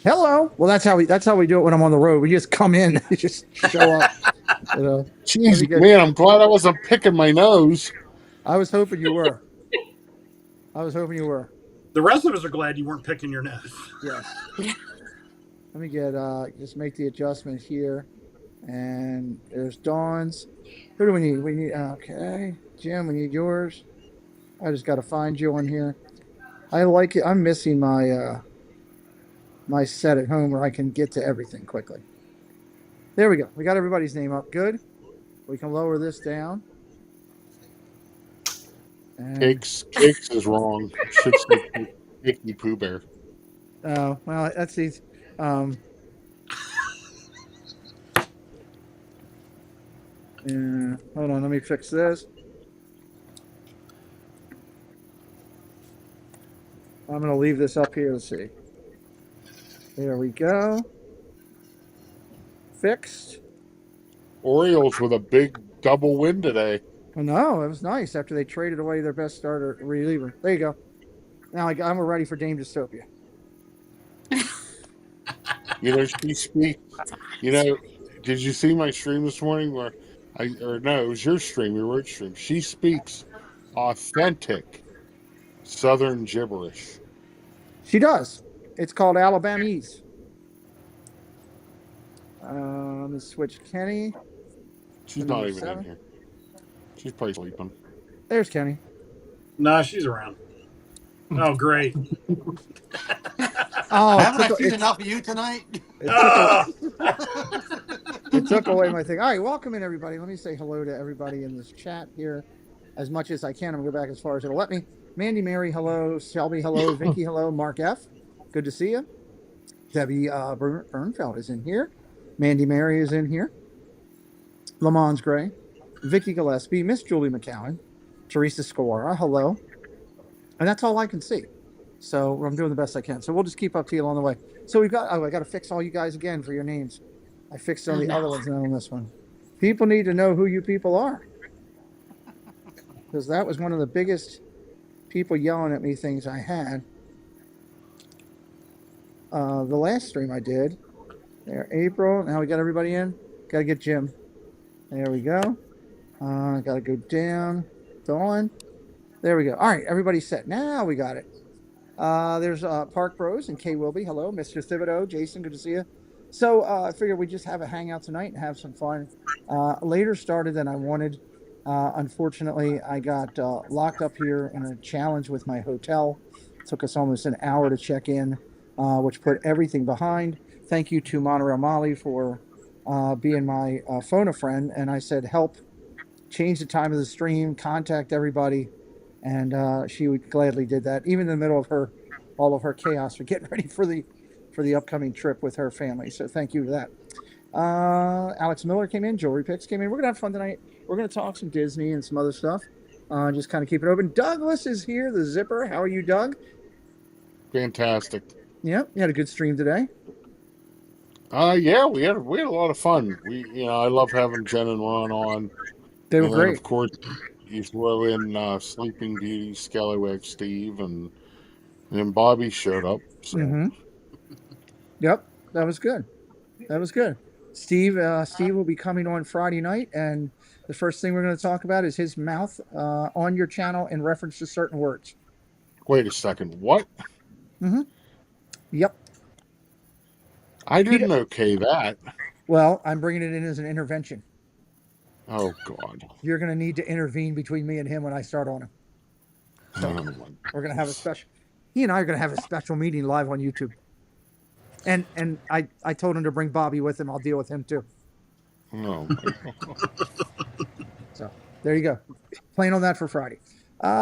Hello. Well, that's how we do it when I'm on the road. We just come in, we just show up. Let Jeez, me get. man, I'm glad I wasn't picking my nose. I was hoping you were. I was hoping you were. The rest of us are glad you weren't picking your nose. Yes. Let me get just make the adjustment here. And there's Dawn's. Who do we need? We need okay. Jim, we need yours. I just gotta find you on here. I like it. I'm missing my set at home where I can get to everything quickly. There we go. We got everybody's name up. Good. We can lower this down. And Cakes is wrong. Should say Cakey Pooh Bear. oh well, that's easy. Um, hold on, let me fix this. I'm gonna leave this up here. Let's see. There we go. Fixed. Orioles with a big double win today. Well, no, it was nice after they traded away their best starter reliever. There you go. Now I'm ready for Dame Dystopia. She speaks. You know, did you see my stream this morning where no, it was your stream, your word stream. She speaks authentic Southern gibberish. She does. It's called Alabamese. Let's switch Kenny. She's not even in here. She's probably sleeping. There's Kenny. Nah, she's around. Oh, great. Oh, Haven't I seen enough of you tonight? It took away my thing. All right, welcome in everybody. Let me say hello to everybody in this chat here as much as I can. I'm gonna go back as far as it'll let me. Mandy Mary, hello. Shelby, hello. Vicky, hello. Mark F. Good to see you. Debbie Bernfeld is in here. Mandy Mary is in here. Lamons Gray. Vicky Gillespie. Miss Julie McCowan. Teresa Squara, hello. And that's all I can see. So I'm doing the best I can. So we'll just keep up to you along the way. So I got to fix all you guys again for your names. I fixed on the other ones, not on this one. People need to know who you people are. Because that was one of the biggest people yelling at me things I had. The last stream I did. There, April. Now we got everybody in. Got to get Jim. There we go. Got to go down. Dawn. There we go. All right, everybody's set. Now we got it. There's Park Bros and Kay Wilby. Hello, Mr. Thibodeau. Jason, good to see you. So I figured we'd just have a hangout tonight and have some fun. Later started than I wanted. Unfortunately, I got locked up here in a challenge with my hotel. It took us almost an hour to check in, which put everything behind. Thank you to Monorail Molly for being my phone a friend. And I said, help change the time of the stream, contact everybody. And she would gladly did that, even in the middle of all of her chaos for getting ready for the upcoming trip with her family. So thank you for that. Alex Miller came in. Jewelry Picks came in. We're gonna have fun tonight. We're gonna talk some Disney and some other stuff. Just kind of keep it open. Douglas is here. The Zipper. How are you, Doug? Fantastic. Yeah, you had a good stream today. Yeah, we had a lot of fun. I love having Jen and Ron on. They were great. Of course, you throw in Sleeping Beauty, Scallywag Steve, and then Bobby showed up. So. Mm-hmm. Yep, that was good. That was good. Steve will be coming on Friday night, and the first thing we're going to talk about is his mouth on your channel in reference to certain words. Wait a second. What? Mm-hmm. Yep. I didn't okay that. Well, I'm bringing it in as an intervention. Oh, God. You're going to need to intervene between me and him when I start on him. So we're going to have a special. He and I are going to have a special meeting live on YouTube. And I told him to bring Bobby with him. I'll deal with him too. Oh. So there you go. Plan on that for Friday.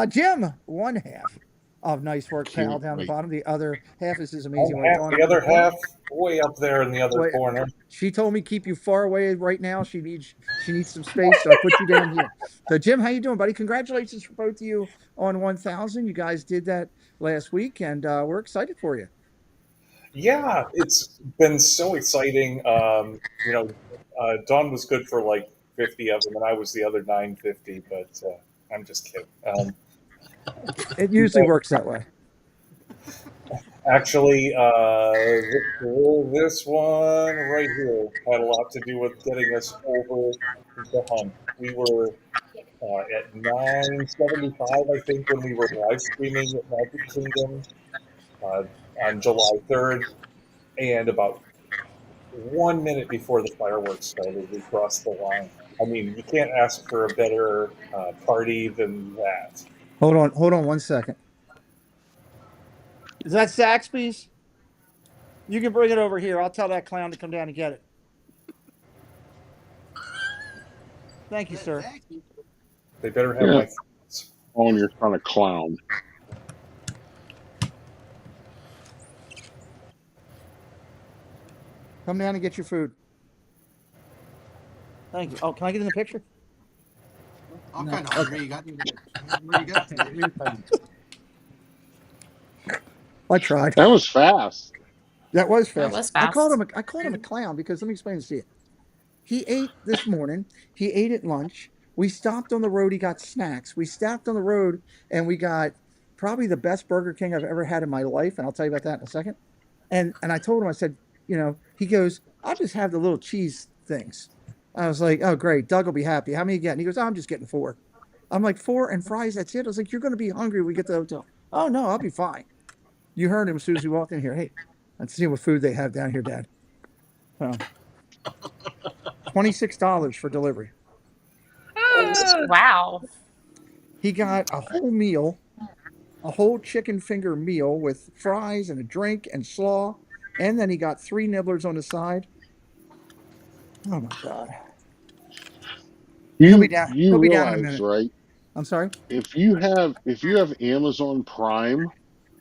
Jim, one half of Nice Work Pal down the bottom. The other half is his amazing work. The other half way up there in the other corner. She told me keep you far away right now. She needs some space, so I put you down here. So Jim, how you doing, buddy? Congratulations for both of you on 1,000. You guys did that last week, and we're excited for you. Yeah, it's been so exciting. Dawn was good for like 50 of them, and I was the other 950. But I'm just kidding. It usually works that way. Actually, this one right here had a lot to do with getting us over the hump. We were at 975, I think, when we were live streaming at Magic Kingdom uh, on July 3rd, and about 1 minute before the fireworks started, we crossed the line. I mean, you can't ask for a better party than that. Hold on 1 second. Is that Saxby's? You can bring it over here. I'll tell that clown to come down and get it. Thank you, sir. They better have Yeah. my thoughts. Oh, you're kind of clown. Come down and get your food. Thank you. Oh, can I get in the picture? All No. kind of hungry. You got where you got? I tried. That was fast. That was fast. That was fast. I called him a clown because let me explain this to you. He ate this morning. He ate at lunch. We stopped on the road. He got snacks. We stopped on the road and we got probably the best Burger King I've ever had in my life. And I'll tell you about that in a second. And I told him, I said, he goes, I'll just have the little cheese things. I was like, oh, great. Doug will be happy. How many you getting? He goes, oh, I'm just getting 4. I'm like, 4 and fries. That's it. I was like, you're going to be hungry when we get to the hotel. Oh, no, I'll be fine. You heard him as soon as he walked in here. Hey, let's see what food they have down here, Dad. So, $26 for delivery. Wow. He got a whole meal, a whole chicken finger meal with fries and a drink and slaw, and then he got 3 nibblers on the side. Oh my God! He'll be down. You He'll be down in a realize, minute. right? I'm sorry. If you have Amazon Prime,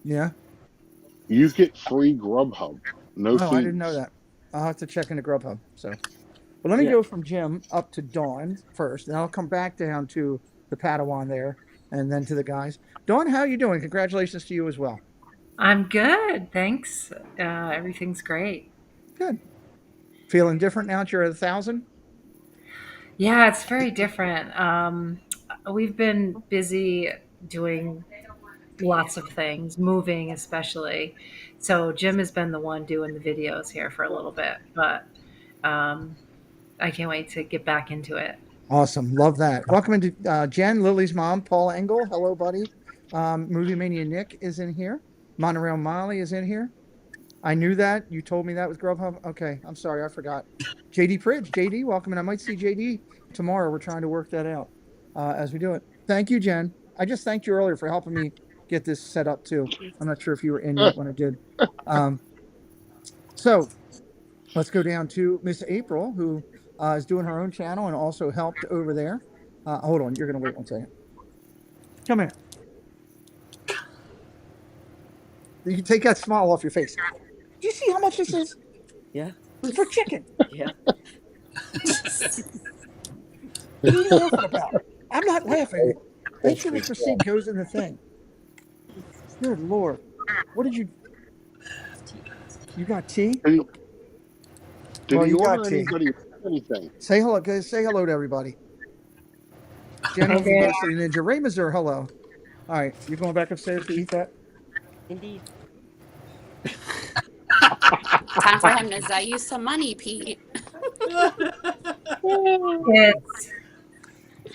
Yeah. you get free Grubhub. No Oh, I didn't know fees. that. I'll have to check into Grubhub. So, but let me Yeah. go from Jim up to Dawn first, and I'll come back down to the Padawan there, and then to the guys. Dawn, how are you doing? Congratulations to you as well. I'm good, thanks. Everything's great. Good. Feeling different now that you're at 1,000? Yeah, it's very different. We've been busy doing lots of things, moving especially. So Jim has been the one doing the videos here for a little bit, but I can't wait to get back into it. Awesome. Love that. Welcome into Jen, Lily's mom, Paul Engel. Hello, buddy. Movie Mania Nick is in here. Monorail Molly is in here. I knew that. You told me that with Grubhub. Okay. I'm sorry. I forgot. JD Pridge. JD, welcome. And I might see JD tomorrow. We're trying to work that out as we do it. Thank you, Jen. I just thanked you earlier for helping me get this set up too. I'm not sure if you were in yet when I did. So let's go down to Miss April, who is doing her own channel and also helped over there. Hold on. You're going to wait 1 second. Come here. You can take that smile off your face. Do you see how much this is? Yeah. It's for chicken. Yeah. What are you laughing about? I'm not laughing. Make sure this receipt goes in the thing. Good Lord. What did you... You got tea? Did Well, he you got order tea. anybody anything? Say hello. Say hello to everybody. General Okay. University Ninja. Ray Mazur, hello. All right. You going back upstairs to eat that? Indeed. Time for him to sell you some money, Pete.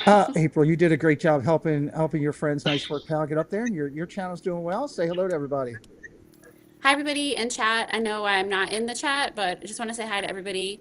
It's April, you did a great job helping your friends. Nice work, pal. Get up there, and your channel's doing well. Say hello to everybody. Hi, everybody in chat. I know I'm not in the chat, but I just want to say hi to everybody.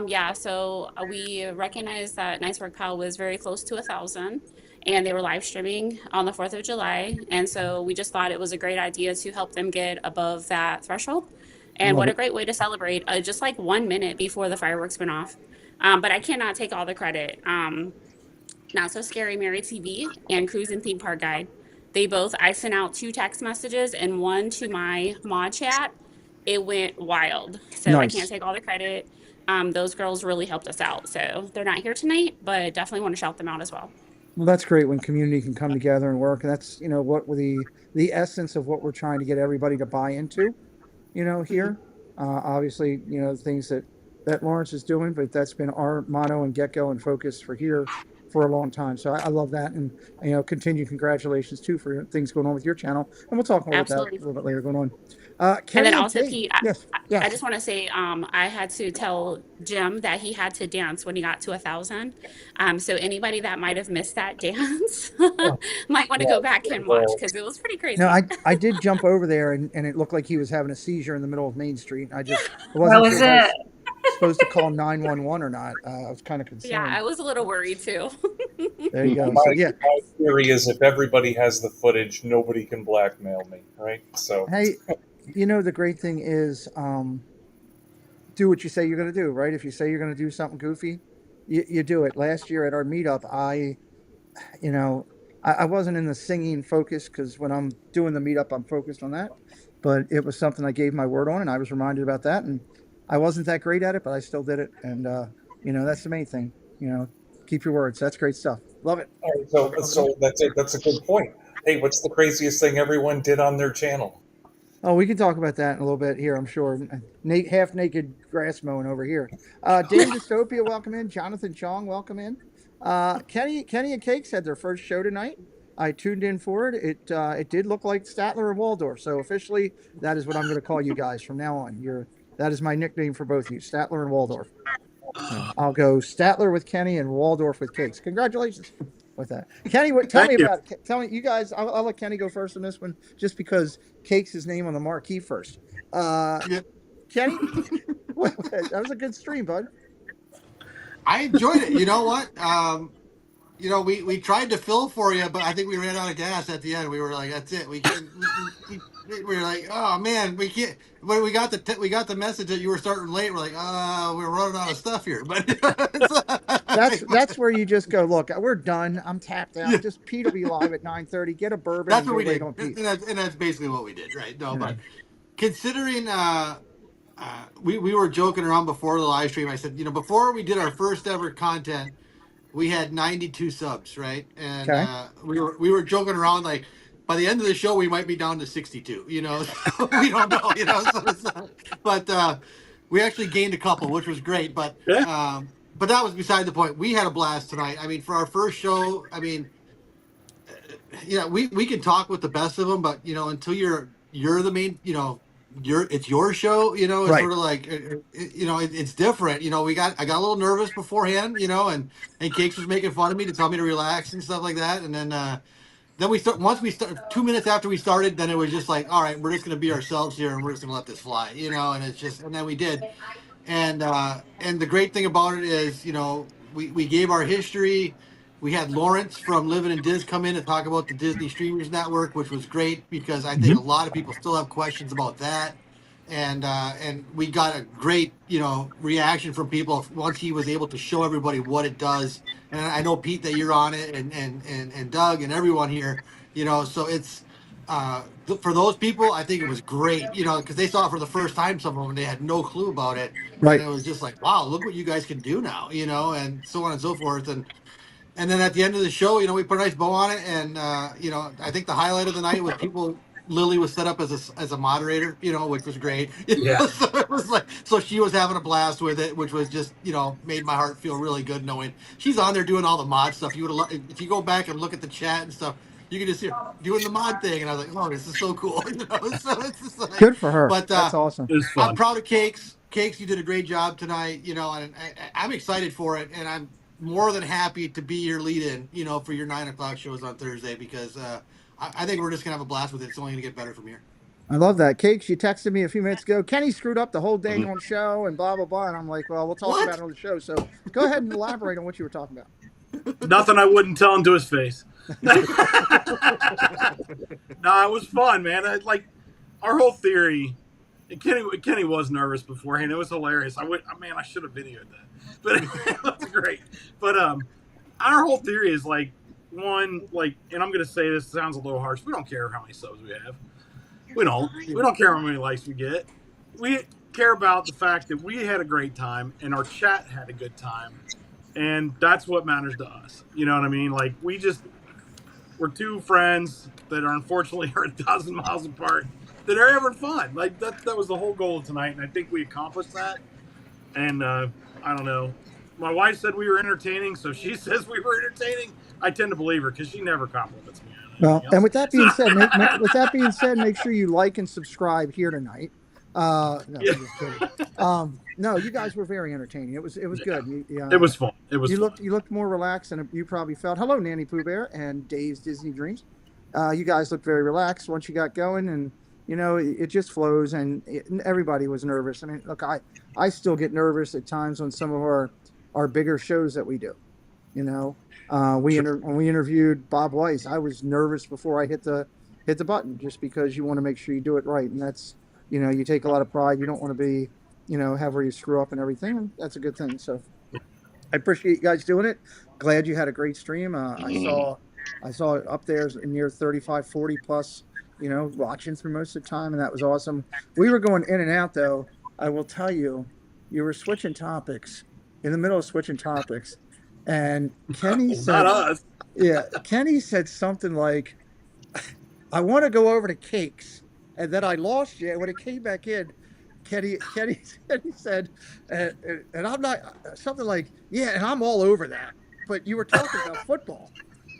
Yeah, so we recognize that Nice Work Pal was very close to 1,000, and they were live streaming on the 4th of July. And so we just thought it was a great idea to help them get above that threshold. And Love what a it. great way to celebrate just like 1 minute before the fireworks went off. But I cannot take all the credit. Not So Scary Mary TV and Cruise and Theme Park Guide. I sent out 2 text messages and 1 to my mod chat. It went wild. So I can't Nice. take all the credit. Those girls really helped us out. So they're not here tonight, but definitely want to shout them out as well. Well, that's great when community can come together and work. And that's, what the essence of what we're trying to get everybody to buy into, here. Obviously, things that Lawrence is doing, but that's been our motto and get-go and focus for here for a long time. So I love that, and continued congratulations too for things going on with your channel, and we'll talk more about that Absolutely. a little bit later going on. And Kenny then and also, Kate. Pete, Yes, I yes. just want to say, I had to tell Jim that he had to dance when he got to 1,000. So anybody that might have missed that dance might want to go back and watch Well, because it was pretty No, crazy. I did jump over there, and it looked like he was having a seizure in the middle of Main Street. I That wasn't was sure if I it. was supposed to call 911 or not. I was kind of Yeah, concerned. I was a little worried too. There you go. my, So yeah, my theory is if everybody has the footage, nobody can blackmail me, right? So hey, the great thing is, do what you say you're going to do, right? If you say you're going to do something goofy, you do it. Last year at our meetup, you know, I wasn't in the singing focus because when I'm doing the meetup, I'm focused on that. But it was something I gave my word on, and I was reminded about that. And I wasn't that great at it, but I still did it. And that's the main thing. Keep your words. That's great stuff. Love it. all right, so that's it. That's a good point. Hey, what's the craziest thing everyone did on their channel? Oh, we can talk about that in a little bit here, I'm sure. Half naked grass mowing over here. Dame Dystopia, welcome in. Jonathan Chong, welcome in. Kenny and Cakes had their first show tonight. I tuned in for it. It did look like Statler and Waldorf. So officially, that is what I'm going to call you guys from now on. That is my nickname for both of you, Statler and Waldorf. I'll go Statler with Kenny and Waldorf with Cakes. Congratulations with that. Kenny, tell Thank me you. about it. Tell me, you guys, I'll let Kenny go first on this one just because Cakes' his name on the marquee first. Yep. Kenny, that was a good stream, bud. I enjoyed it. You know what? We tried to fill for you, but I think we ran out of gas at the end. We were like, "That's it. We can't." We were like, "Oh man, we can't." When we got the message that you were starting late, we're like, we're running out of stuff here." But That's where you just go. Look, we're done. I'm tapped out. yeah, Just Pete will be live at 9:30. Get a bourbon that's and what go we wait did, on Pete. and that's basically what we did, right? No, You know. but considering we were joking around before the live stream. I said, before we did our first ever content, we had 92 subs, right? And Okay. we were joking around like by the end of the show we might be down to 62. So we don't know. But we actually gained a couple, which was great. Yeah. But that was beside the point. We had a blast tonight. I mean, for our first show, I mean, we can talk with the best of them, but until you're the main, it's your show. It's Right. sort of like it's different. I got a little nervous beforehand, and Cakes was making fun of me to tell me to relax and stuff like that, and then once we start 2 minutes after we started, then it was just like, all right, we're just gonna be ourselves here and we're just gonna let this fly, and then we did. And the great thing about it is, we gave our history. We had Lawrence from Living in Diz come in and talk about the Disney Streamers Network, which was great because I think a lot of people still have questions about that. And we got a great, reaction from people once he was able to show everybody what it does. And I know Pete that you're on it, and Doug and everyone here, so it's for those people, I think it was great, because they saw it for the first time, some of them, and they had no clue about it. Right. And it was just like, wow, look what you guys can do now, and so on and so forth. And then at the end of the show, we put a nice bow on it. And, I think the highlight of the night was Lily was set up as a moderator, which was great. Yeah. So it was like, so she was having a blast with it, which was just, made my heart feel really good knowing she's on there doing all the mod stuff. You would have, if you go back and look at the chat and stuff, you can just see her doing the mod thing. And I was like, oh, this is so cool. So it's just like, Good for her. but That's awesome. It was I'm fun. proud of Cakes. Cakes, you did a great job tonight, and I'm excited for it. And I'm more than happy to be your lead-in, for your 9 o'clock shows on Thursday, because I think we're just gonna have a blast with it. It's only gonna get better from here. I love that. Cakes, you texted me a few minutes ago. Kenny screwed up the whole dang on show and blah, blah, blah. And I'm like, well, we'll talk What? about it on the show. So go ahead and elaborate on what you were talking about. Nothing I wouldn't tell him to his face. No, it was fun, man. Our whole theory. And Kenny was nervous beforehand. It was hilarious. I should have videoed that, but it was great. But our whole theory is and I'm gonna say this sounds a little harsh. We don't care how many subs we have. We don't care how many likes we get. We care about the fact that we had a great time and our chat had a good time, and that's what matters to us. You know what I mean? Like we're two friends that are unfortunately 1,000 miles apart that are having fun. That was the whole goal of tonight, and I think we accomplished that. And I don't know. My wife said we were entertaining, so she says we were entertaining. I tend to believe her because she never compliments me on Well, anything and else. with that being said, make sure you like and subscribe here tonight. No, Yeah. I'm just kidding. No, you guys were very entertaining. It was good. It was fun. It was You fun. looked more relaxed, and you probably felt. Hello, Nanny Pooh Bear and Dave's Disney Dreams. You guys looked very relaxed once you got going, and it just flows. And everybody was nervous. I mean, look, I still get nervous at times on some of our bigger shows that we do. When we interviewed Bob Weiss, I was nervous before I hit the button, just because you want to make sure you do it right, and that's you take a lot of pride. You don't want to be have where you screw up and everything, and that's a good thing. So I appreciate you guys doing it. Glad you had a great stream. I saw it up there near 35, 40 plus, watching through most of the time, and that was awesome. We were going in and out though. I will tell you, you were switching topics in the middle of switching topics, and Kenny Not said, us. "Yeah." Kenny said something like, "I want to go over to cakes," and then I lost you. And when it came back in, Kenny said, and I'm not something like, "Yeah," and I'm all over that. But you were talking about football,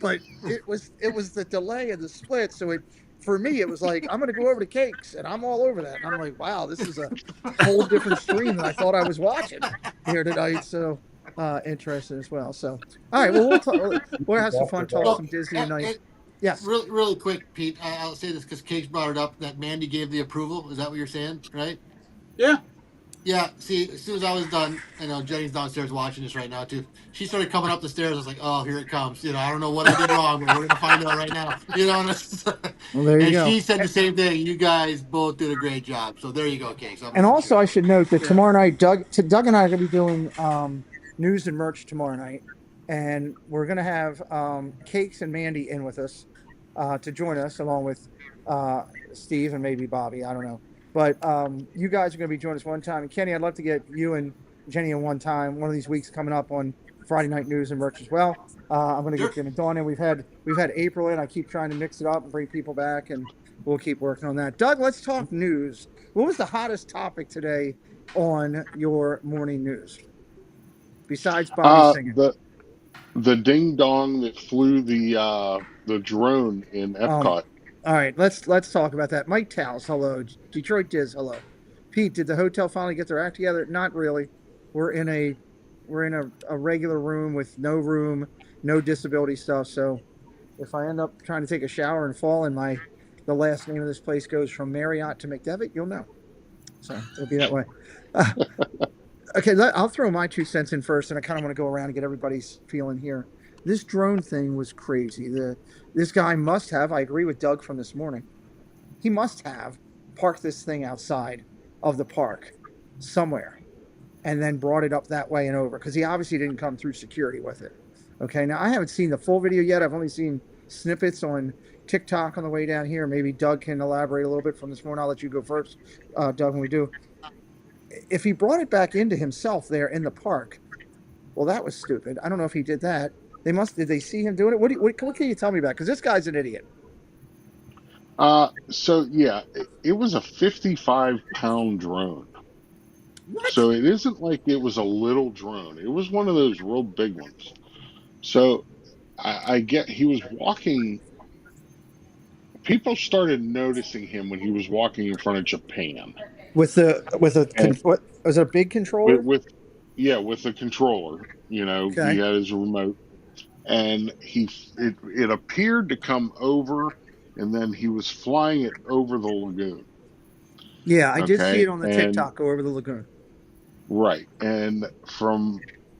but it was the delay and the split. So for me it was like, I'm going to go over to cakes, and I'm all over that. And I'm like, wow, this is a whole different stream than I thought I was watching here tonight. So interesting as well. So all right, well we'll have some fun, talk some Disney tonight. Yes. Really, really quick, Pete. I'll say this because Case brought it up that Mandy gave the approval. Is that what you're saying? Right? Yeah. Yeah. See, as soon as I was done, I know Jenny's downstairs watching this right now too. She started coming up the stairs. I was like, "Oh, here it comes." I don't know what I did wrong, but we're gonna find out right now. Well, there you And go. she said the same thing. You guys both did a great job. So there you go, Case. And also, I should note that tomorrow night, Doug and I are going to be doing news and merch tomorrow night, and we're going to have Cakes and Mandy in with us to join us, along with Steve and maybe Bobby. I don't know, but you guys are going to be joining us one time. And Kenny, I'd love to get you and Jenny in one time, one of these weeks coming up on Friday night news and merch as well. I'm going to get Jim and Dawn in. We've had April in. I keep trying to mix it up and bring people back, and we'll keep working on that. Doug, let's talk news. What was the hottest topic today on your morning news? Besides Bobby singing. The ding dong that flew the drone in Epcot. All right, let's talk about that. Mike Towles, hello. Detroit Diz, hello. Pete, did the hotel finally get their act together? Not really. We're in a regular room with no disability stuff. So if I end up trying to take a shower and fall and the last name of this place goes from Marriott to McDevitt, you'll know. So it'll be that way. Okay, I'll throw my 2 cents in first, and I kind of want to go around and get everybody's feeling here. This drone thing was crazy. This guy must have, I agree with Doug from this morning, he must have parked this thing outside of the park somewhere and then brought it up that way and over, because he obviously didn't come through security with it. Okay, now I haven't seen the full video yet. I've only seen snippets on TikTok on the way down here. Maybe Doug can elaborate a little bit from this morning. I'll let you go first, Doug, when we do. If he brought it back into himself there in the park, well, that was stupid. I don't know if he did that. Did they see him doing it? What can you tell me about? Because this guy's an idiot. So yeah, it was a 55-pound drone. What? So it isn't like it was a little drone. It was one of those real big ones. So I get he was walking. People started noticing him when he was walking in front of Japan. With what was it, a big controller? With the controller. Okay. He had his remote, and it appeared to come over, and then he was flying it over the lagoon. Yeah, I did see it on the TikTok go over the lagoon. Right, and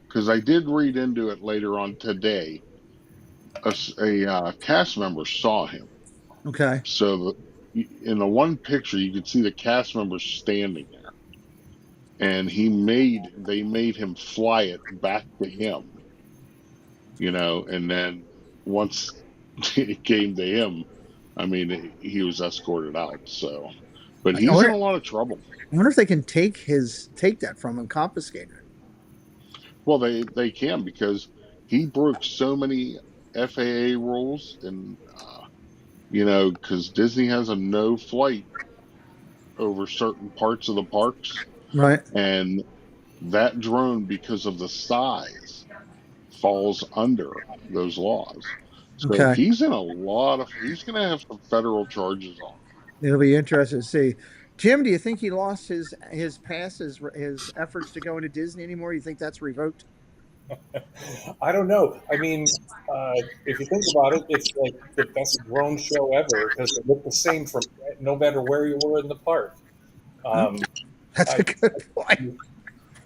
because I did read into it later on today, a cast member saw him. Okay. So in the one picture, you could see the cast member standing there, and they made him fly it back to him. And then once it came to him, I mean, he was escorted out. So, but he's in a lot of trouble. I wonder if they can take that from him, confiscate it. Well, they can, because he broke so many FAA rules, and because Disney has a no flight over certain parts of the parks, right? And that drone, because of the size, falls under those laws. So Okay. he's going to have some federal charges on him. It'll be interesting to see. Jim, do you think he lost his pass, his efforts to go into Disney anymore? You think that's revoked? I don't know. I mean, if you think about it, it's like the best drone show ever because they look the same from no matter where you were in the park. That's I, a good point.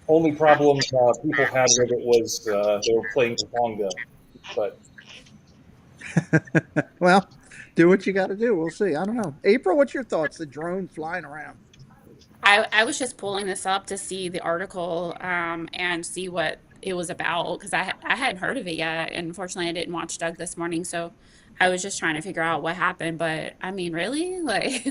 only problem people had with it was they were playing Tonga, but Well, do what you got to do. We'll see. I don't know. April, what's your thoughts? The drone flying around. I was just pulling this up to see the article and see what it was about because I hadn't heard of it yet. And unfortunately, I didn't watch Doug this morning. So I was just trying to figure out what happened. But I mean, really? Like,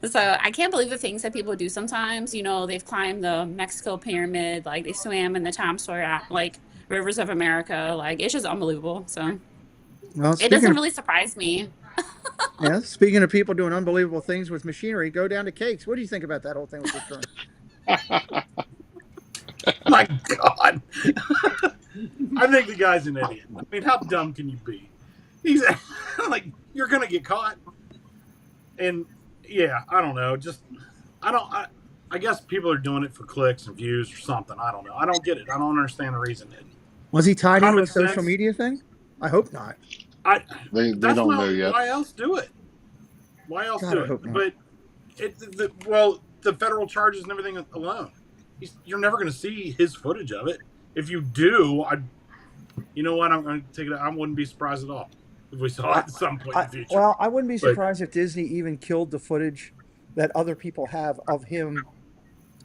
so I can't believe the things that people do sometimes. You know, they've climbed the Mexico pyramid, like they swam in the Times Square, like rivers of America. Like, it's just unbelievable. So Well, it speaking doesn't of really surprise me. yeah, speaking of people doing unbelievable things with machinery, go down to Cakes. What do you think about that whole thing with this drone? My God. I think the guy's an idiot. I mean, how dumb can you be? He's like, you're gonna get caught. And yeah, I don't know. Just I guess people are doing it for clicks and views or something. I don't know. I don't get it. I don't understand the reason. Was he tied into Common a social sense. media thing? I hope not. They That's don't not know yet. why else do it. Why else God, do I it? hope not. But the federal charges and everything alone. You're never going to see his footage of it. If you do, you know what? I'm going to take it. I wouldn't be surprised at all if we saw it at some point in the future. Well, I wouldn't be But surprised if Disney even killed the footage that other people have of him.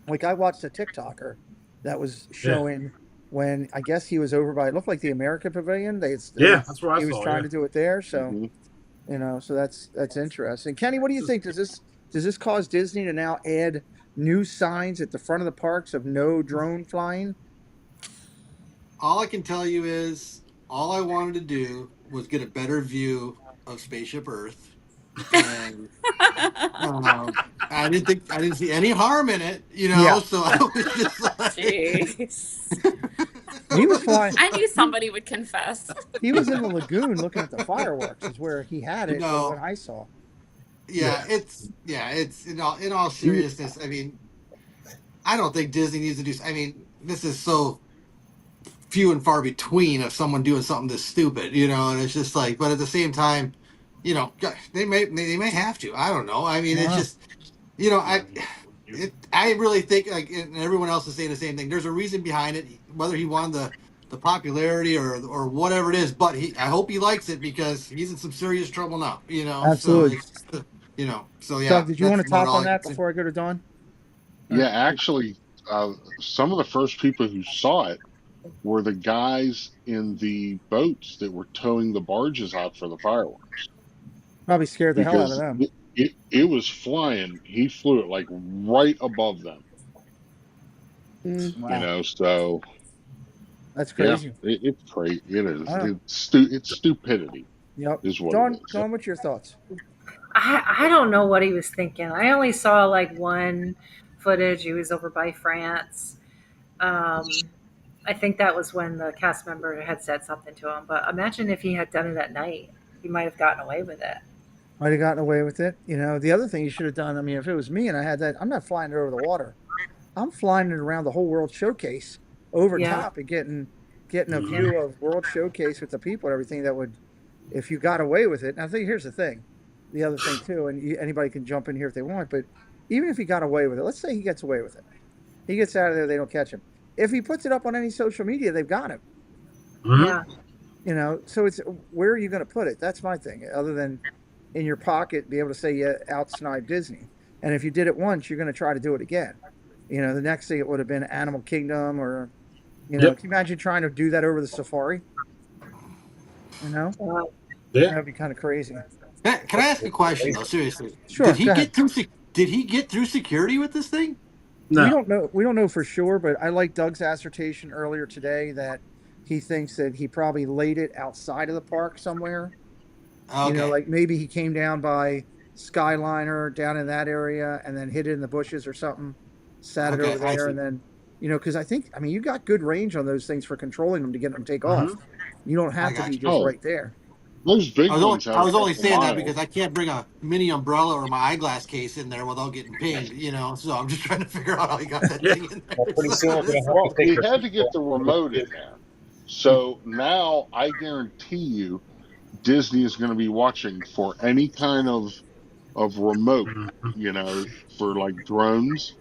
Like I watched a TikToker that was showing when I guess he was over by it looked like the American Pavilion. yeah, that's what I He was saw. trying Yeah. to do it there. So Mhm. so that's interesting. Kenny, what do you think? Does this cause Disney to now add new signs at the front of the parks of no drone flying? All I can tell you is all I wanted to do was get a better view of Spaceship Earth, and I didn't see any harm in it, you Yeah, know. So I was just like, Jeez. he was flying. I knew somebody would confess. He was in the lagoon looking at the fireworks. Is where he had it. Is what no, I saw. it's in all seriousness. I mean, I don't think Disney needs to do. I mean, this is so few and far between of someone doing something this stupid, you know. And it's just like, but at the same time, you know, they may have to. I don't know. I mean, it's Wow. just, you know, I really think like, and everyone else is saying the same thing. There's a reason behind it, whether he wanted the popularity or whatever it is. But I hope he likes it because he's in some serious trouble now, you know. So Absolutely. it's just, you know, so yeah, Doug, did you want that's to about talk all on I can that say. before I go to Dawn? Yeah, actually, some of the first people who saw it were the guys in the boats that were towing the barges out for the fireworks Probably scared the hell out of because them. it was flying. He flew it like right above them, Wow, so that's yeah, crazy. it's crazy. It is. Wow. It's stupidity Yep. is what it Dawn, is. Dawn, what's your thoughts? I don't know what he was thinking. I only saw like one footage. He was over by France. I think that was when the cast member had said something to him. But imagine if he had done it at night. He might have gotten away with it. Might have gotten away with it. The other thing you should have done, I mean, if it was me and I had that, I'm not flying it over the water. I'm flying it around the whole World Showcase over Yeah. top and getting a view of World Showcase with the people and everything that would, if you got away with it. And I think here's the thing, the other thing too, and anybody can jump in here if they want, but even if he got away with it, let's say he gets away with it. He gets out of there, they don't catch him. If he puts it up on any social media, they've got him. Yeah. So it's where are you going to put it? That's my thing. Other than in your pocket, be able to say you outsniped Disney. And if you did it once, you're going to try to do it again. The next thing it would have been Animal Kingdom or, can you imagine trying to do that over the safari? Yeah. That'd be kind of crazy. Can I ask a question though? Seriously, Sure, go ahead. Did he get through security with this thing? No. We don't know for sure, but I like Doug's assertion earlier today that he thinks that he probably laid it outside of the park somewhere. Okay. Like maybe he came down by Skyliner down in that area and then hid it in the bushes or something, sat it Okay, over I there, see. and then because I mean, you got good range on those things for controlling them to get them to take off. Mhm. You don't I have to got be you. just Oh, right there. those big ones have I a was only couple saying that miles. because I can't bring a mini umbrella or my eyeglass case in there without getting pinged, So I'm just trying to figure out how he got that Yeah. thing in Well, there. pretty soon we're going to have Well, to take he the had to get people the over to remote in Disney. there. So now I guarantee you Disney is going to be watching for any kind of remote, Mhm. for like drones.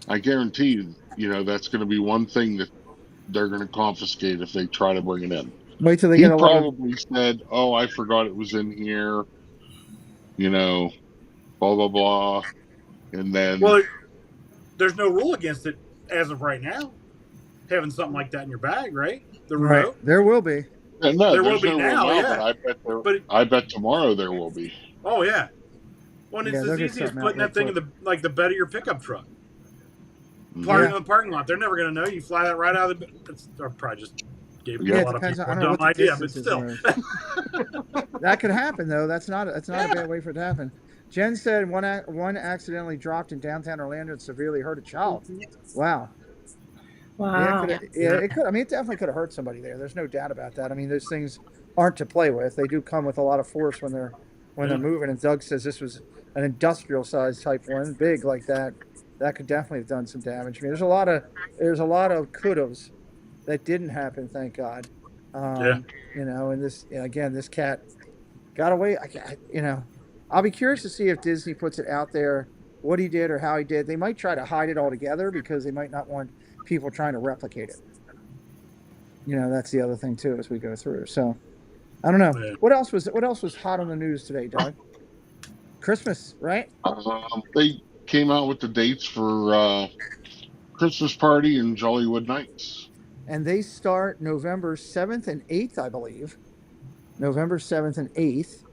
I guarantee that's going to be one thing that they're going to confiscate if they try to bring it in. Wait till they He get a lot of. probably said, "Oh, I forgot it was in here," you know, blah blah blah, and then Well, there's no rule against it as of right now. Having something like that in your bag, right? The Right. remote. There will be. no, There will there's be no rule now, now, but yeah. But I bet tomorrow there will be. oh yeah, well, Yeah, it's they'll as get easy as something out putting real that thing quick. in the bed of your pickup truck. Mhm. Parking Yeah. in the parking lot. They're never going to know. You fly that right out of the. I probably just gave Yeah, a it lot of depends on. I people a don't know dumb what the idea, but distance is on still. those. That could happen though. That's not a Yeah. bad way for it to happen. Jen said one accidentally dropped in downtown Orlando and severely hurt a child. Wow. Yeah, it could. Wow. Yeah, it could. I mean, it definitely could have hurt somebody there. There's no doubt about that. I mean, those things aren't to play with. They do come with a lot of force when they're Yeah. moving. And Doug says this was an industrial size type one, big like that. That could definitely have done some damage. I mean, there's a lot of could-haves that didn't happen. Thank God. Yeah. And this cat got away. I'll be curious to see if Disney puts it out there what he did or how he did. They might try to hide it altogether because they might not want people trying to replicate it. That's the other thing too as we go through. So I don't know Yeah. what else was hot on the news today, Doug. Christmas, right? They came out with the dates for Christmas party and Jollywood Nights. And they start November 7th and 8th, I believe. November 7th and 8th,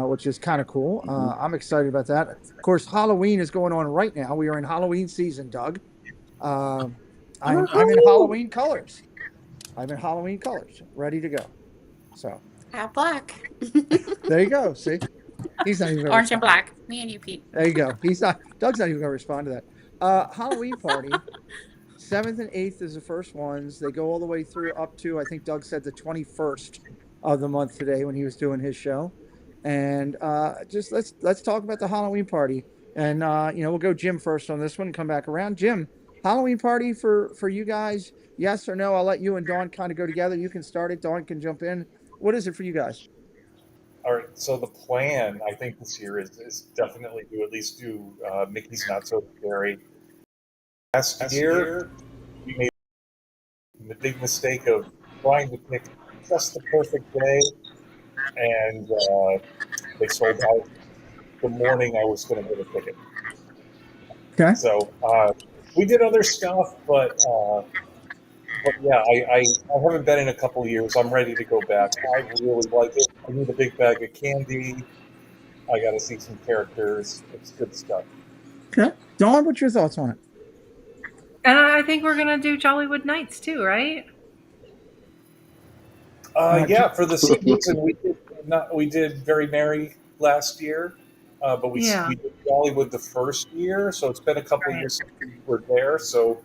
which is kind of cool. I'm excited about that. Of course, Halloween is going on right now. We are in Halloween season, Doug. I'm in Halloween colors. Ready to go. So Half black. there you go. See, he's not even gonna Orange and respond. black. Me and you, Pete. There you go. Doug's not even going to respond to that. Halloween party. 7th and 8th is the first ones. They go all the way through up to, I think Doug said, the 21st of the month today when he was doing his show. And just let's talk about the Halloween party. And we'll go Jim first on this one and come back around. Jim, Halloween party for you guys, yes or no? I'll let you and Dawn kind of go together. You can start it. Dawn can jump in. What is it for you guys? All right, so the plan I think this year is definitely to at least do Mickey's Not So Scary. Last year, we made the big mistake of trying to pick just the perfect day, and they sold out the morning I was going to get a ticket. Okay. So we did other stuff, but yeah, I haven't been in a couple years. I'm ready to go back. I really like it. I need a big bag of candy. I got to see some characters. It's good stuff. Okay. Dawn, what's your thoughts on it? And I think we're gonna do Jollywood Nights too, right? Yeah, for the season we did Very Merry last year, but Yeah. we did Hollywood the first year, so it's been a couple Right. years since we were there. So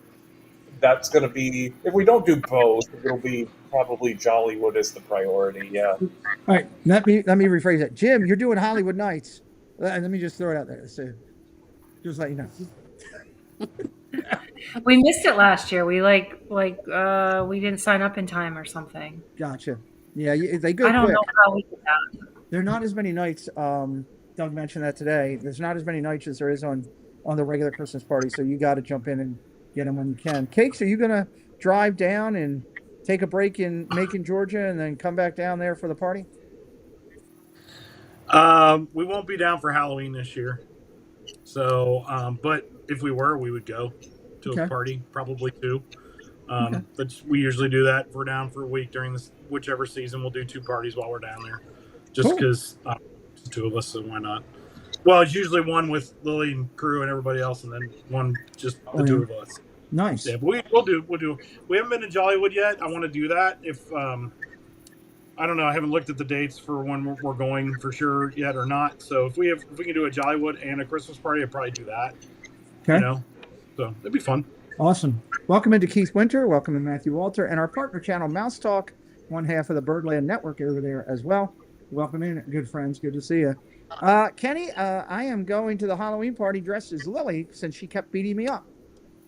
that's going to be, if we don't do both, it'll be probably Jollywood as the priority. Yeah. All right, let me rephrase that. Jim, you're doing Hollywood Nights. Let me just throw it out there. So, just let you know. We missed it last year. We we didn't sign up in time or something. Gotcha. Yeah, they go I don't quick. know how we did that. There are not as many nights. Doug mentioned that today. There's not as many nights as there is on the regular Christmas party. So you got to jump in and get them when you can. Cakes, are you gonna drive down and take a break in Macon, Georgia, and then come back down there for the party? We won't be down for Halloween this year. So, but if we were, we would go to Okay. a party, probably two. Okay. We usually do that. If we're down for a week during this whichever season, we'll do two parties while we're down there, just Cool. because the two of us. So why not? Well, it's usually one with Lily and crew and everybody else, and then one just the two of us. Nice. Yeah, but we'll do. We haven't been to Jollywood yet. I want to do that. If I don't know, I haven't looked at the dates for when we're going for sure yet or not. So if we can do a Jollywood and a Christmas party, I'd probably do that. Okay. So it'd be fun. Awesome. Welcome into Keith Winter. Welcome to Matthew Walter and our partner channel, Mouse Talk, one half of the Birdland Network over there as well. Welcome in, good friends. Good to see you. Kenny, I am going to the Halloween party dressed as Lily since she kept beating me up.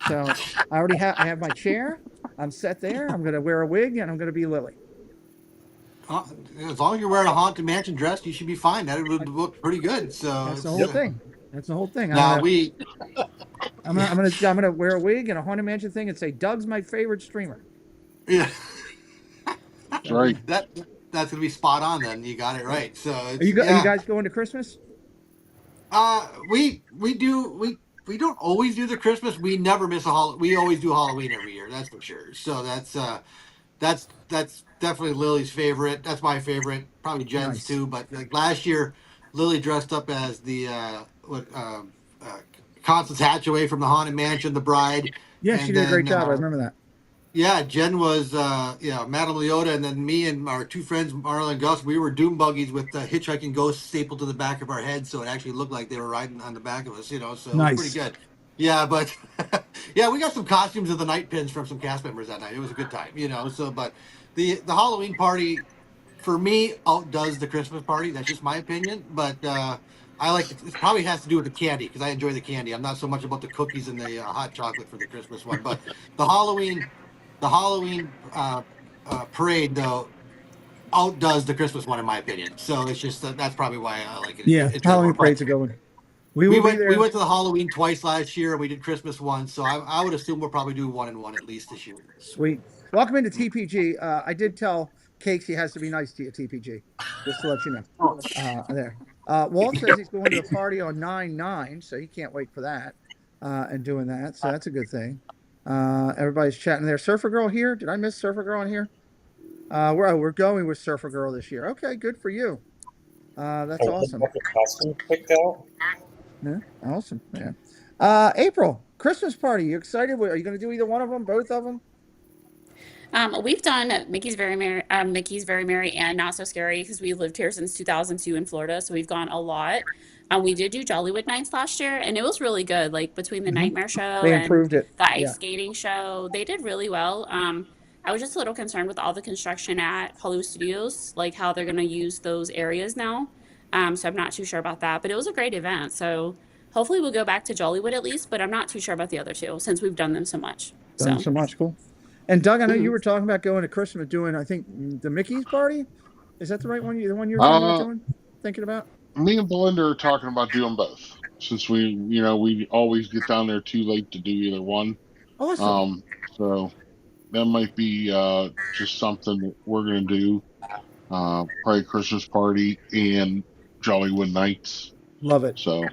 So I have my chair. I'm set there. I'm going to wear a wig and I'm going to be Lily. As long as you're wearing a Haunted Mansion dress, you should be fine. That would look pretty good. So That's the whole thing. That's the whole thing. Now I'm gonna wear a wig and a Haunted Mansion thing and say Doug's my favorite streamer. Yeah. That's right. That's gonna be spot on. Then you got it right. So Are you guys going to Christmas? We don't always do the Christmas. We never miss we always do Halloween every year. That's for sure. So that's definitely Lily's favorite. That's my favorite. Probably Jen's Nice. too. But like last year, Lily dressed up as the Constance Hatchaway from the Haunted Mansion, the bride. Yeah, And she did a great then, job. I remember that. Yeah, Jen was Madame Leota, and then me and our two friends Marla and Gus, we were doom buggies with hitchhiking ghosts stapled to the back of our heads, so it actually looked like they were riding on the back of us. So it was pretty Nice. good. Yeah, but yeah, we got some costumes of the night pins from some cast members that night. It was a good time. So but the Halloween party for me outdoes the Christmas party. That's just my opinion, but I like it. It probably has to do with the candy because I enjoy the candy. I'm not so much about the cookies and the hot chocolate for the Christmas one, but the Halloween parade though outdoes the Christmas one in my opinion. So it's just that's probably why I like it. Yeah, Halloween parade's a good one. We went to the Halloween twice last year and we did Christmas once. So I would assume we'll probably do 1 and 1 at least this year. Sweet. Welcome into TPG. I did tell Cakes he has to be nice to you, TPG, just to let you know. There. Walt says he's going to the party on 9/9, so he can't wait for that and doing that. So that's a good thing. Everybody's chatting there. Surfer Girl here. Did I miss Surfer Girl on here? We're going with Surfer Girl this year. Okay, good for you. That's awesome. Costume picked out. Yeah, awesome. Yeah. April, Christmas party. You excited? Are you going to do either one of them? Both of them? We've done Mickey's Very Merry and Not So Scary because we lived here since 2002 in Florida, so we've gone a lot. We did do Jollywood Nights last year, and it was really good. Like between the Nightmare Show They and improved it. the ice skating show, they did really well. I was just a little concerned with all the construction at Hollywood Studios, like how they're going to use those areas now. So I'm not too sure about that, but it was a great event. So hopefully we'll go back to Jollywood at least, but I'm not too sure about the other two since we've done them so much. Done so much. Cool. And Doug, I know you were talking about going to Christmas doing, I think, the Mickey's party. Is that the right one? The one you're thinking about? Me and Belinda are talking about doing both since we always get down there too late to do either one. Awesome. So that might be just something that we're going to do. Probably Christmas party and Jollywood Nights. Love it. So.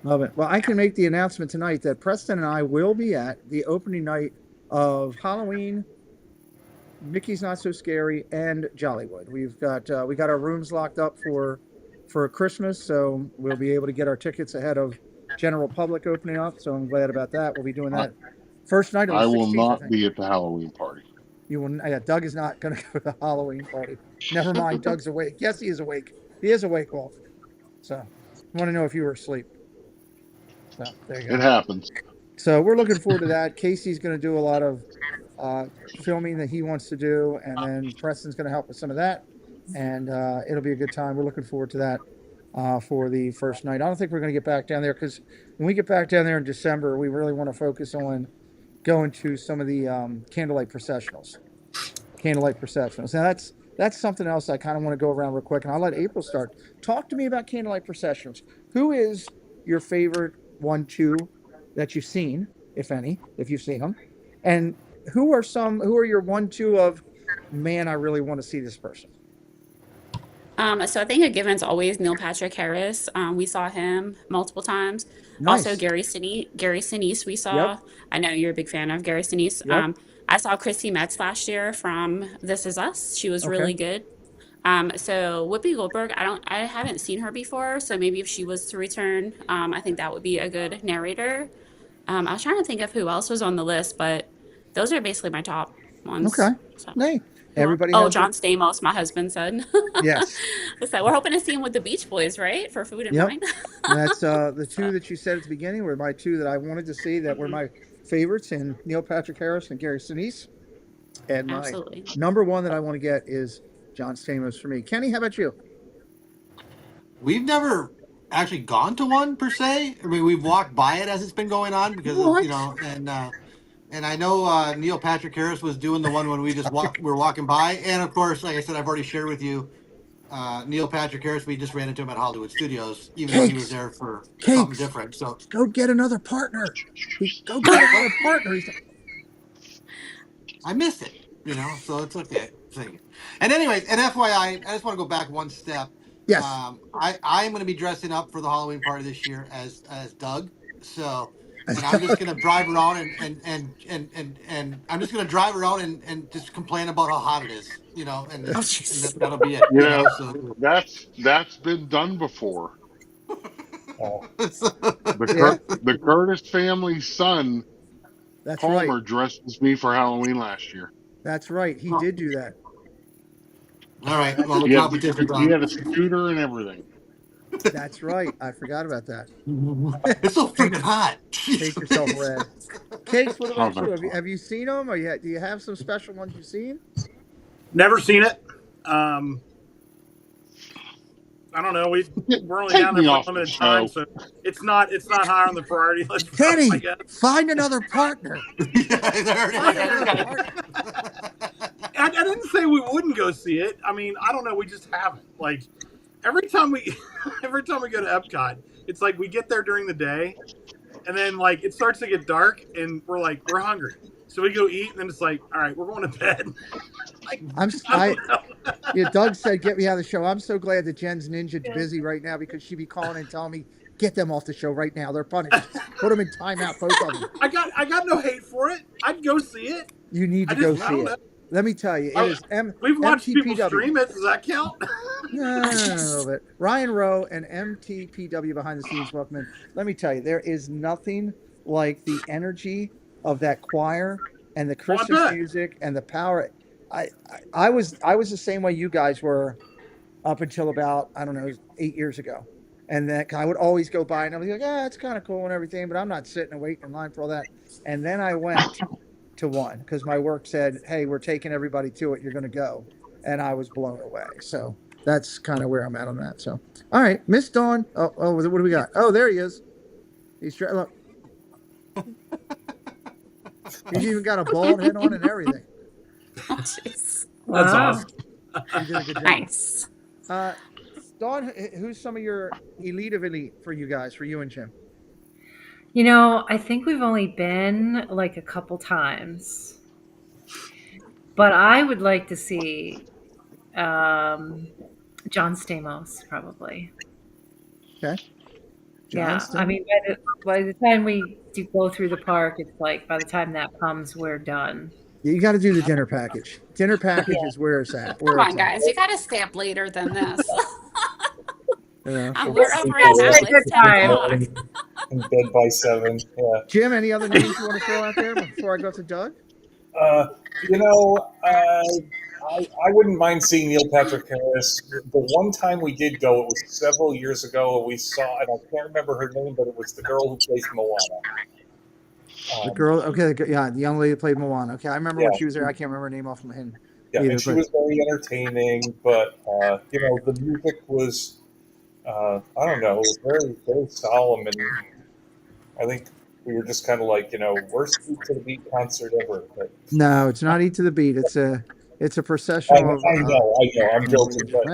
Love it. Well, I can make the announcement tonight that Preston and I will be at the opening night of Halloween, Mickey's Not So Scary, and Jollywood. We got our rooms locked up for Christmas, so we'll be able to get our tickets ahead of general public opening up. So I'm glad about that. We'll be doing that first night. I will not be at the Halloween party. You will. Yeah, Doug is not going to go to the Halloween party. Never mind. Doug's awake. Yes, he is awake. He is awake, Walt. So I want to know if you were asleep. So there you go. It happens. So we're looking forward to that. Casey's going to do a lot of filming that he wants to do, and then Preston's going to help with some of that, and it'll be a good time. We're looking forward to that for the first night. I don't think we're going to get back down there because when we get back down there in December, we really want to focus on going to some of the candlelight processionals. Now that's something else I kind of want to go around real quick, and I'll let April start. Talk to me about candlelight processionals. Who is your favorite 1, 2 that you've seen, if any, if you've seen them, and who are your 1, 2 of, man, I really want to see this person? So I think a given's always Neil Patrick Harris. We saw him multiple times. Nice. Also Gary Sinise we saw. Yep. I know you're a big fan of Gary Sinise. Yep. I saw Christy Metz last year from This Is Us. She was really good. So Whoopi Goldberg, I haven't seen her before, so maybe if she was to return, I think that would be a good narrator. I was trying to think of who else was on the list, but those are basically my top ones. Okay. So. Hey, everybody. John Stamos, my husband said. Yes. So we're hoping to see him with the Beach Boys, right? For Food and Wine. That's the two that you said at the beginning were my two that I wanted to see, that were my favorites in Neil Patrick Harris and Gary Sinise. And my Absolutely. number one that I want to get is John Stamos for me. Kenny, how about you? We've never actually gone to one per se. I mean, we've walked by it as it's been going on because of What? and I know Neil Patrick Harris was doing the one when we were walking by, and of course, like I said, I've already shared with you. Neil Patrick Harris, we just ran into him at Hollywood Studios, even though he was there for something different. So go get another partner. Go get another partner. I missed it, so it's okay. And anyways, and FYI, I just want to go back one step. Yes. I am going to be dressing up for the Halloween party this year as Doug. So, and I'm just going to drive around and I'm just going to drive around and just complain about how hot it is, and that'll be it. So That's been done before. Oh, The Curtis family's son, That's Palmer, right. dressed as me for Halloween last year. That's right. He did do that. All right. Well, the He competition's on. had a scooter and everything. That's right. I forgot about that. It's so freaking hot. Take yourself red. Cakes, what about Oh, you? Have you seen them? Or do you have some special ones you've seen? Never seen it. I don't know. We're only Take down there me for off a limited the time, show. so it's not high on the priority list. for us, I Kenny, guess. find another partner. I didn't say we wouldn't go see it. I mean, I don't know. We just haven't. Like every time we go to Epcot, it's like we get there during the day, and then like it starts to get dark, and we're hungry, so we go eat, and then it's like, all right, we're going to bed. Doug said, "Get me out of the show." I'm so glad that Jen's Ninja's busy right now because she'd be calling and telling me, "Get them off the show right now. They're punished. Put them in timeout, both of them." I got no hate for it. I'd go see it. You need to go see it. Let me tell you, it is We've watched people MTPW. stream it. Does that count? No, a little bit. Ryan Rowe and MTPW behind the scenes, welcome in. Let me tell you, there is nothing like the energy of that choir and the Christmas music and the power. I was the same way you guys were up until about, I don't know, 8 years ago. And that I would always go by and I'd be like, it's kind of cool and everything, but I'm not sitting and waiting in line for all that. And then I went to one because my work said, hey, we're taking everybody to it. You're going to go. And I was blown away. So that's kind of where I'm at on that. So, all right, Miss Dawn. Oh, what do we got? Oh, there he is. Look. He's even got a bald head on and everything. Oh, jeez. That's awesome. You did a good job. Nice. Dawn, who's some of your elite of elite for you guys, for you and Jim? I think we've only been like a couple times, but I would like to see John Stamos probably. Okay. I mean, by the time we do go through the park, it's like by the time that comes, we're done. You got to do the dinner package. Dinner package is where it's at. Come on, guys. You got to stay up later than this. Yeah. We're over it now. It's 10 o'clock. in bed by 7. Yeah. Jim, any other names you want to throw out there before I go to Doug? I wouldn't mind seeing Neil Patrick Harris. The one time we did go, it was several years ago. We saw, and I can't remember her name, but it was the girl who plays Moana. The girl, okay, the young lady that played Moana. Okay, I remember when she was there. I can't remember her name off my head. Yeah, and she was very entertaining, but the music was, I don't know, very, very solemn, and I think we were just kind of like, worst Eat to the Beat concert ever. But, no, it's not Eat to the Beat. It's a procession. I know, I'm joking, but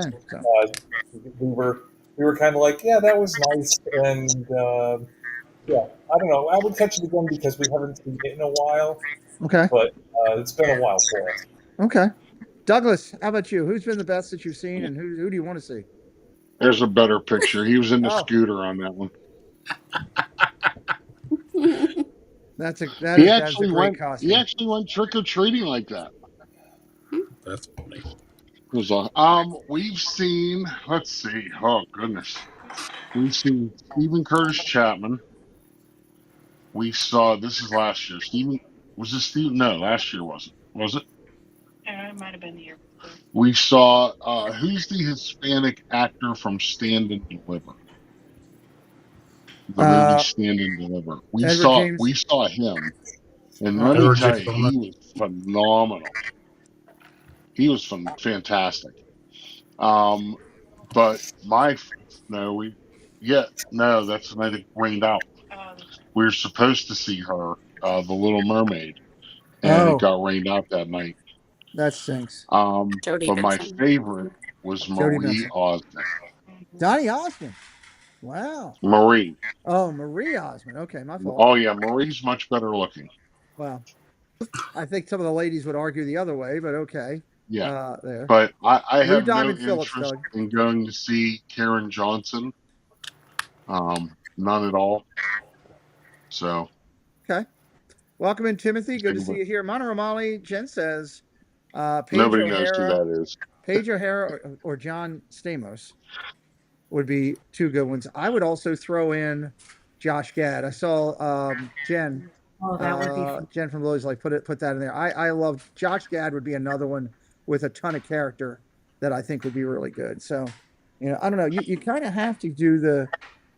we were kind of like, yeah, that was nice, and I don't know. I would catch it again because we haven't seen it in a while. Okay, but it's been a while for us. Okay, Douglas, how about you? Who's been the best that you've seen, and who do you want to see? There's a better picture. He was in the scooter on that one. That's a great costume. He actually went trick or treating like that. That's funny. We've seen. Let's see. Oh goodness, we've seen Stephen Curtis Chapman. We saw. This is last year. Was this Stephen? No, last year wasn't. Was it? It might have been the year before. We saw. Who's the Hispanic actor from Stand and Deliver? the movie Stand and Deliver. We Edward saw James. him, and let me Edward tell James you, Olmos. he was phenomenal. He was fantastic. Um, but that's the night it rained out. We were supposed to see her, the Little Mermaid, and it Oh, got rained out that night. that stinks. Jodie But my Benson. favorite was Jodie Marie Benson. Osmond. Donny Osmond. Wow. Marie. Oh, Marie Osmond. Okay, my fault. Oh yeah, Marie's much better looking. Wow. I think some of the ladies would argue the other way, but okay. Yeah. There. But I Lou have no Diamond Phillips, interest Doug. in going to see Karen Johnson. None at all. So Okay. Welcome in, Timothy. Good to see nobody you here. Mona Romali, Jen says, Paige knows who O'Hara, that is. Paige O'Hara or John Stamos would be two good ones. I would also throw in Josh Gad. I saw Jen. Oh, that would be fun. Jen from Lowe's like put that in there. I love Josh Gad would be another one with a ton of character that I think would be really good. So, I don't know. You kind of have to do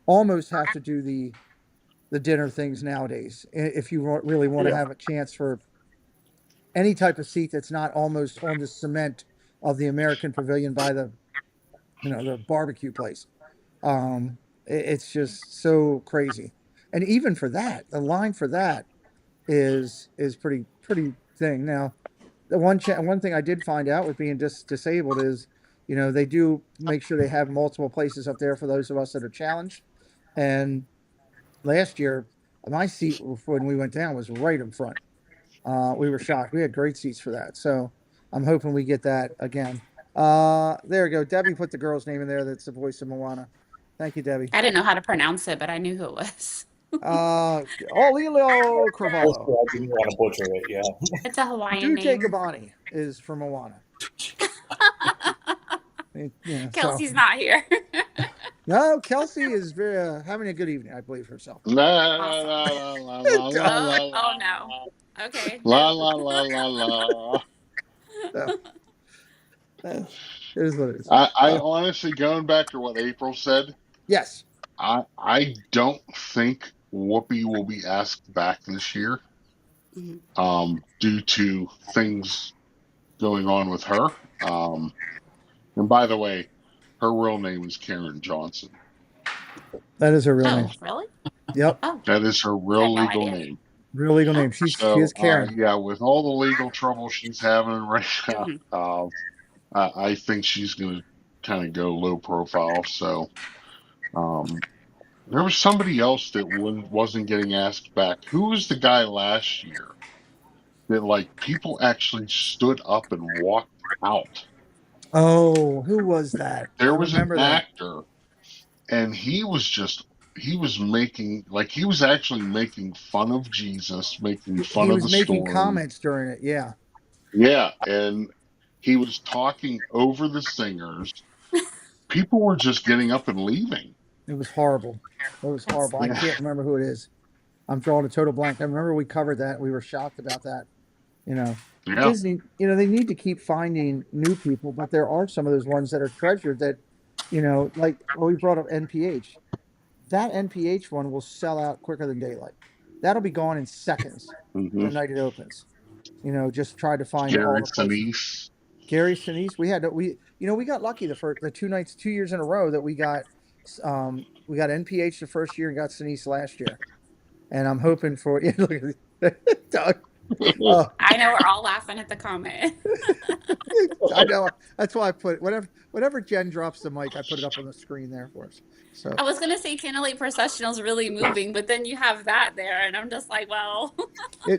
almost have to do the dinner things nowadays if you really want to have a chance for any type of seat that's not almost on the cement of the American Pavilion by the the barbecue place. It's just so crazy, and even for that, the line for that is pretty thing. Now, the one thing I did find out with being disabled is, they do make sure they have multiple places up there for those of us that are challenged. And last year, my seat when we went down was right in front. We were shocked. We had great seats for that. So I'm hoping we get that again. There we go. Debbie put the girl's name in there. That's the voice of Moana. Thank you, Debbie. I didn't know how to pronounce it, but I knew who it was. Olilio Cravalho. I didn't want to butcher it, yeah. It's a Hawaiian Dute name. Gabani is from Moana. Kelsey's not here. No, Kelsey is very having a good evening, I believe herself. La Awesome. la la la la la la. Oh no. Okay. La la la la la. It is what it is. I honestly, going back to what April said, Yes. I don't think Whoopi will be asked back this year, due to things going on with her. And by the way, her real name is Karen Johnson. That is her real name. Really? Yep. Oh, That is her real legal name. Real legal name. She is Karen. Yeah, with all the legal trouble she's having right now, I think she's going to kind of go low profile. So there was somebody else that wasn't getting asked back. Who was the guy last year that people actually stood up and walked out? Oh, who was that? There was an actor, and he was actually making fun of Jesus, making fun of the story. He was making comments during it, yeah. Yeah, and he was talking over the singers. People were just getting up and leaving. It was horrible. I can't remember who it is. I'm drawing a total blank. I remember we covered that. We were shocked about that. Yeah. Disney, they need to keep finding new people, but there are some of those ones that are treasured that, we brought up NPH. That NPH one will sell out quicker than daylight. That'll be gone in seconds the night it opens. Just try to find Gary Sinise. Gary Sinise. We got lucky the 2 nights, 2 years in a row that we got NPH the first year and got Sinise last year. And I'm hoping for look at Doug. I know we're all laughing at the comment. I know. That's why I put whenever Jen drops the mic, I put it up on the screen there for us. So I was gonna say Candlelight Processional is really moving, but then you have that there, and I'm just like, well.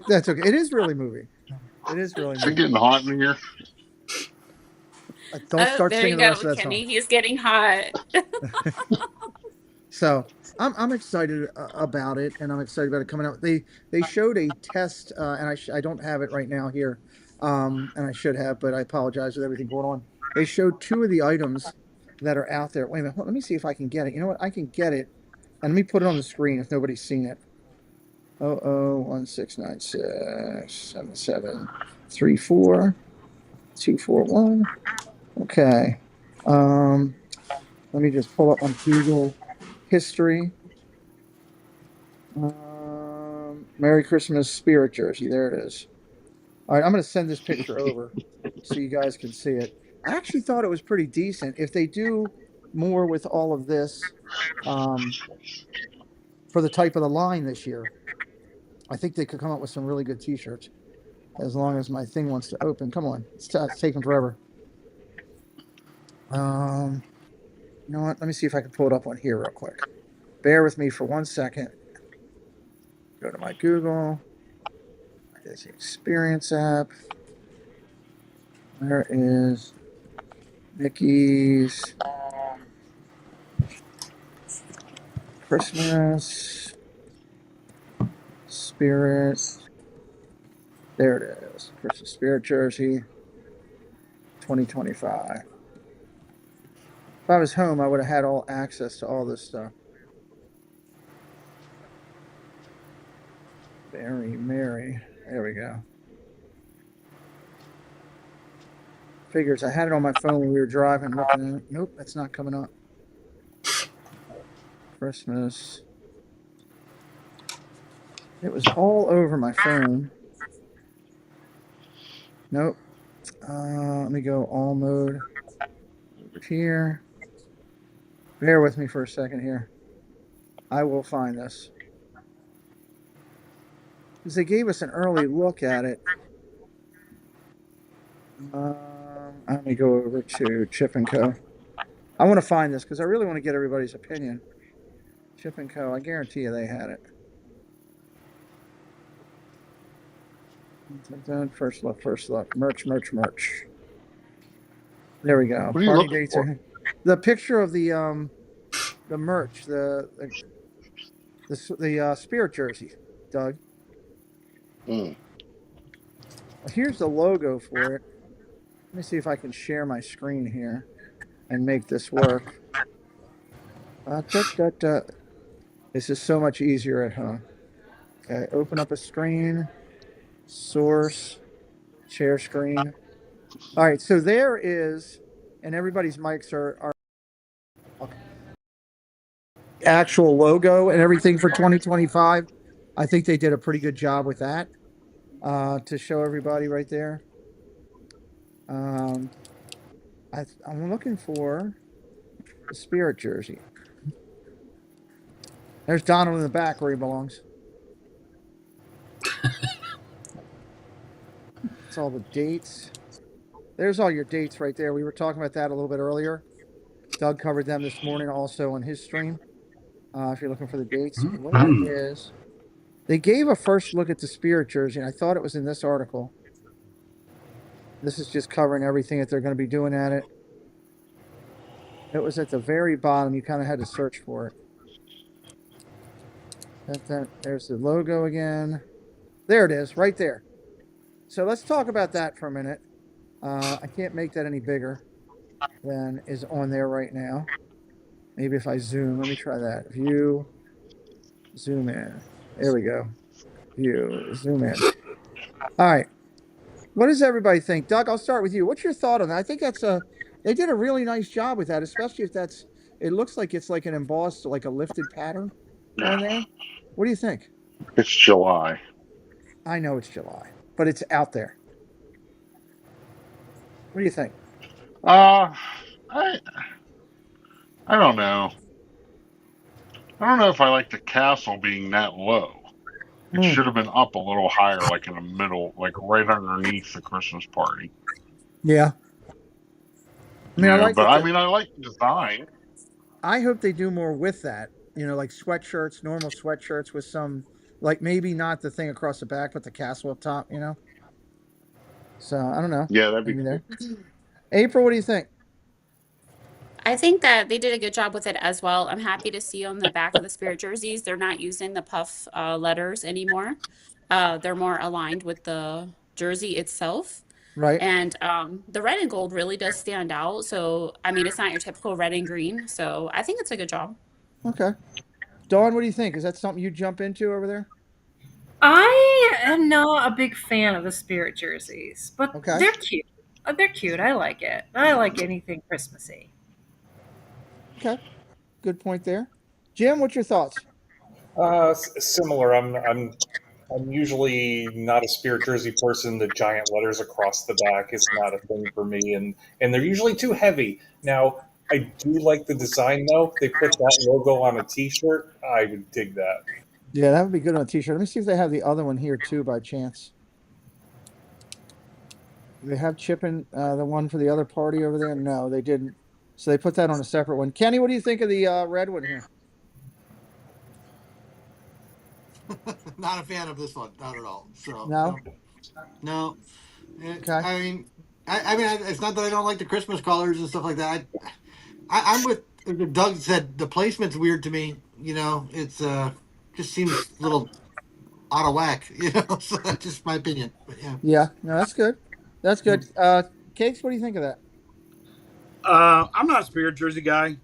That's okay. It is really moving. It is really moving. It's getting hot in here. Don't start there singing you the rest go, of that Kenny. song. He's getting hot. So I'm excited about it, and I'm excited about it coming out. They showed a test, and I don't have it right now here, and I should have, but I apologize with everything going on. They showed 2 of the items that are out there. Wait a minute, let me see if I can get it. You know what? I can get it, and let me put it on the screen if nobody's seen it. 0016967734 Okay. Let me just pull up on Google history. Merry Christmas spirit jersey. There it is. All right, I'm going to send this picture over so you guys can see it. I actually thought it was pretty decent. If they do more with all of this for the type of the line this year, I think they could come up with some really good T-shirts. As long as my thing wants to open. Come on, it's taking forever. You know what? Let me see if I can pull it up on here real quick. Bear with me for 1 second. Go to my Google. There's the Experience app. There is Mickey's Christmas Spirit. There it is. Christmas Spirit jersey 2025. If I was home, I would have had all access to all this stuff. Very merry. There we go. Figures. I had it on my phone when we were driving, looking at it. Nope, that's not coming up. Christmas. It was all over my phone. Nope. Let me go all mode over here. Bear with me for a second here. I will find this. Because they gave us an early look at it. Let me go over to Chip & Co. I want to find this because I really want to get everybody's opinion. Chip & Co. I guarantee you they had it. First look. Merch. There we go. What are you Party looking dates for? are the picture of the merch, the spirit jersey, Doug. Mm. Here's the logo for it. Let me see if I can share my screen here and make this work. This is so much easier at home. Okay, open up a screen, source, share screen. All right, so there is, and everybody's mics are actual logo and everything for 2025. I think they did a pretty good job with that to show everybody right there. I'm looking for the spirit jersey. There's Donald in the back where he belongs. It's all the dates. There's all your dates right there. We were talking about that a little bit earlier. Doug covered them this morning also on his stream. If you're looking for the dates. What it is, they gave a first look at the spirit jersey, and I thought it was in this article. This is just covering everything that they're going to be doing at it. It was at the very bottom. You kind of had to search for it. There's the logo again. There it is, right there. So let's talk about that for a minute. I can't make that any bigger than is on there right now. Maybe if I zoom, let me try that. View, zoom in. There we go. View, zoom in. All right. What does everybody think? Doug, I'll start with you. What's your thought on that? I think they did a really nice job with that, especially if it looks like it's like an embossed, like a lifted pattern on there. What do you think? It's July. I know it's July, but it's out there. What do you think? I don't know. I don't know if I like the castle being that low. It should have been up a little higher, like in the middle, like right underneath the Christmas party. Yeah. I mean, I like I like the design. I hope they do more with that. Like sweatshirts, normal sweatshirts with some, like maybe not the thing across the back, but the castle up top. So I don't know. Yeah, that'd be maybe cool. there. April, what do you think? I think that they did a good job with it as well. I'm happy to see on the back of the spirit jerseys, they're not using the puff letters anymore. They're more aligned with the jersey itself. Right. And the red and gold really does stand out. So, I mean, it's not your typical red and green. So, I think it's a good job. Okay. Dawn, what do you think? Is that something you jump into over there? I am not a big fan of the spirit jerseys, but Okay. they're cute. They're cute. I like it. I like anything Christmassy. Okay. Good point there. Jim, what's your thoughts? Similar. I'm usually not a Spirit jersey person. The giant letters across the back is not a thing for me, and they're usually too heavy. Now, I do like the design though. They put that logo on a T-shirt. I would dig that. Yeah, that would be good on a t-shirt. Let me see if they have the other one here too by chance. Do they have chipping the one for the other party over there? No, they didn't. So they put that on a separate one. Kenny, what do you think of the red one here? Not a fan of this one, not at all. So No? no. Okay. I mean, it's not that I don't like the Christmas colors and stuff like that. I'm with Doug said the placement's weird to me. You know, it's just seems a little out of whack. You know, so that's just my opinion. But yeah, Yeah, no, that's good. That's good. Cakes, what do you think of that? I'm not a Spirit jersey guy.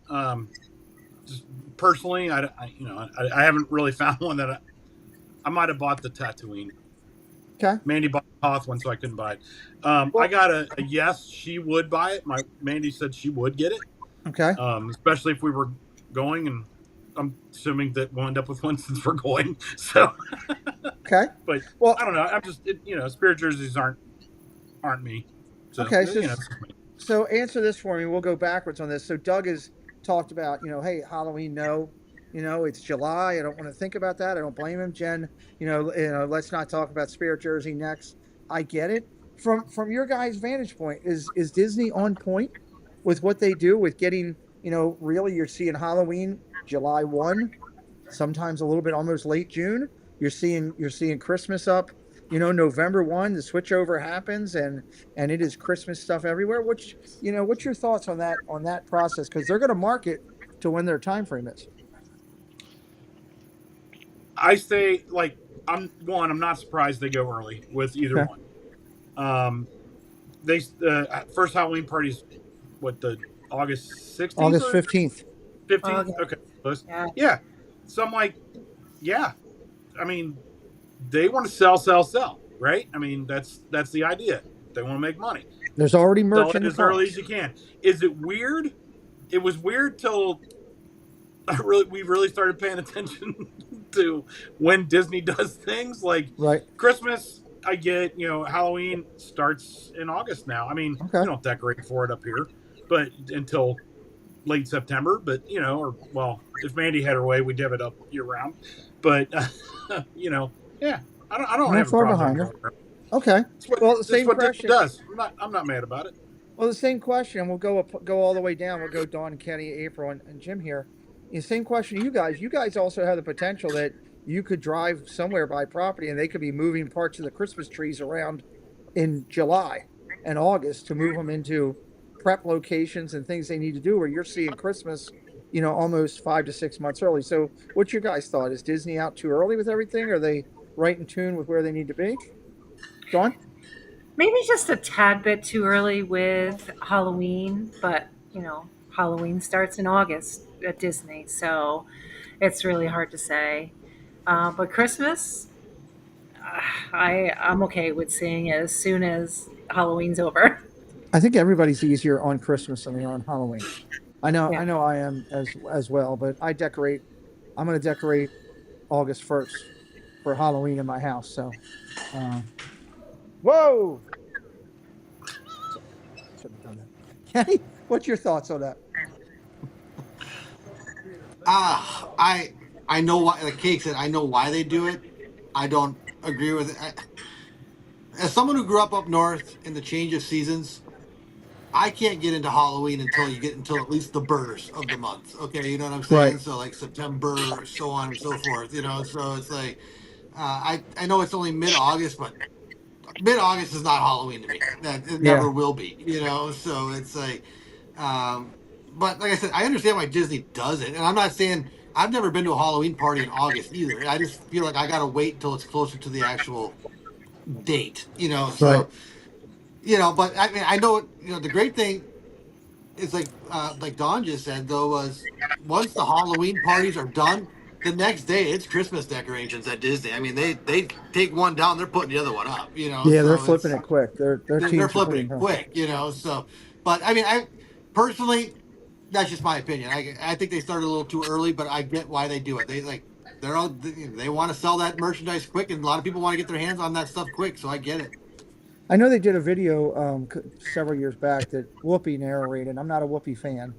Just personally, I haven't really found one that I might have bought the Tatooine. Okay. Mandy bought the Hoth one, so I couldn't buy it. Well- I got a yes, she would buy it. Mandy said she would get it. Okay. Especially if we were going, and I'm assuming that we'll end up with one since we're going. So, Okay. but Well, I don't know. I'm just Spirit jerseys aren't me. So, okay, so it's me. So answer this for me. We'll go backwards on this. So Doug has talked about, hey, Halloween, no, it's July. I don't want to think about that. I don't blame him. Jen, let's not talk about Spirit Jersey next. I get it. From your guys' vantage point, is Disney on point with what they do with getting, really you're seeing Halloween July 1, sometimes a little bit almost late June. You're seeing Christmas up, November 1, the switchover happens and it is Christmas stuff everywhere. What's your thoughts on that process? Because they're going to market to when their time frame is. I say I'm not surprised they go early with either Okay. one. They first Halloween party's the August 16th August or 15th. 15th? Okay. Yeah. So I'm like, yeah. I mean, they want to sell, right? I mean, that's the idea. They want to make money. There's already merch Sell in it the as early cars. as you can. Is it weird? It was weird till we really started paying attention to when Disney does things like Right. Christmas. I get, Halloween starts in August now. I mean, Okay. we don't decorate for it up here, but until late September. But if Mandy had her way, we'd have it up year round. But yeah, I don't Not have a far problem. behind her. Okay. Well, the same what question. Disney does. I'm not mad about it. Well, the same question. We'll go all the way down. We'll go Dawn, Kenny, April, and Jim here. The same question to you guys. You guys also have the potential that you could drive somewhere by property and they could be moving parts of the Christmas trees around in July and August to move them into prep locations and things they need to do where you're seeing Christmas, almost 5 to 6 months early. So what's your guys' thought? Is Disney out too early with everything? Are they right in tune with where they need to be? Dawn? Maybe just a tad bit too early with Halloween, but Halloween starts in August at Disney, so it's really hard to say. But Christmas, I'm okay with seeing it as soon as Halloween's over. I think everybody's easier on Christmas than they are on Halloween. I know, Yeah. I know, I am as well. But I'm going to decorate August 1st for Halloween in my house. So, whoa! Shouldn't have done that. Kenny, what's your thoughts on that? I know why. Like Cake said, I know why they do it. I don't agree with it. As someone who grew up north in the change of seasons, I can't get into Halloween until you get until at least the burst of the month. Okay, you know what I'm saying? Right. So like September, so on and so forth. So it's like I know it's only mid August, but mid August is not Halloween to me. That it Yeah. never will be. So it's like, but like I said, I understand why Disney does it, and I'm not saying I've never been to a Halloween party in August either. I just feel like I gotta wait until it's closer to the actual date. Right. But I mean, I know. The great thing is like Don just said though was once the Halloween parties are done, the next day it's Christmas decorations at Disney. I mean, they take one down, they're putting the other one up. Yeah, they're So flipping it quick. Their they're teams are flipping pretty it quick. So, but I mean, I personally, that's just my opinion. I think they started a little too early, but I get why they do it. They like they're all they want to sell that merchandise quick, and a lot of people want to get their hands on that stuff quick. So I get it. I know they did a video several years back that Whoopi narrated. I'm not a Whoopi fan,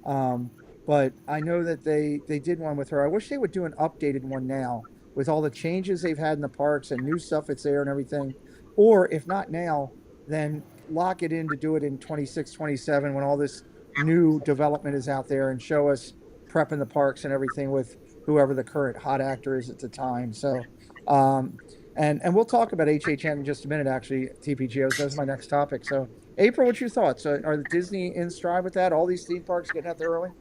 um, but I know that they did one with her. I wish they would do an updated one now with all the changes they've had in the parks and new stuff that's there and everything. Or if not now, then lock it in to do it in 26, 27 when all this new development is out there and show us prepping the parks and everything with whoever the current hot actor is at the time. So um, and we'll talk about HHN in just a minute. Actually, TPGOs. That's my next topic. So, April, what's your thoughts? Are the Disney in stride with that? All these theme parks getting out there early?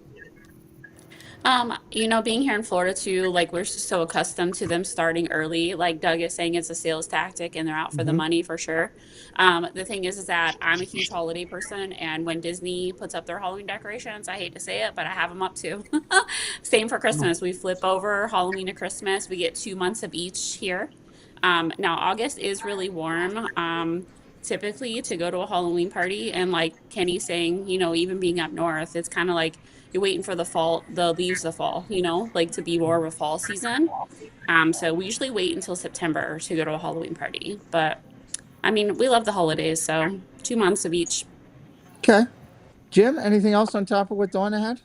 Being here in Florida too, like we're just so accustomed to them starting early. Like Doug is saying, it's a sales tactic and they're out for the Mm-hmm. money for sure. The thing is that I'm a huge holiday person, and when Disney puts up their Halloween decorations, I hate to say it, but I have them up too. Same for Christmas. We flip over Halloween to Christmas. We get 2 months of each here. Now August is really warm. Typically to go to a Halloween party, and like Kenny's saying, even being up north, it's kind of like you're waiting for the leaves to fall, like to be more of a fall season. So we usually wait until September to go to a Halloween party. But I mean, we love the holidays, so 2 months of each. Okay, Jim. Anything else on top of what Dawn had?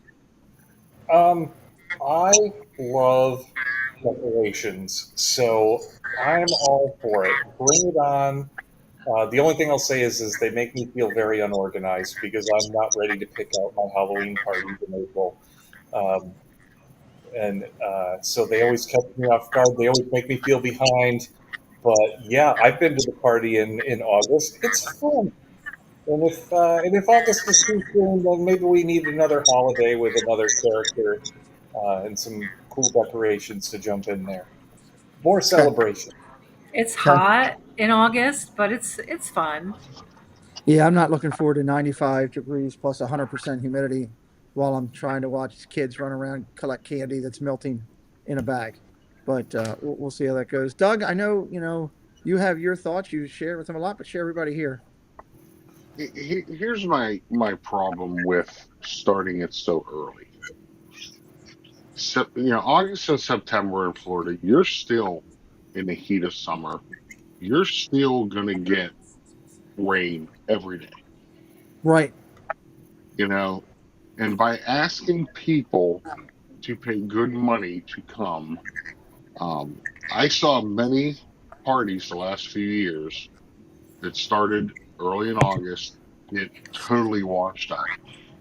Um, I love decorations, so I'm all for it. Bring it on. The only thing I'll say is they make me feel very unorganized because I'm not ready to pick out my Halloween parties in April. Um, and so they always catch me off guard. They always make me feel behind. But yeah, I've been to the party in August. It's fun. And if August is too soon, then maybe we need another holiday with another character and some cool decorations to jump in there. More Okay. celebration. It's Okay. hot in August, but it's fun. Yeah, I'm not looking forward to 95 degrees plus 100% humidity while I'm trying to watch kids run around collect candy that's melting in a bag. But we'll see how that goes. Doug, I know you have your thoughts. You share with them a lot, but share everybody here. Here's my problem with starting it so early. So, August and September in Florida, you're still in the heat of summer. You're still gonna get rain every day, Right. you know. And by asking people to pay good money to come, um, I saw many parties the last few years that started early in August get totally washed out.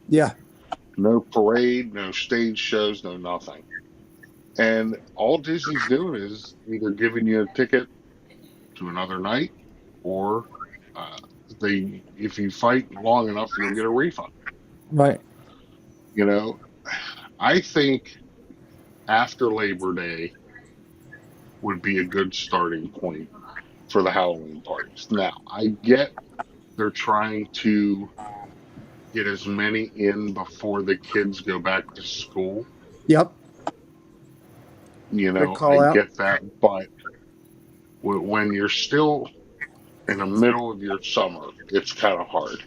Yeah. No parade, no stage shows, no nothing. And all Disney's doing is either giving you a ticket to another night, or uh, if you fight long enough, you'll get a refund. Right. You know, I think after Labor Day would be a good starting point for the Halloween parties. Now, I get they're trying to get as many in before the kids go back to school. Yep. Good I call out. get that, but when you're still in the middle of your summer, it's kind of hard.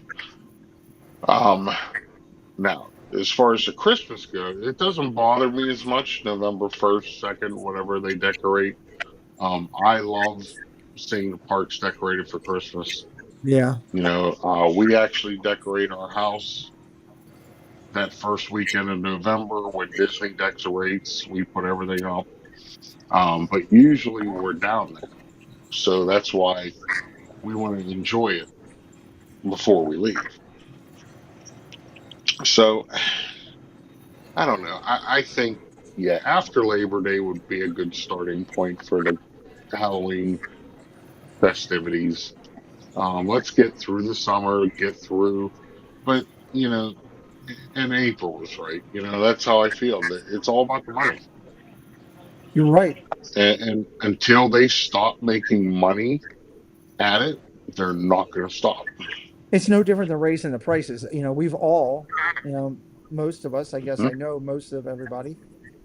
Um, Now, as far as the Christmas goes, it doesn't bother me as much. November 1st, 2nd, whatever they decorate. I love seeing the parks decorated for Christmas. Yeah. We actually decorate our house that first weekend of November when Disney decorates. We put everything up. But usually we're down there. So that's why we want to enjoy it before we leave. So I don't know. I think, yeah, after Labor Day would be a good starting point for the Halloween festivities. Let's get through the summer, get through, but you know, and April is right. That's how I feel. That it's all about the money, You're right. and until they stop making money at it, they're not going to stop. It's no different than raising the prices. We've all, most of us, I guess Hmm. I know most of everybody,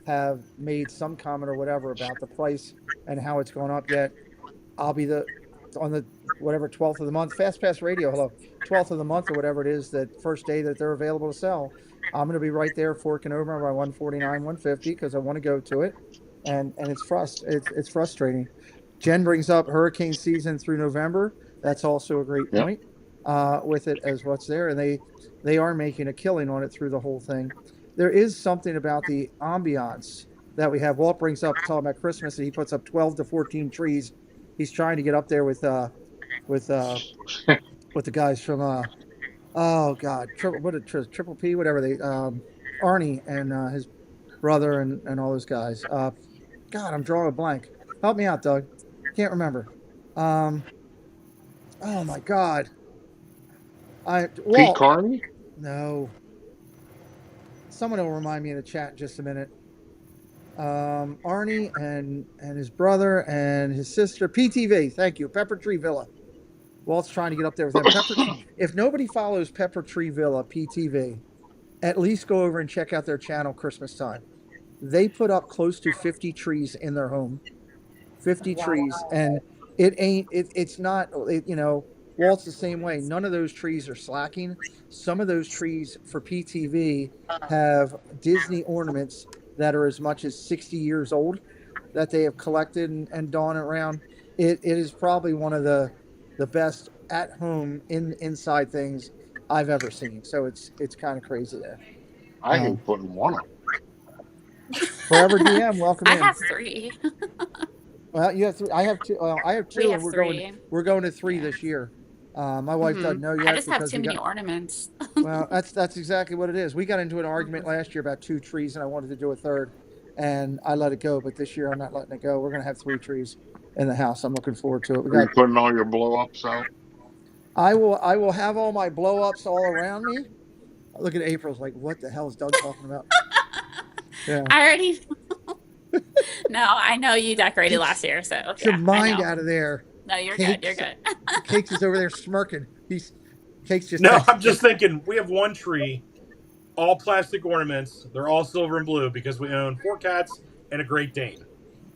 have made some comment or whatever about the price and how it's going up. Yet I'll be on the whatever 12th of the month, Fast Pass Radio, hello, 12th of the month or whatever it is, that first day that they're available to sell. I'm going to be right there forking over my 149, 150 because I want to go to it. and it's frustrating. Jen brings up hurricane season through November. That's also a great Yep. point with it as what's there, and they are making a killing on it through the whole thing. There is something about the ambiance that we have. Walt brings up talking about Christmas, and he puts up 12 to 14 trees. He's trying to get up there with uh, with the guys from oh god, triple P, whatever they Arnie and his brother and all those guys. God, I'm drawing a blank. Help me out, Doug. Can't remember. Um, oh my God. Pete Walt. Carney? No. Someone will remind me in the chat in just a minute. Arnie and his brother and his sister. PTV. Thank you. Pepper Tree Villa. Walt's trying to get up there with them. If nobody follows Pepper Tree Villa PTV, at least go over and check out their channel Christmas time. They put up close to 50 trees in their home. 50 trees, and it's not Walt's the same way. None of those trees are slacking. Some of those trees for PTV have Disney ornaments that are as much as 60 years old that they have collected and drawn around. It is probably one of the best at home inside things I've ever seen. So it's kind of crazy there. I hate putting one up. Forever DM, welcome I in. have 3. Well, you have 3. I have 2. Well, I have 2, We and have we're 3. going to 3 Yeah. this year. My wife doesn't know I yet just have because too we many got. ornaments. Well, that's exactly what it is. We got into an argument last year about 2 trees, and I wanted to do a third, and I let it go. But this year, I'm not letting it go. We're gonna have 3 trees in the house. I'm looking forward to it. We Are you got. putting all your blow ups out? I will have all my blow ups all around me. Look at April's like, what the hell is Doug talking about? Yeah. I already No, I know you decorated Get, last year, so get your yeah, I mind know. out of there. No, you're good. You're Cakes. good. Cakes is over there smirking. Cakes just No, texted. I'm just thinking we have one tree, all plastic ornaments. They're all silver and blue because we own 4 cats and a Great Dane.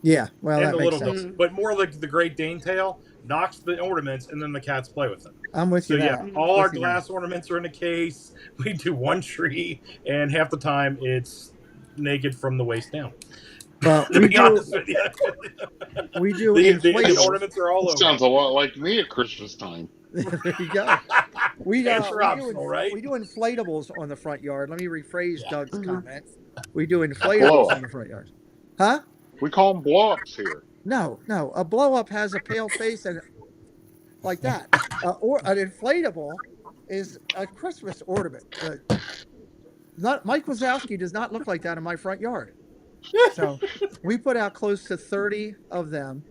Yeah, well, And that the makes little sense. dog. But more like the Great Dane tail knocks the ornaments and then the cats play with them. I'm with So you. yeah, That all our with you now. glass ornaments are in a case. We do one tree, and half the time it's naked from the waist down. Well, To be honest with you, we do the inflatables. ornaments are all That over. sounds a lot like me at Christmas time. There you go. It's optional, right? We do inflatables on the front yard. Let me rephrase Yeah. Doug's comment. We do inflatables Blow on up. the front yard. Huh? We call them blow ups here. No. A blow up has a pale face and like that. Or an inflatable is a Christmas ornament. Not Mike Wazowski does not look like that in my front yard. So we put out close to 30 of them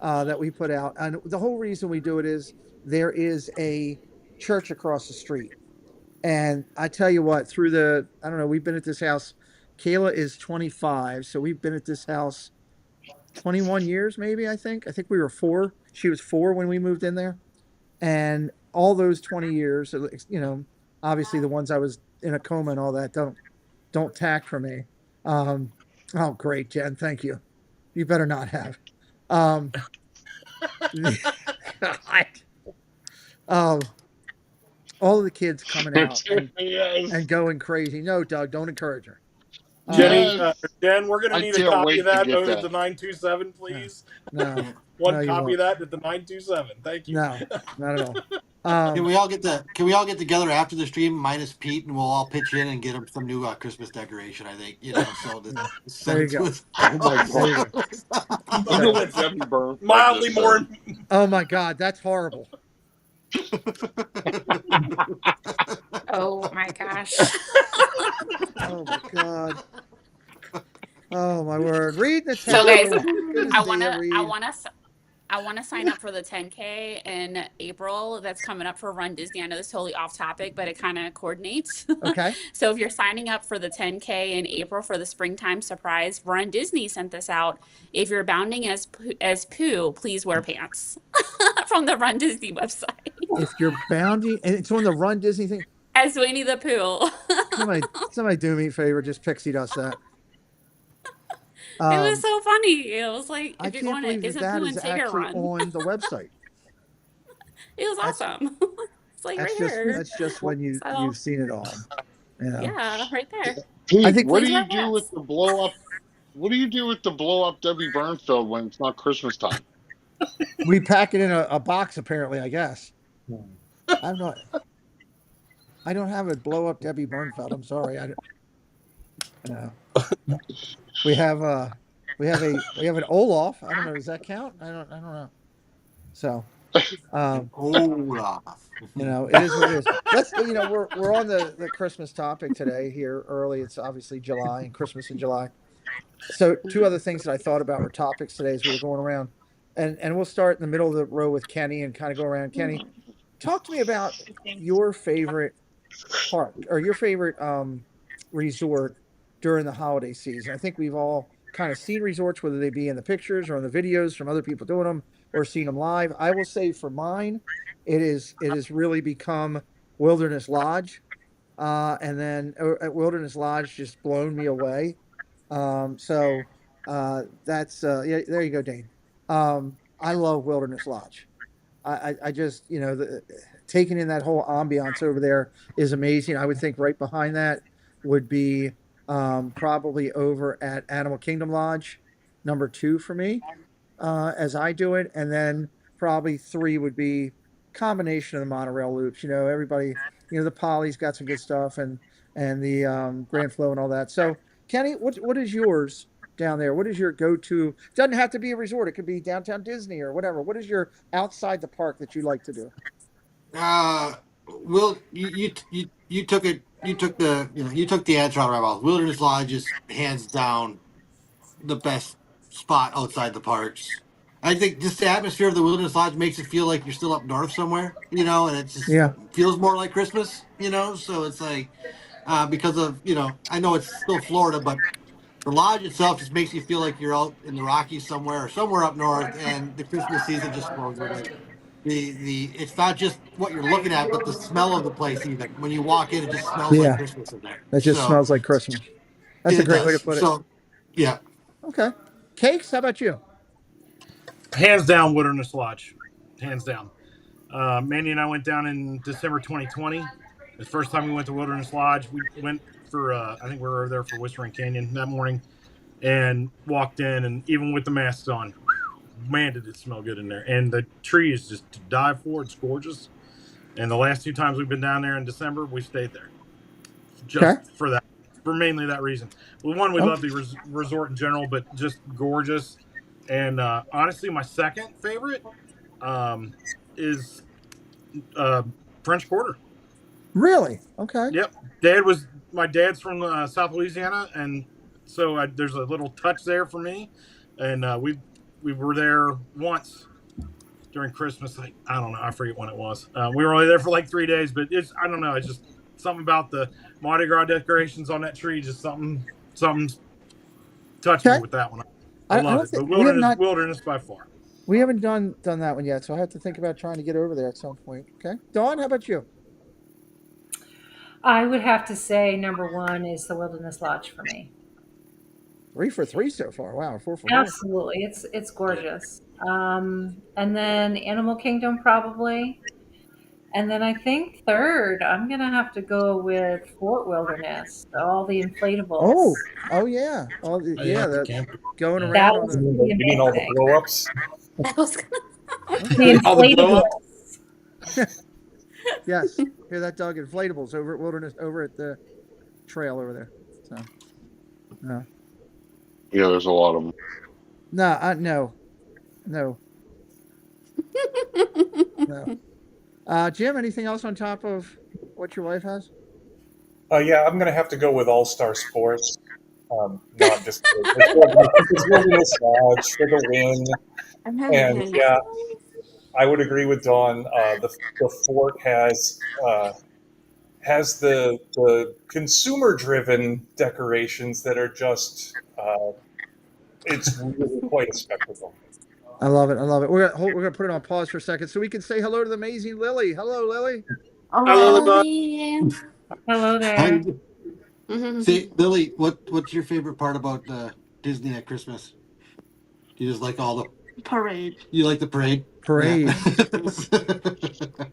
that we put out. And the whole reason we do it is there is a church across the street. And I tell you what, I don't know, we've been at this house. Kayla is 25. So we've been at this house 21 years, maybe, I think. I think we were 4. She was 4 when we moved in there. And all those 20 years, obviously the ones I was in a coma and all that don't tack for me. Oh, great, Jen. Thank you. You better not have. God. All of the kids coming out Yes. and going crazy. No, Doug, don't encourage her. Jenny, Yes. Jen, we're going to I need a can't copy wait of to that get over that. at the 927, please. No. One No, you copy won't. of that at the 927. Thank you. No, not at all. Can we all get together after the stream minus Pete, and we'll all pitch in and get him some new Christmas decoration? I think so. There you go. Oh my There you god. go. I'm gonna let Debbie burn. Mildly more. Oh my God, that's horrible. Oh my gosh. Oh my God. Oh my word. Read the So chat. guys, Good to I see wanna you, I Reed. wanna I want to sign up for the 10K in April. That's coming up for Run Disney. I know this is totally off topic, but it kind of coordinates. Okay. So if you're signing up for the 10K in April for the springtime surprise, Run Disney sent this out. If you're bounding as Pooh, please wear pants from the Run Disney website. If you're bounding, and it's on the Run Disney thing. As Winnie the Pooh. Somebody do me a favor, just pixie dust that. It was so funny. It was like, I if you're can't going to, believe isn't that Pooh is and Tigger actually Run? on the website. It was awesome. It's like right here. That's just when So, you've seen it all. yeah, right there. Pete, I think- what do Please you wear do hats. with the blow up What do you do with the blow up Debbie Burnfield when it's not Christmas time? We pack it in a box, apparently, I guess. I'm not. I don't have a blow up Debbie Burnfeld. I'm sorry. I don't. No. We have we have an Olaf. I don't know. Does that count? I don't know. So, Olaf. it is what it is. Let's. We're on the Christmas topic today here early. It's obviously July and Christmas in July. So two other things that I thought about were topics today as we were going around, and we'll start in the middle of the row with Kenny and kind of go around. Kenny, talk to me about your favorite park or your favorite resort during the holiday season. I think we've all kind of seen resorts, whether they be in the pictures or in the videos from other people doing them or seen them live. I will say for mine, it has really become Wilderness Lodge, and then at Wilderness Lodge just blown me away. That's yeah. There you go, Dane. I love Wilderness Lodge. I just taking in that whole ambiance over there is amazing. I would think right behind that would be probably over at Animal Kingdom Lodge, number 2 for me, as I do it, and then probably 3 would be combination of the monorail loops. Everybody, the Poly's got some good stuff, and the Grand Flow and all that. So, Kenny, what is yours down there? What is your go-to? Doesn't have to be a resort. It could be downtown Disney or whatever. What is your outside the park that you like to do? Will, you took it. You took the answer out of my mouth. Wilderness Lodge is hands down the best spot outside the parks. I think just the atmosphere of the Wilderness Lodge makes it feel like you're still up north somewhere, and it just Yeah. feels more like Christmas, So it's like because of I know it's still Florida, but the lodge itself just makes you feel like you're out in the Rockies somewhere or somewhere up north, and the Christmas season just flows with it. The it's not just what you're looking at, but the smell of the place. Even when you walk in, it just smells like Yeah. Christmas in there. That just So smells like Christmas. That's a it great way to does. put it. So yeah. Okay. Cakes, how about you? Hands down, Wilderness Lodge. Hands down. Mandy and I went down in December 2020. The first time we went to Wilderness Lodge, we went for, I think we were there for Whispering Canyon that morning, and walked in, and even with the masks on, man, did it smell good in there. And the tree is just to die for. It's gorgeous. And the last 2 times we've been down there in December, we stayed there. Just for that. For mainly that reason. Well, one, we love the resort in general, but just gorgeous. And honestly, my second favorite is French Quarter. Really? Okay. Yep. My dad's from South Louisiana, and so there's a little touch there for me. And we were there once during Christmas. Like, I don't know, I forget when it was. We were only there for like 3 days, but I don't know. It's just something about the Mardi Gras decorations on that tree. Just something touched me with that one. I love it. But wilderness by far. We haven't done that one yet, so I have to think about trying to get over there at some point. Okay, Dawn, how about you? I would have to say number 1 is the Wilderness Lodge for me. 3 for 3 so far. Wow, 4 for 4. Absolutely, it's gorgeous. And then Animal Kingdom probably, and then I think third I'm gonna have to go with Fort Wilderness. All the inflatables. Oh yeah, that's going around. That on was the, pretty You mean all the amazing. blow ups? That was The All the blow inflatables. yes, hear that, Doug? Inflatables over at Wilderness, over at the trail over there. So, no. Yeah, there's a lot of them. No. Jim, anything else on top of what your wife has? Yeah, I'm going to have to go with All Star Sports. Not just it's Wilderness Lodge for the win. And yeah, I would agree with Dawn. The fort has the consumer-driven decorations that are just it's really quite a spectacle. I love it. We're gonna put it on pause for a second so we can say hello to the amazing Lily. Hello, Lily. Hello, Lily. Hello there. See, Lily, what's your favorite part about Disney at Christmas? You just like all the Parade. You like the parade? Parade. Yeah.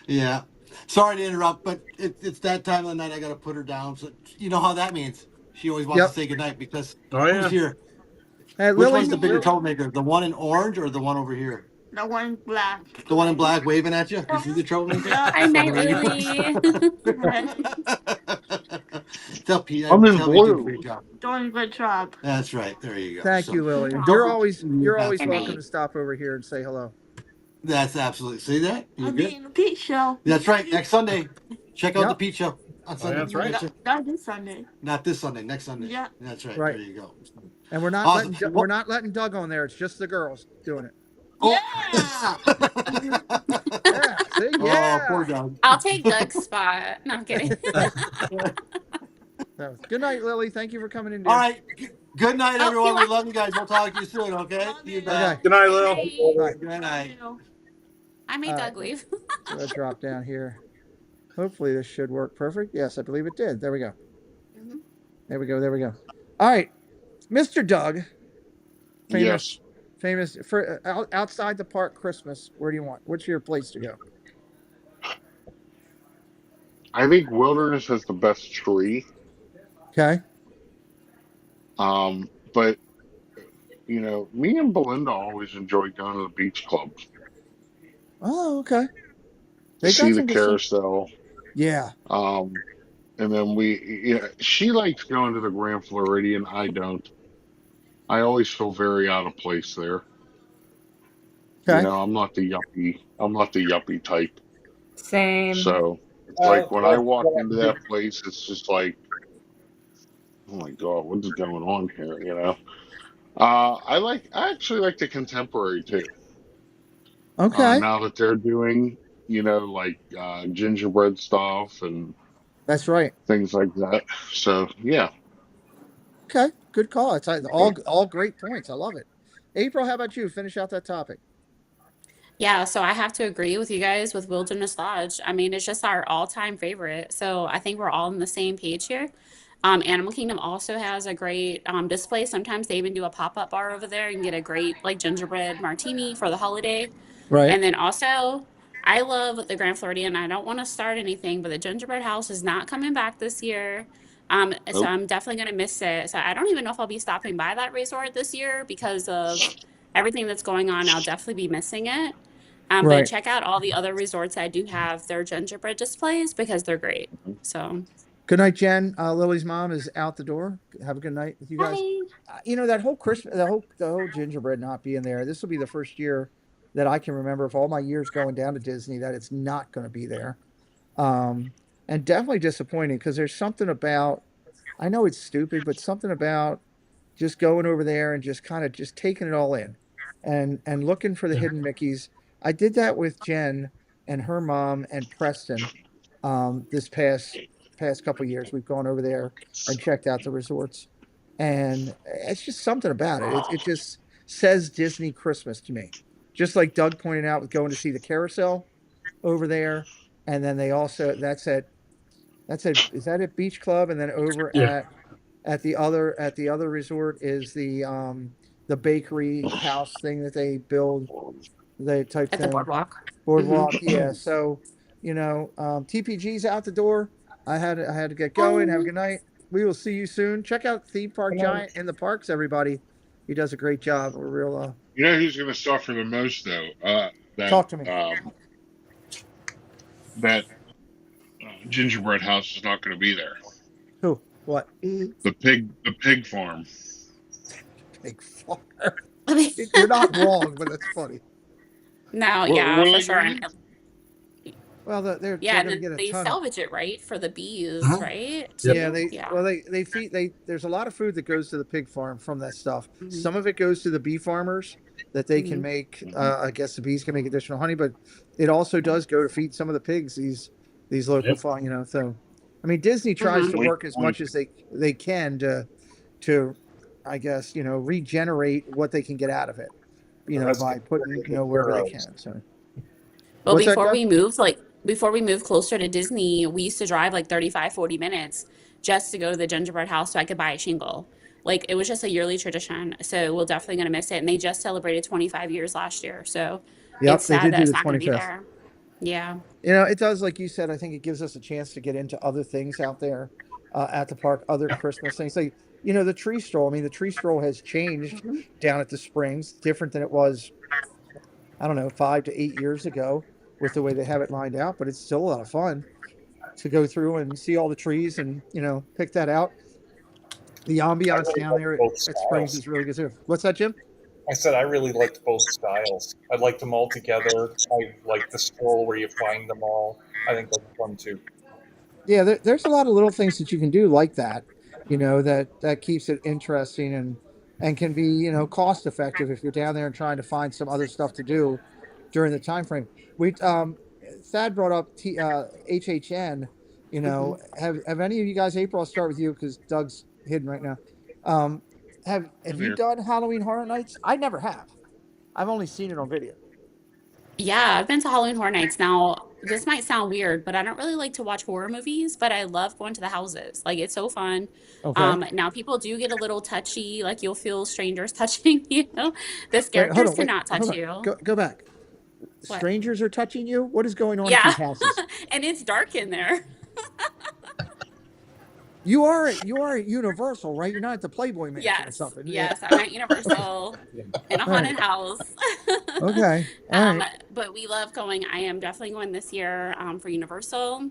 Yeah. Sorry to interrupt, but it's that time of the night I got to put her down. So you know how that means. She always wants Yep. to say goodnight because Oh yeah. who's here? Hey, Which Lily, one's the bigger troublemaker? The one in orange or the one over here? The one in black. The one in black waving at you? Is he the troublemaker? Hi, Night Lily. Tell Pete, I'm in tell me do a blue. great job. Doing a good job. That's right. There you go. thank So, you, Lily. don't- You're always That's welcome right. to stop over here and say hello. That's absolutely. See that? You're I'll good. be in the Pete show. That's right. Next Sunday, check out the Yep. Pete show on Sunday. that's right. Not this Sunday. Not this Sunday. Next Sunday. Yeah. That's right. Right. There you go. And we're not Awesome. letting Doug on there. It's just the girls doing it. Oh. Yeah. See? Yeah. Oh, poor Doug. I'll take Doug's spot. No, I'm kidding. So, good night, Lily. Thank you for coming in, dear. All right. Good night, Oh, everyone. he We left. love you guys. We'll talk to you soon. Okay. Love You you. bet. Okay. Good night, Lil. Bye. All right. Good night. I made All Doug right. leave. So let's drop down here. Hopefully this should work perfect. Yes, I believe it did. There we go. Mhm. There we go. There we go. All right, Mr. Doug. Yes. Famous for outside the park Christmas. Where do you want? What's your place to go? I think Wilderness has the best tree. Okay. But me and Belinda always enjoyed going to the beach club Oh, okay. to They see got the some good stuff. carousel. Yeah. And then she likes going to the Grand Floridian. I don't. I always feel very out of place there. Okay. I'm not the yuppie type. Same. So it's like when I walk into that place, it's just like, oh my God, what is going on here? I actually like the contemporary too. Okay. Now that they're doing, like gingerbread stuff and That's right. things like that. So yeah. Okay. Good call. It's all great points. I love it. April, how about you? Finish out that topic. Yeah, so I have to agree with you guys with Wilderness Lodge. I mean, it's just our all-time favorite. So I think we're all on the same page here. Animal Kingdom also has a great display. Sometimes they even do a pop-up bar over there. You can get a great like gingerbread martini for the holiday. Right. And then also, I love the Grand Floridian. I don't want to start anything, but the gingerbread house is not coming back this year. So Nope. I'm definitely gonna miss it. So I don't even know if I'll be stopping by that resort this year because of everything that's going on. I'll definitely be missing it. But Right. check out all the other resorts that do have their gingerbread displays because they're great. So Good night, Jen. Lily's mom is out the door. Have a good night with you guys. bye. That whole Christmas, the whole gingerbread not being there. This will be the first year that I can remember of all my years going down to Disney that it's not going to be there. And definitely disappointing because there's something about, I know it's stupid, but something about just going over there and just kind of just taking it all in and looking for the hidden Mickeys. I did that with Jen and her mom and Preston this past couple years. We've gone over there and checked out the resorts, and it's just something about it. It just says Disney Christmas to me. Just like Doug pointed out with going to see the carousel over there, and then they also that's at is that at Beach Club, and then over Yeah. at the other resort is the bakery house thing that they build, the type At the thing. boardwalk. Boardwalk, yeah. So, TPG's out the door. I had to get going. Have a good night. We will see you soon. Check out Theme Park Giant in the parks, everybody. He does a great job. We're real. You know who's going to suffer the most though? Talk to me. That gingerbread house is not going to be there. Who? What? The pig farm. Big farm. You're not wrong, but that's funny. No, What yeah, are for they sure. doing? Well, they're Yeah, going to and get then a they ton of. salvage it, right, for the bees, Huh? right? Yeah, Yeah. they feed there's a lot of food that goes to the pig farm from that stuff. Mhm. Some of it goes to the bee farmers that they can Mhm. make I guess the bees can make additional honey, but it also does go to feed some of the pigs these local Yep. farm, so I mean Disney tries to Mhm. work as much as they can to I guess, regenerate what they can get out of it, That's by putting, wherever they can. So Well, what's that, before Doug? we moved, before we moved closer to Disney, we used to drive like 35, 40 minutes just to go to the gingerbread house so I could buy a shingle. Like it was just a yearly tradition. So we're definitely gonna miss it. And they just celebrated 25 years last year. So it's Yep, they sad did that do it's the not gonna be 25th. there. Yeah. It does, like you said, I think it gives us a chance to get into other things out there. at the park, other Christmas things. Like, the tree stroll. I mean, the tree stroll has changed Mhm. down at the Springs, different than it was, I don't know, 5 to 8 years ago with the way they have it lined out, but it's still a lot of fun to go through and see all the trees and, pick that out. The I ambiance really down liked there both at Springs styles. is really good too. What's that, Jim? I said I really liked both styles. I liked them all together. I like the stroll where you find them all. I think that's fun too. Yeah, there's a lot of little things that you can do like that, that keeps it interesting and can be, cost effective if you're down there and trying to find some other stuff to do during the time frame. We Thad brought up HHN. Mhm. Have any of you guys? April, I'll start with you because Doug's hidden right now. Um, have I'm you here. done Halloween Horror Nights? I never have. I've only seen it on video. Yeah, I've been to Halloween Horror Nights. Now, this might sound weird, but I don't really like to watch horror movies, but I love going to the houses. Like it's so fun. Okay. Now people do get a little touchy, like you'll feel strangers touching you. The Wait, hold characters on. Wait, cannot hold touch on. you. Go back. What? Strangers are touching you. What is going on at Yeah. these houses? And it's dark in there. You are at Universal, right? You're not at the Playboy Mansion or Yes, something. Yeah. yes, I'm at Okay. Universal in a All right. haunted house. Okay. All Um, right. but we love going. I am definitely going this year for Universal.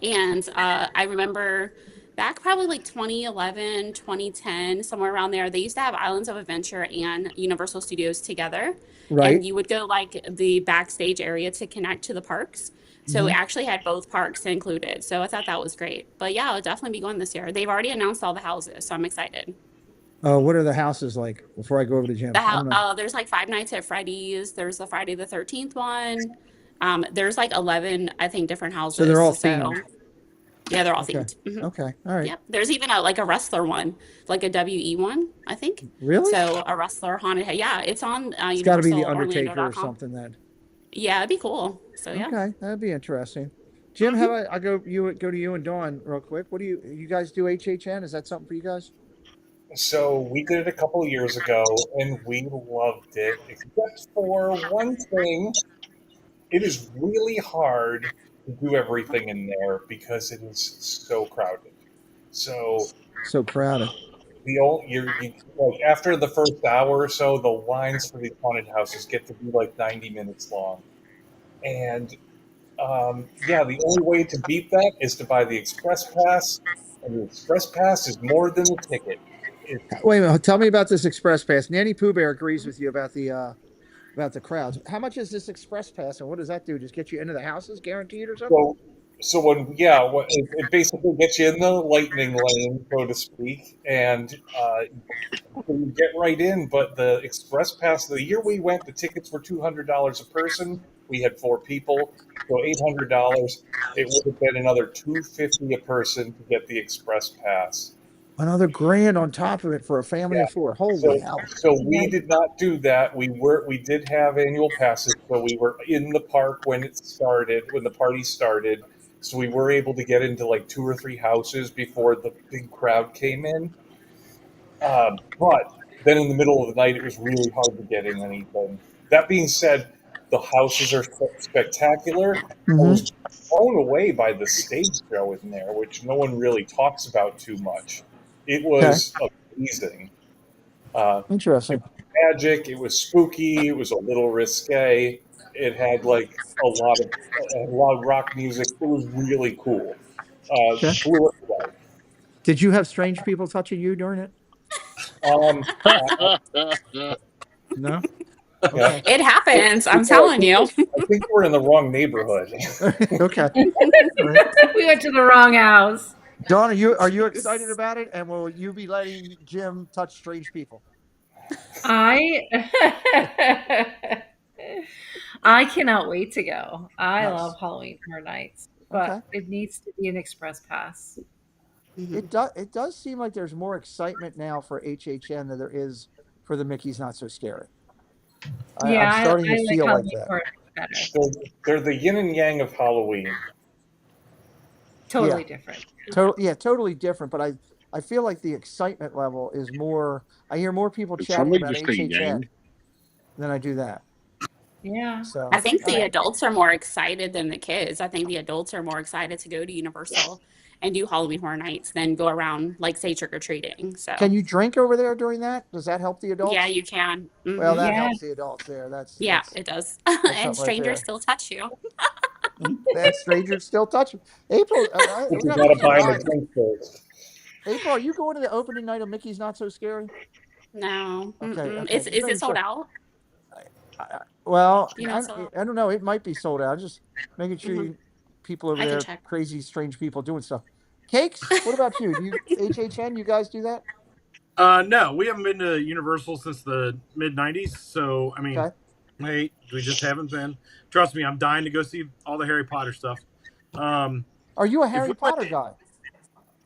And I remember back probably like 2011, 2010, somewhere around there, they used to have Islands of Adventure and Universal Studios together. And Right. you would go like the backstage area to connect to the parks. So it Mm-hmm. actually had both parks included. So I thought that was great. But yeah, I'll definitely be going this year. They've already announced all the houses, so I'm excited. What are the houses like before I go over to Jim? I don't know. There's like Five Nights at Freddy's. There's the Friday the 13th one. There's like 11, I think, different So they're houses. all themed. So yeah, they're all Okay. themed. Mhm. Okay. All right. Yep. There's even a like a wrestler one, like a WE one, I think. Really? So a wrestler haunted. Yeah, it's on It's got to be the Undertaker or universalorlando.com. something then. Yeah, it'd be cool. So yeah. Okay, that'd be interesting. Jim, how Hmm. about I go to you and Dawn real quick. What do you guys do HHN? Is that something for you guys? So we did it a couple of years ago, and we loved it, except for one thing. It is really hard to do everything in there because it is so crowded. So So crowded. the old you like after the first hour or so, the lines for these haunted houses get to be like 90 minutes long, and yeah, the only way to beat that is to buy the express pass, and the express pass is more than the ticket. It's Wait a minute. Tell me about this Express Pass. Nanny Pooh Bear agrees with you about the crowds. How much is this Express Pass, and what does that do? Just get you into the houses, guaranteed, or something? so so when yeah, it basically gets you in the lightning lane, so to speak, and you get right in. But the express pass, the year we went, the tickets were $200 a person. We had 4 people, so $800. It would have been another $250 a person to get the express pass. Another grand on top of it for a family Yeah. of four. Holy So hell! so we did not do that. We did have annual passes, so we were in the park when it started, when the party started. So we were able to get into like 2 or 3 houses before the big crowd came in. But then in the middle of the night, it was really hard to get in anything. That being said, the houses are spectacular. I Mm-hmm. was blown away by the stage show in there, which no one really talks about too much. It Okay. was amazing. It Interesting. was magic. It was spooky. It was a little risque. It had like a lot of rock music. It was really cool. Okay. Blew it away. Did you have strange people touching you during it? Um, No. yeah, Okay. It happens, I'm I telling think you. I think we're in the wrong neighborhood. Okay. All right. We went to the wrong house. Dawn, are you excited about it? And will you be letting Jim touch strange people? I I cannot wait to go. I Nice. love Halloween Horror Nights, Okay. but it needs to be an express pass. Mhm. It does seem like there's more excitement now for HHN than there is for the Mickey's Not So Scary. I'm Yeah, starting I to like feel like Halloween that. Horror Nights better. They're the yin and yang of Halloween. Yeah. Totally different. Totally different. But I feel like the excitement level is more. I hear more people Did chatting somebody about just say HHN yang? than I do that. Yeah. So I think the uh, adults are more excited than the kids. I think the adults are more excited to go to Universal and do Halloween Horror Nights than go around, like, say, trick or treating. can So, you drink over there during that? Does that help the yeah, adults? you can. Well, that Yeah. helps the adults there. Yeah, it does. That's And something right strangers there. still touch you. That strangers still touch me. April, But we're you gonna have to gotta keep an buy them eye. a drink first. April, are you going to the opening night of Mickey's Not So Scary? No. Okay, Mm-mm. okay, just Is it making sold sure. out? Well, Do you know it's sold out? I don't know. It might be sold out. Just making sure Hmm. people over I can there, check. crazy, strange people doing stuff. Cakes? What about you? Do you HHN? You guys do that? No, we haven't been to Universal since the mid '90s. So I mean, Okay. hey, we just haven't been. Trust me, I'm dying to go see all the Harry Potter stuff. Um, Are you a if Harry we went, Potter guy?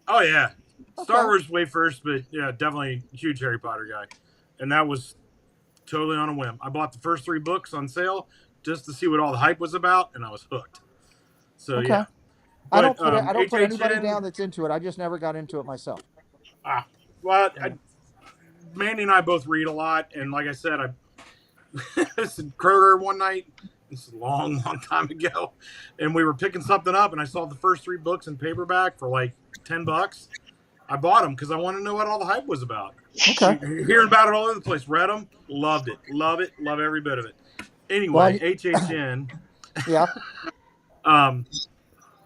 oh yeah, Star Okay. Wars way first, but yeah, definitely a huge Harry Potter guy, and that was totally on a whim. I bought the first 3 books on sale just to see what all the hype was about, and I was hooked. So Okay. yeah, but I don't put anybody down HHN, that's into it. I just never got into it myself. ah, well, Yeah. Mandy and I both read a lot, and like I said, I was in Kroger one night. This is a long, long time ago, and we were picking something up, and I saw the first 3 books in paperback for like $10. I bought them because I wanted to know what all the hype was about. Okay. Hearing about it all over the place, read them, loved it, love every bit of it. Well, Anyway, HHN. yeah.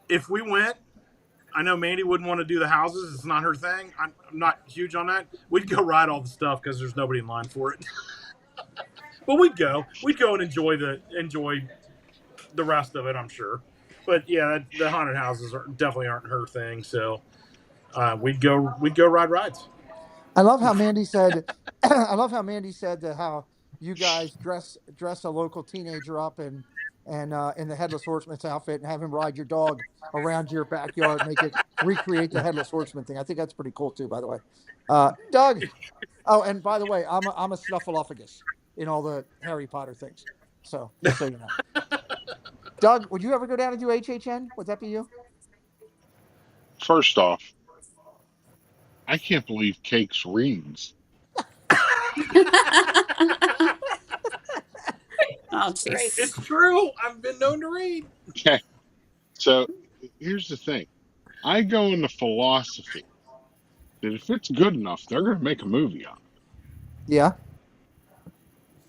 If we went, I know Mandy wouldn't want to do the houses. It's not her thing. I'm not huge on that. We'd go ride all the stuff because there's nobody in line for it. But we'd go. We'd go and enjoy the rest of it. I'm sure. But yeah, the haunted houses definitely aren't her thing. So we'd go ride rides. I love how Mandy said. I love how Mandy said that how you guys dress a local teenager up and in the headless horseman's outfit and have him ride your dog around your backyard, make it recreate the headless horseman thing. I think that's pretty cool too. By the way, Doug. Oh, and by the way, I'm a snuffleupagus in all the Harry Potter things. So just so you know, Doug, would you ever go down and do HHN? Would that be you? First off, I can't believe Cakes reads. Oh, Great. jeez. It's true. I've been known to read. Okay. So here's the thing. I go into philosophy that if it's good enough, they're going to make a movie on it. Yeah.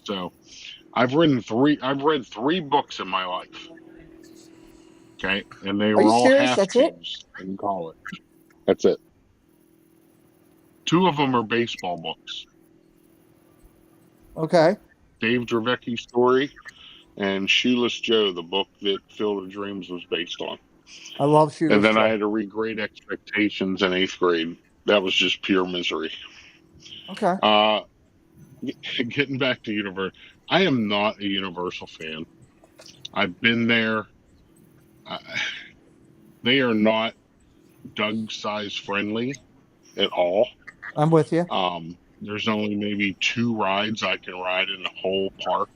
So I've read 3 books in my life. Okay. And they Are were you all serious? half That's it? twos in college. That's it. 2 of them are baseball books. Okay. Dave Dravecki's story and Shoeless Joe, the book that Field of Dreams was based on. I love Shoeless And then Joe. I had to read Great Expectations in 8th grade. That was just pure misery. Okay. Getting back to Universal, I am not a Universal fan. I've been there. They are not Doug size friendly at all. I'm with you. There's only maybe 2 rides I can ride in the whole park.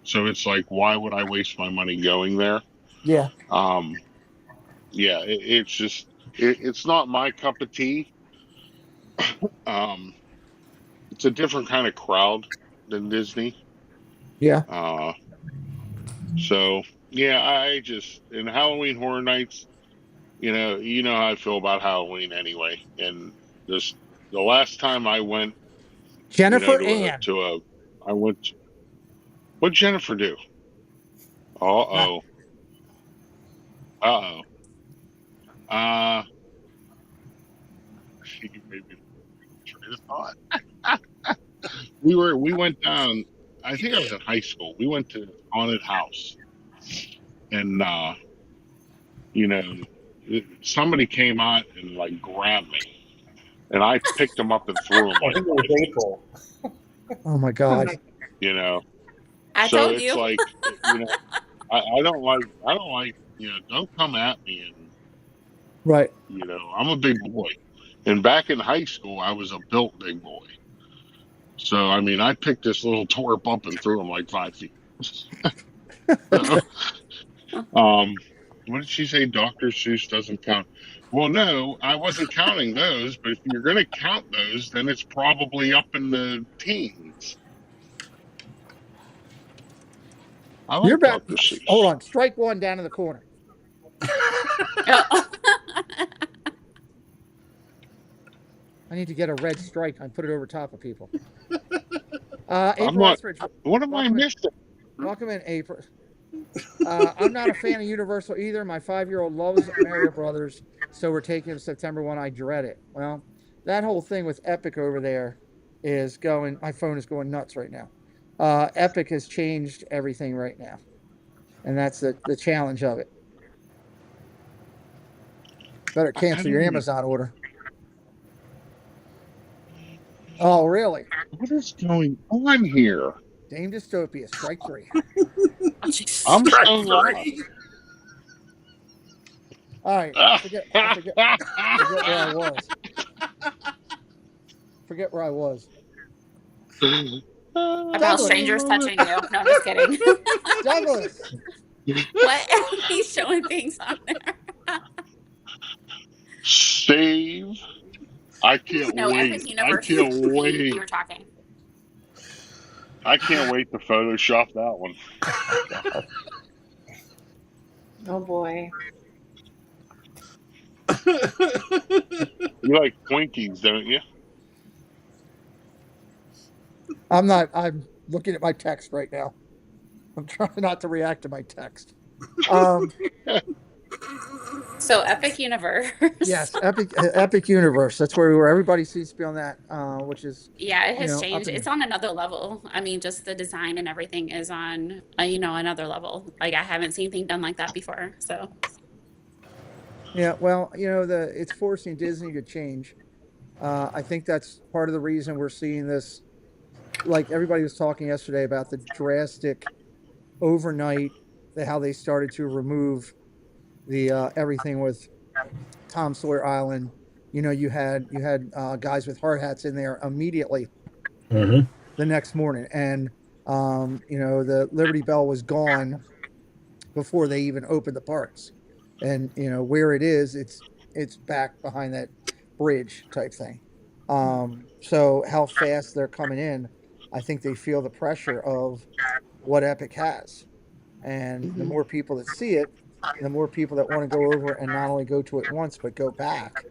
So it's like, why would I waste my money going there? Yeah. Yeah, it's just, it's not my cup of tea. It's a different kind of crowd than Disney. Yeah. So yeah, I just, in Halloween Horror Nights, you know how I feel about Halloween anyway. And this, the last time I went, Jennifer Ann. I went. What'd Jennifer do? Uh-oh. Uh-oh. She made me train of thought. We went down. I think I was in high school. We went to haunted house, and you know, somebody came out and like grabbed me, and I picked him up and threw him. I think it was April. Oh my Oh God. my, I So told it's you. like, I don't like, don't come at me and, Right. I'm a big boy. And back in high school, I was a built big boy. So, I mean, I picked this little twerp up and threw him like 5 feet. What did she say? Dr. Seuss doesn't count. Well, no, I wasn't counting those, but if you're going to count those, then it's probably up in the teens. I You're like about. Dr. Seuss. Hold on. Strike one down in the corner. Oh. I need to get a red strike and put it over top of people. I'm April not. Eskridge, What am I welcome in. missing? Welcome in, April. I'm not a fan of Universal either. My 5-year-old loves Mario Brothers, so we're taking him September 1. I dread it. Well, that whole thing with Epic over there is going. My phone is going nuts right now. Epic has changed everything right now, and that's the challenge of it. Better cancel your Amazon order. Oh, really? What is going on here? Dame Dystopia, strike 3. I'm Strike so lost. 3. All right, I forget where I was. Forget where I was. About Douglas. strangers touching you. No, I'm just kidding. Douglas. What? He's showing things on there. Save. I can't No, wait. Epic I Universe. can't You wait. were talking. I can't wait to Photoshop that one. Oh boy. You like Twinkies, don't you? I'm not. I'm looking at my text right now. I'm trying not to react to my text. So Epic Universe. Yes, Epic Universe. That's where everybody seems to be on that, which is Yeah, it has up changed. in- It's on another level. I mean, just the design and everything is on, another level. Like I haven't seen anything done like that before. So Yeah, well, it's forcing Disney to change. I think that's part of the reason we're seeing this. Like everybody was talking yesterday about the drastic overnight, how they started to remove the everything with Tom Sawyer Island. You had guys with hard hats in there immediately the next morning, and the Liberty Bell was gone before they even opened the parks, and where it is, it's back behind that bridge type thing. So how fast they're coming in, I think they feel the pressure of what Epic has, and the more people that see it, the more people that want to go over and not only go to it once but go back.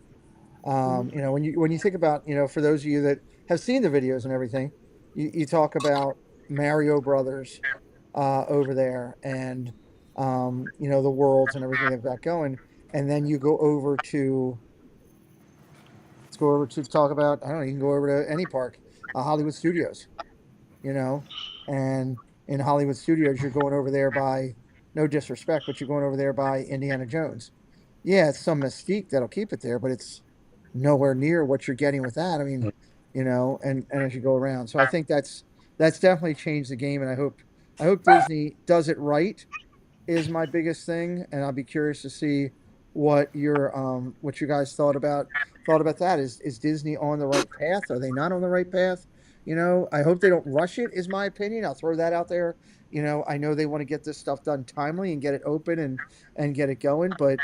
When you think about, for those of you that have seen the videos and everything, you talk about Mario Brothers over there, and the worlds and everything they've got going, and then you go over to talk about, I don't know, you can go over to any park, Hollywood Studios, and in Hollywood Studios you're going over there by, no disrespect, but you're going over there by Indiana Jones. Yeah, it's some mystique that'll keep it there, but it's nowhere near what you're getting with that. I mean, and as you go around. So I think that's definitely changed the game, and I hope Disney does it right is my biggest thing, and I'll be curious to see what you guys thought about that. Is Disney on the right path? Are they not on the right path? I hope they don't rush it, is my opinion. I'll throw that out there. I know they want to get this stuff done timely and get it open and get it going, but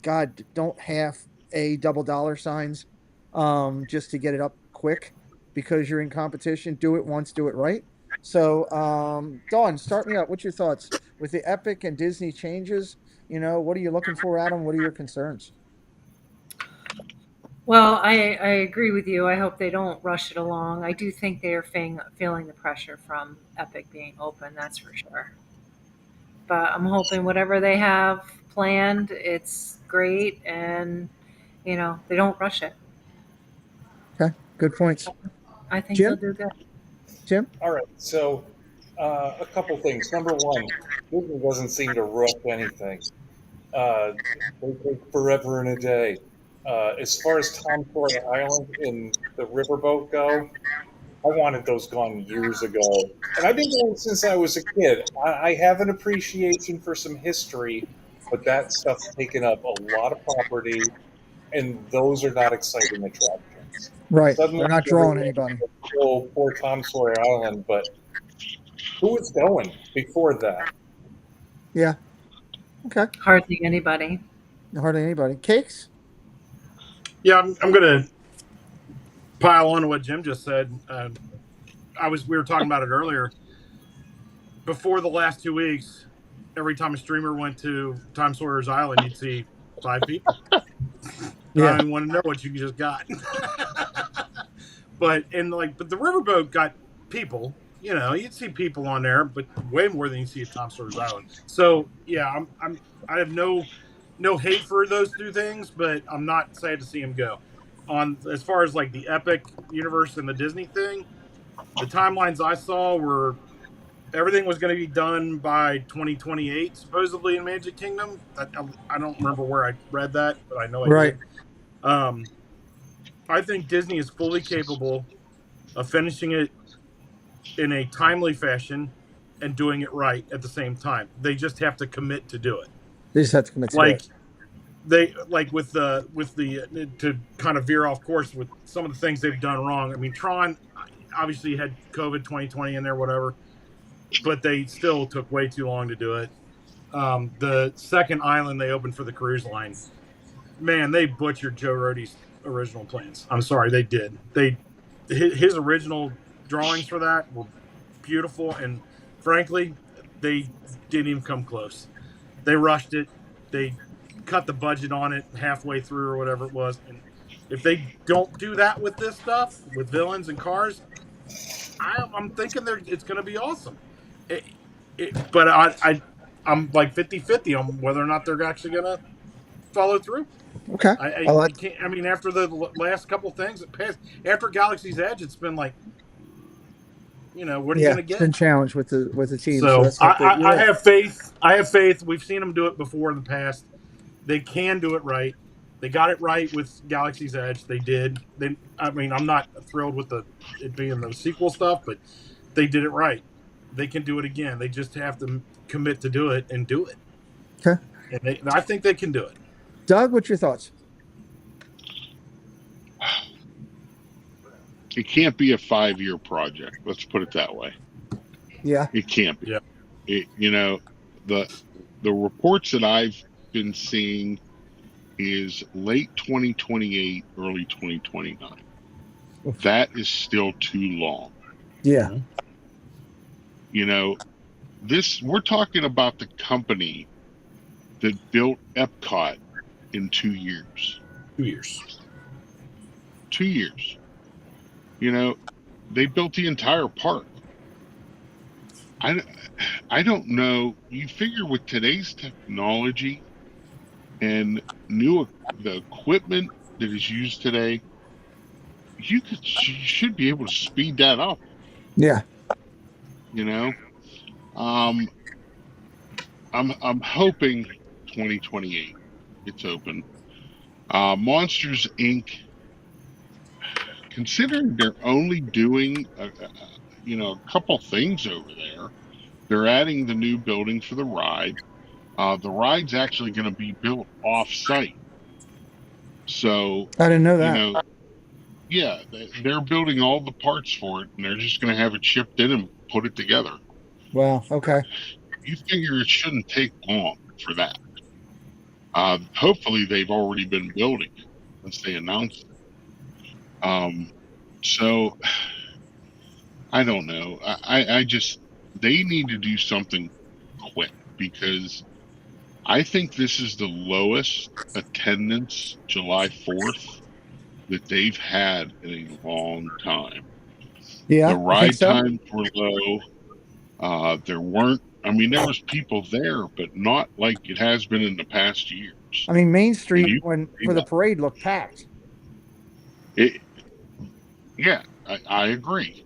God, don't half a double dollar signs just to get it up quick because you're in competition. Do it once, do it right. So, Dawn, start me out. What's your thoughts with the Epic and Disney changes? What are you looking for, Adam? What are your concerns? Well, I agree with you. I hope they don't rush it along. I do think they are feeling the pressure from Epic being open, that's for sure. But I'm hoping whatever they have planned, it's great, and they don't rush it. Okay, good points. I think Jim? they'll do good. Jim? All right, so a couple things. Number one, Disney doesn't seem to rush anything. They take forever and a day. As far as Tom Sawyer Island and the riverboat go, I wanted those gone years ago. And I've been going since I was a kid. I have an appreciation for some history, but that stuff's taken up a lot of property, and those are not exciting attractions. Right. Suddenly, They're not drawing anybody. Oh, poor Tom Sawyer Island, but who was going before that? Yeah. Okay. Hardly anybody. Hardly anybody. Cakes? Yeah, I'm gonna pile on to what Jim just said. We were talking about it earlier. before the last 2 weeks, every time a streamer went to Time Sawyer's Island, you'd see 5 people. I don't even want to know what you just got. But the riverboat got people. You know, you'd see people on there, but way more than you see at Tom Sawyer's Island. So yeah, I have no hate for those two things, but I'm not sad to see them go. On as far as like the Epic universe and the Disney thing, the timelines I saw were everything was going to be done by 2028, supposedly in Magic Kingdom. I don't remember where I read that, but I know I did. I think Disney is fully capable of finishing it in a timely fashion and doing it right at the same time. They just have to commit to do it. They just have to commit to it. They with the to kind of veer off course with some of the things they've done wrong. I mean, Tron obviously had COVID 2020 in there, whatever, but they still took way too long to do it. The second island they opened for the cruise line, man, they butchered Joe Rohde's original plans. I'm sorry, they did. His original drawings for that were beautiful, and frankly, they didn't even come close. They rushed it. They cut the budget on it halfway through or whatever it was. And if they don't do that with this stuff, with villains and cars, I'm thinking it's going to be awesome. But I'm like 50-50 on whether or not they're actually going to follow through. Okay. I can't. I mean, after the last couple things that passed, after Galaxy's Edge, it's been like, you know, what are you going to get? It's been challenged with the team. So I have faith. I have faith. We've seen them do it before in the past. They can do it right. They got it right with Galaxy's Edge. They did. I mean, I'm not thrilled with it being the sequel stuff, but they did it right. They can do it again. They just have to commit to do it and do it. Okay. And I think they can do it. Doug, what's your thoughts? It can't be a 5-year project. Let's put it that way. Yeah. It can't be. Yeah. You know, the reports that I've been seeing is late 2028, early 2029. That is still too long. Yeah. You know, we're talking about the company that built Epcot in 2 years. 2 years. 2 years. You know, they built the entire park. I don't know. You figure with today's technology and the equipment that is used today, you should be able to speed that up. Yeah. You know, I'm hoping 2028 it's open. Monsters Inc. Considering they're only doing a couple things over there, they're adding the new building for the ride. The ride's actually going to be built off-site. So I didn't know that. You know, yeah, they're building all the parts for it, and they're just going to have it shipped in and put it together. Wow. Okay. You figure it shouldn't take long for that. Hopefully, they've already been building it once they announced it. So I don't know. I just, they need to do something quick, because I think this is the lowest attendance July 4th that they've had in a long time. Yeah. The ride times were low. There was people there, but not like it has been in the past years. I mean, Main Street for the parade looked packed. Yeah, I agree.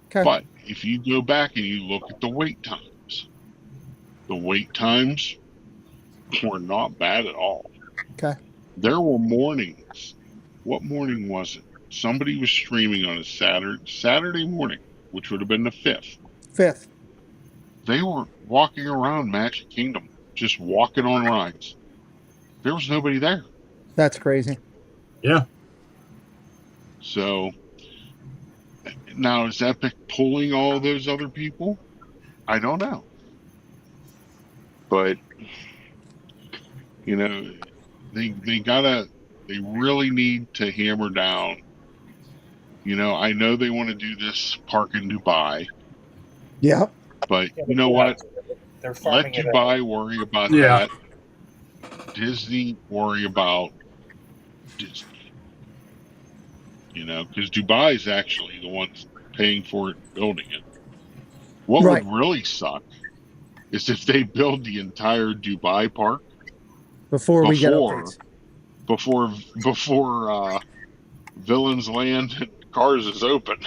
Okay. But if you go back and you look at the wait times were not bad at all. Okay. There were mornings. What morning was it? Somebody was streaming on a Saturday morning, which would have been the 5th. 5th. They were walking around Magic Kingdom, just walking on rides. There was nobody there. That's crazy. Yeah. So now, is Epic pulling all those other people? I don't know. But, you know, they really need to hammer down. You know, I know they want to do this park in Dubai. Yeah. But Yeah, you know what? they're farming Let it out. Dubai worry about Yeah. that. Disney worry about Disney. Because Dubai is actually the ones paying for it and building it. What Right. would really suck is if they build the entire Dubai park Before we get before updates. before Villains Land and Cars is open.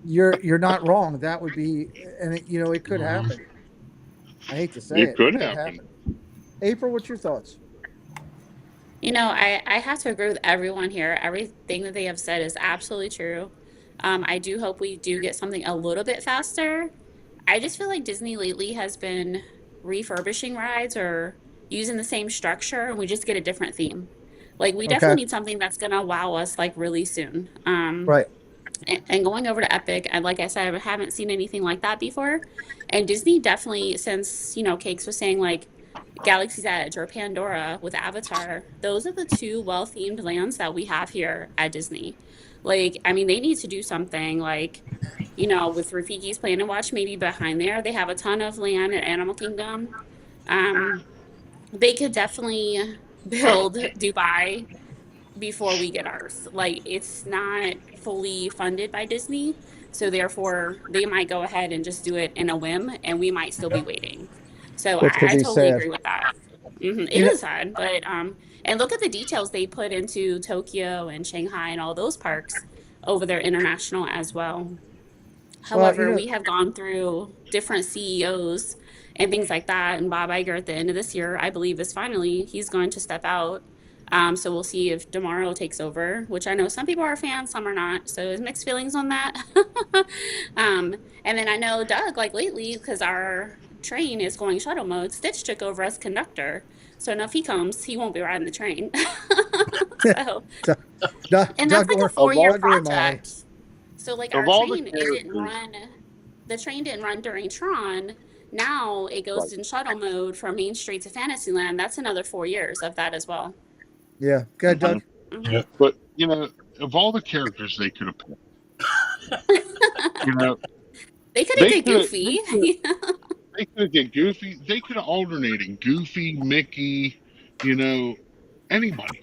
You're not wrong. That would be, and it could happen. I hate to say It it. It could could happen. happen. April, what's your thoughts? I have to agree with everyone here. Everything that they have said is absolutely true. I do hope we do get something a little bit faster. I just feel like Disney lately has been refurbishing rides or using the same structure, and we just get a different theme. Like we Okay. definitely need something that's gonna wow us like really soon. Right. And going over to Epic, and like I said, I haven't seen anything like that before. And Disney definitely, since Cakes was saying like Galaxy's Edge or Pandora with Avatar, those are the two well-themed lands that we have here at Disney. Like, I mean, they need to do something like, with Rafiki's Plan and Watch, maybe behind there, they have a ton of land at Animal Kingdom. Um, they could definitely build Dubai before we get ours. Like it's not fully funded by Disney, so therefore they might go ahead and just do it in a whim, and we might still be waiting. So Which could I be totally sad. agree with that. It You know, is sad, but and look at the details they put into Tokyo and Shanghai and all those parks over there international as well. well, However, we have gone through different CEOs and things like that. And Bob Iger at the end of this year, I believe, is finally he's going to step out. So we'll see if Tomorrow takes over, which I know some people are fans, some are not. So there's mixed feelings on that. And then I know Doug, like lately, because our train is going shuttle mode, Stitch took over as conductor. So now if he comes, he won't be riding the train. So, and that's Doug like a or Of 4 year all Doug or am I? project. So like of our all the train, it didn't characters, run, the train didn't run during Tron. Now it right? goes in shuttle mode from Main Street to Fantasyland. That's another 4 years of that as well. Yeah. Good, Mhm. Doug. Hmm. But of all the characters they could have picked, you know, They could have they did could have Goofy. they could have did Goofy. They could have alternated Goofy, Mickey, you know, anybody.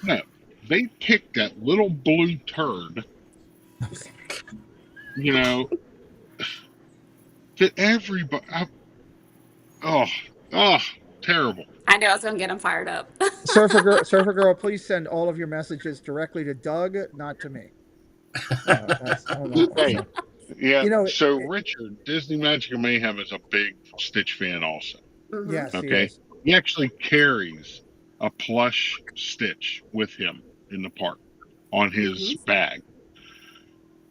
No, they picked that little blue turd. You know that everybody. Oh, oh, terrible. I know I was gonna get him fired up. Surfer girl, please send all of your messages directly to Doug, not to me. That's on that one. Hey, So, yeah. you know, So Richard, Disney Magic of Mayhem is a big Stitch fan, also. Hmm. yes, he Okay, is. he actually carries a plush Stitch with him in the park on Hmm. his bag.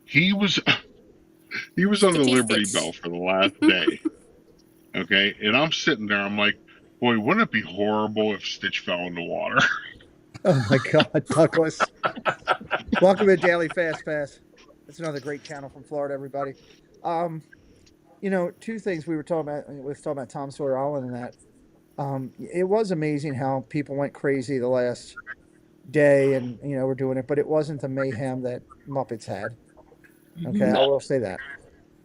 He was he was on the Stitchy Liberty Bell Stitch. for the last day. Okay, and I'm sitting there. I'm like, boy, wouldn't it be horrible if Stitch fell in the water? Oh my God, Douglas. Welcome to Daily Fast Pass. It's another great channel from Florida, everybody. Um, two things we were talking about. We were talking about Tom Sawyer Island and that. It was amazing how people went crazy the last day, and we're doing it, but it wasn't the mayhem that Muppets had. Okay, I No. will say that.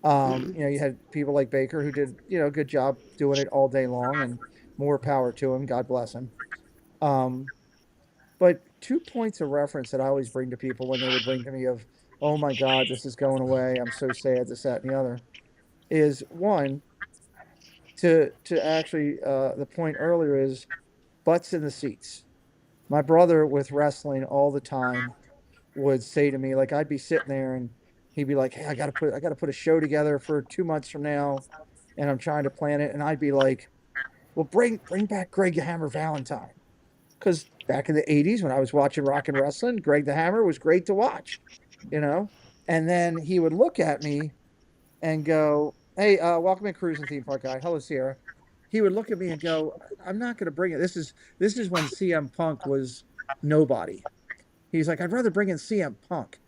Mm. You had people like Baker who did a good job doing it all day long, and more power to him. God bless him. Um, but 2 points of reference that I always bring to people when they would bring to me of, oh my God, this is going away. I'm so sad. This, that, and the other is one to actually the point earlier is butts in the seats. My brother with wrestling all the time would say to me, like I'd be sitting there and he'd be like, "Hey, I gotta put a show together for 2 months from now, and I'm trying to plan it." And I'd be like, "Well, bring back Greg the Hammer Valentine, because back in the '80s when I was watching rock and wrestling, Greg the Hammer was great to watch, you know." And then he would look at me and go, "Hey, welcome in Cruising Theme Park guy. Hello, Sierra." He would look at me and go, "I'm not going to bring it. This is when CM Punk was nobody." He's like, "I'd rather bring in CM Punk."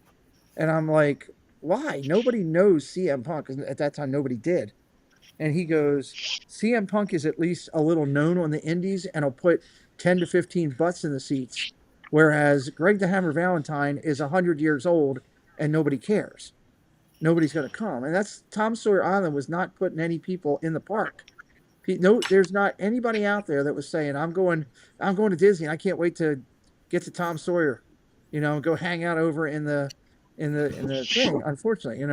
And I'm like, "Why? Nobody knows CM Punk." 'Cause at that time, nobody did. And he goes, "CM Punk is at least a little known on the indies and will put 10 to 15 butts in the seats. Whereas Greg the Hammer Valentine is 100 years old and nobody cares." nobody's going to come. And that's Tom Sawyer Island was not putting any people in the park. No, there's not anybody out there that was saying, I'm going to Disney. I can't wait to get to Tom Sawyer, and go hang out over in the thing, unfortunately.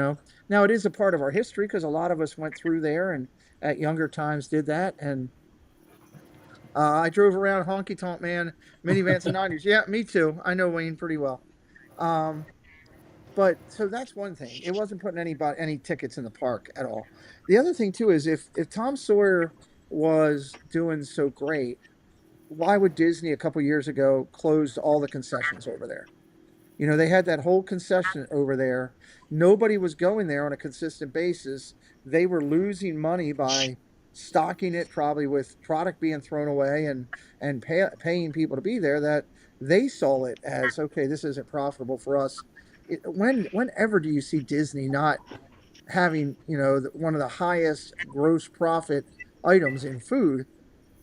Now it is a part of our history because a lot of us went through there and at younger times did that. And I drove around honky tonk man, minivans and 90s. Yeah, me too. I know Wayne pretty well. Um, but so that's one thing. It wasn't putting any tickets in the park at all. The other thing too is if Tom Sawyer was doing so great, why would Disney a couple years ago closed all the concessions over there? They had that whole concession over there. Nobody was going there on a consistent basis. They were losing money by stocking it probably with product being thrown away and paying people to be there that they saw it as, okay, this isn't profitable for us. Whenever do you see Disney not having, one of the highest gross profit items in food?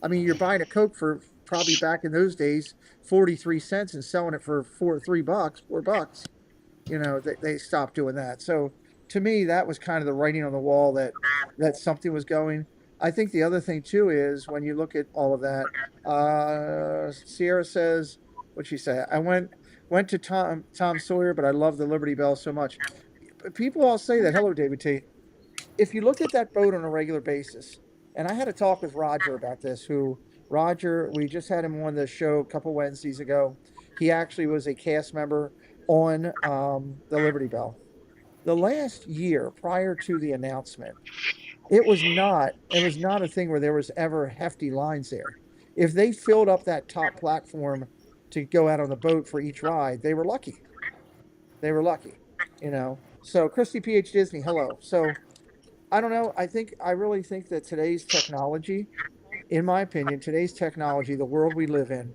I mean, you're buying a Coke for probably back in those days 43 cents and selling it for $3, $4. They stopped doing that. So to me, that was kind of the writing on the wall that something was going. I think the other thing too is when you look at all of that, Sierra says, what she say? I went to Tom Sawyer, but I love the Liberty Bell so much. People all say that. Hello, David Tate. If you look at that boat on a regular basis, and I had a talk with Roger about this, Roger, we just had him on the show a couple Wednesdays ago. He actually was a cast member on the Liberty Bell. The last year prior to the announcement, it was not a thing where there was ever hefty lines there. If they filled up that top platform to go out on the boat for each ride, they were lucky. They were lucky. So Christy PH Disney, hello. So I don't know. I really think that today's technology, in my opinion, the world we live in,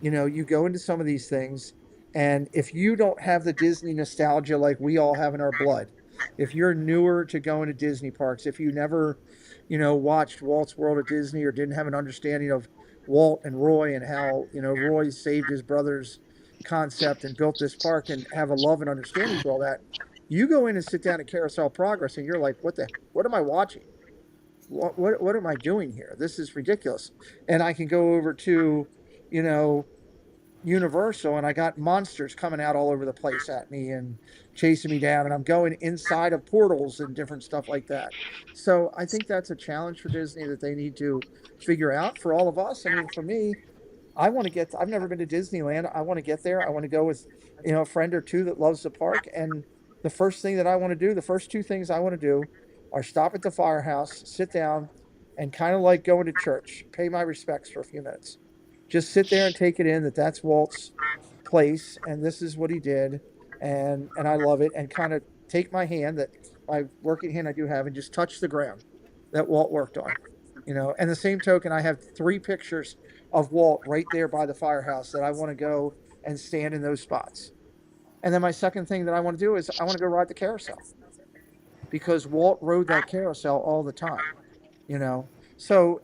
you go into some of these things, and if you don't have the Disney nostalgia like we all have in our blood, if you're newer to going to Disney parks, if you never, watched Walt's World at Disney or didn't have an understanding of Walt and Roy and how, Roy saved his brother's concept and built this park and have a love and understanding for all that, you go in and sit down at Carousel Progress and you're like, what am I watching? What am I doing here? This is ridiculous. And I can go over to, you know, Universal and I got monsters coming out all over the place at me and chasing me down, and I'm going inside of portals and different stuff like that. So I think that's a challenge for Disney that they need to figure out for all of us. I mean, for me, I've never been to Disneyland. I want to get there. I want to go with, a friend or two that loves the park. And the first thing that I want to do, the first two things I want to do are stop at the firehouse, sit down, and kind of like going to church, pay my respects for a few minutes. Just sit there and take it in that that's Walt's place and this is what he did. And I love it. And kind of take my hand, that my working hand I do have, and just touch the ground that Walt worked on. And the same token, I have 3 pictures of Walt right there by the firehouse that I want to go and stand in those spots. And then my second thing that I want to do is I want to go ride the carousel because Walt rode that carousel all the time. So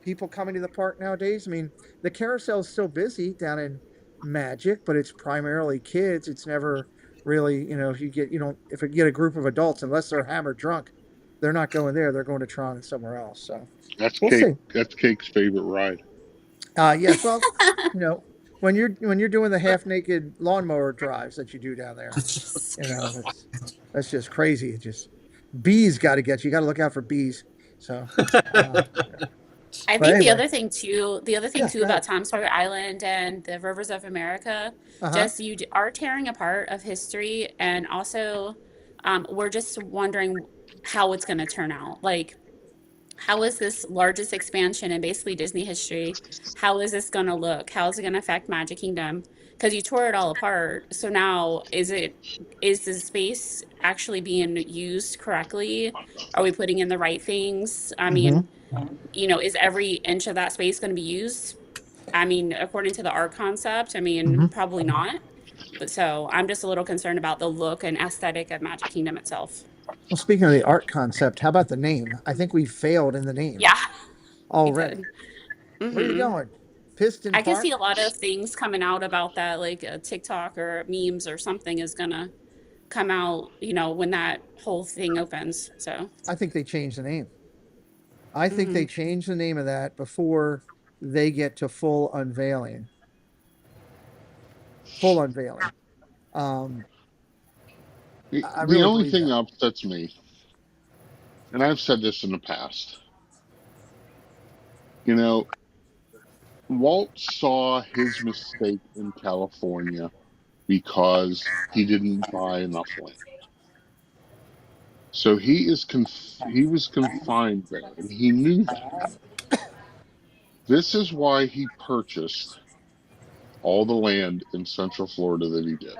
people coming to the park nowadays, I mean, the carousel is still busy down in Magic, but it's primarily kids. It's never really, if you get a group of adults, unless they're hammered drunk, they're not going there. They're going to Tron and somewhere else. So That's we'll Cake. see. That's Cake's favorite ride. Yes. Well, you know, when you're doing the half naked lawnmower drives that you do down there, that's just crazy. It just bees got to get you. You got to look out for bees. So, I but think the anyway, other thing yes, too go about ahead. Tom Sawyer Island and the rivers of America, Uh-huh. just are tearing apart of history, and also we're just wondering how it's going to turn out. Like, how is this largest expansion in basically Disney history? How is this going to look? How is it going to affect Magic Kingdom? Because you tore it all apart. So now, is the space actually being used correctly? Are we putting in the right things? I Mm-hmm. mean, is every inch of that space going to be used? I mean, according to the art concept, I Mm-hmm. mean, probably not. But so I'm just a little concerned about the look and aesthetic of Magic Kingdom itself. Well, speaking of the art concept, how about the name? I think we failed in the name Yeah, we already. did. Where are you Hmm. going? Piston I can see Park? a lot of things coming out about that, like a TikTok or memes or something is gonna come out, when that whole thing opens. So I think they changed the name. I think they changed the name of that before they get to full unveiling. Full unveiling. I The really only believe thing that. that upsets me, and I've said this in the past, Walt saw his mistake in California because he didn't buy enough land. So he was confined there, and he knew that. This is why he purchased all the land in Central Florida that he did,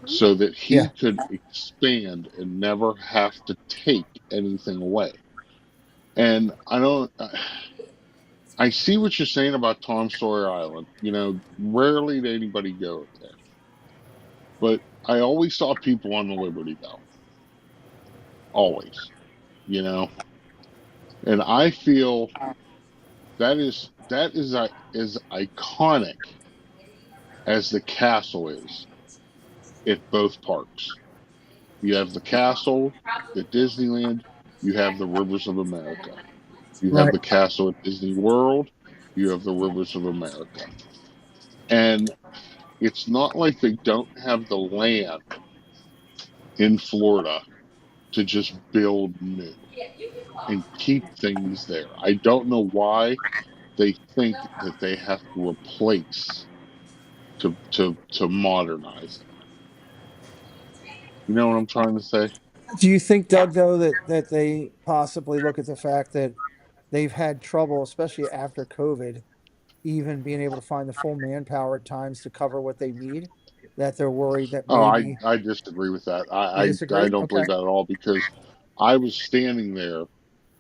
so that he Yeah. could expand and never have to take anything away. And I see what you're saying about Tom Sawyer Island. Rarely did anybody go there, but I always saw people on the Liberty Bell, always, you know, and I feel that is as iconic as the castle is at both parks. You have the castle at Disneyland, you have the Rivers of America. You have Right. the castle at Disney World, you have the Rivers of America. And it's not like they don't have the land in Florida to just build new and keep things there. I don't know why they think that they have to replace to modernize it. You know what I'm trying to say? Do you think, Doug, though, that they possibly look at the fact that they've had trouble, especially after COVID, even being able to find the full manpower at times to cover what they need? That they're worried that Oh, I, maybe I disagree with that. you I disagree? don't Okay. believe that at all, because I was standing there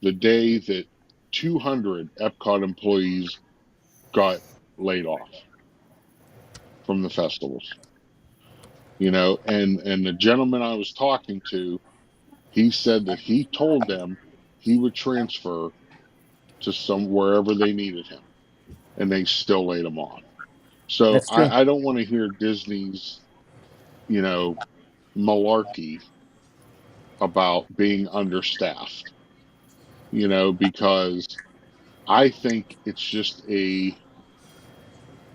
the day that 200 Epcot employees got laid off from the festivals. And the gentleman I was talking to, he said that he told them he would transfer to wherever they needed him, and they still laid him off. So That's true. I don't want to hear Disney's, you know, malarkey about being understaffed, because I think it's just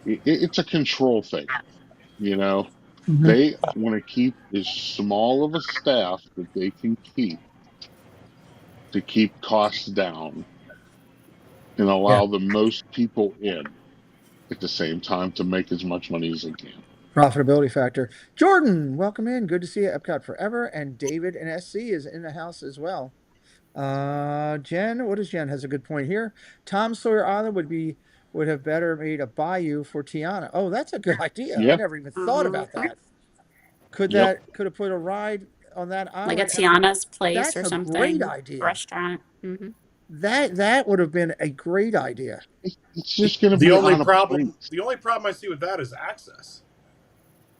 it's a control thing. You know, Mhm. they want to keep as small of a staff that they can keep to keep costs down and Yeah. allow the most people in at the same time to make as much money as they can. Profitability factor. Jordan, welcome in. Good to see you, Epcot Forever. And David and SC is in the house as well. Jen, what is Jen? Has a good point here. Tom Sawyer Island would have better made a bayou for Tiana. Oh, that's a good idea. I Yeah, never even thought about that. yep. Could have put a ride on that like a island as a Tiana's place that's or a great something, idea. restaurant. That would have been a great idea. It's just going to The be only out of problem, place. the only problem I see with that is access.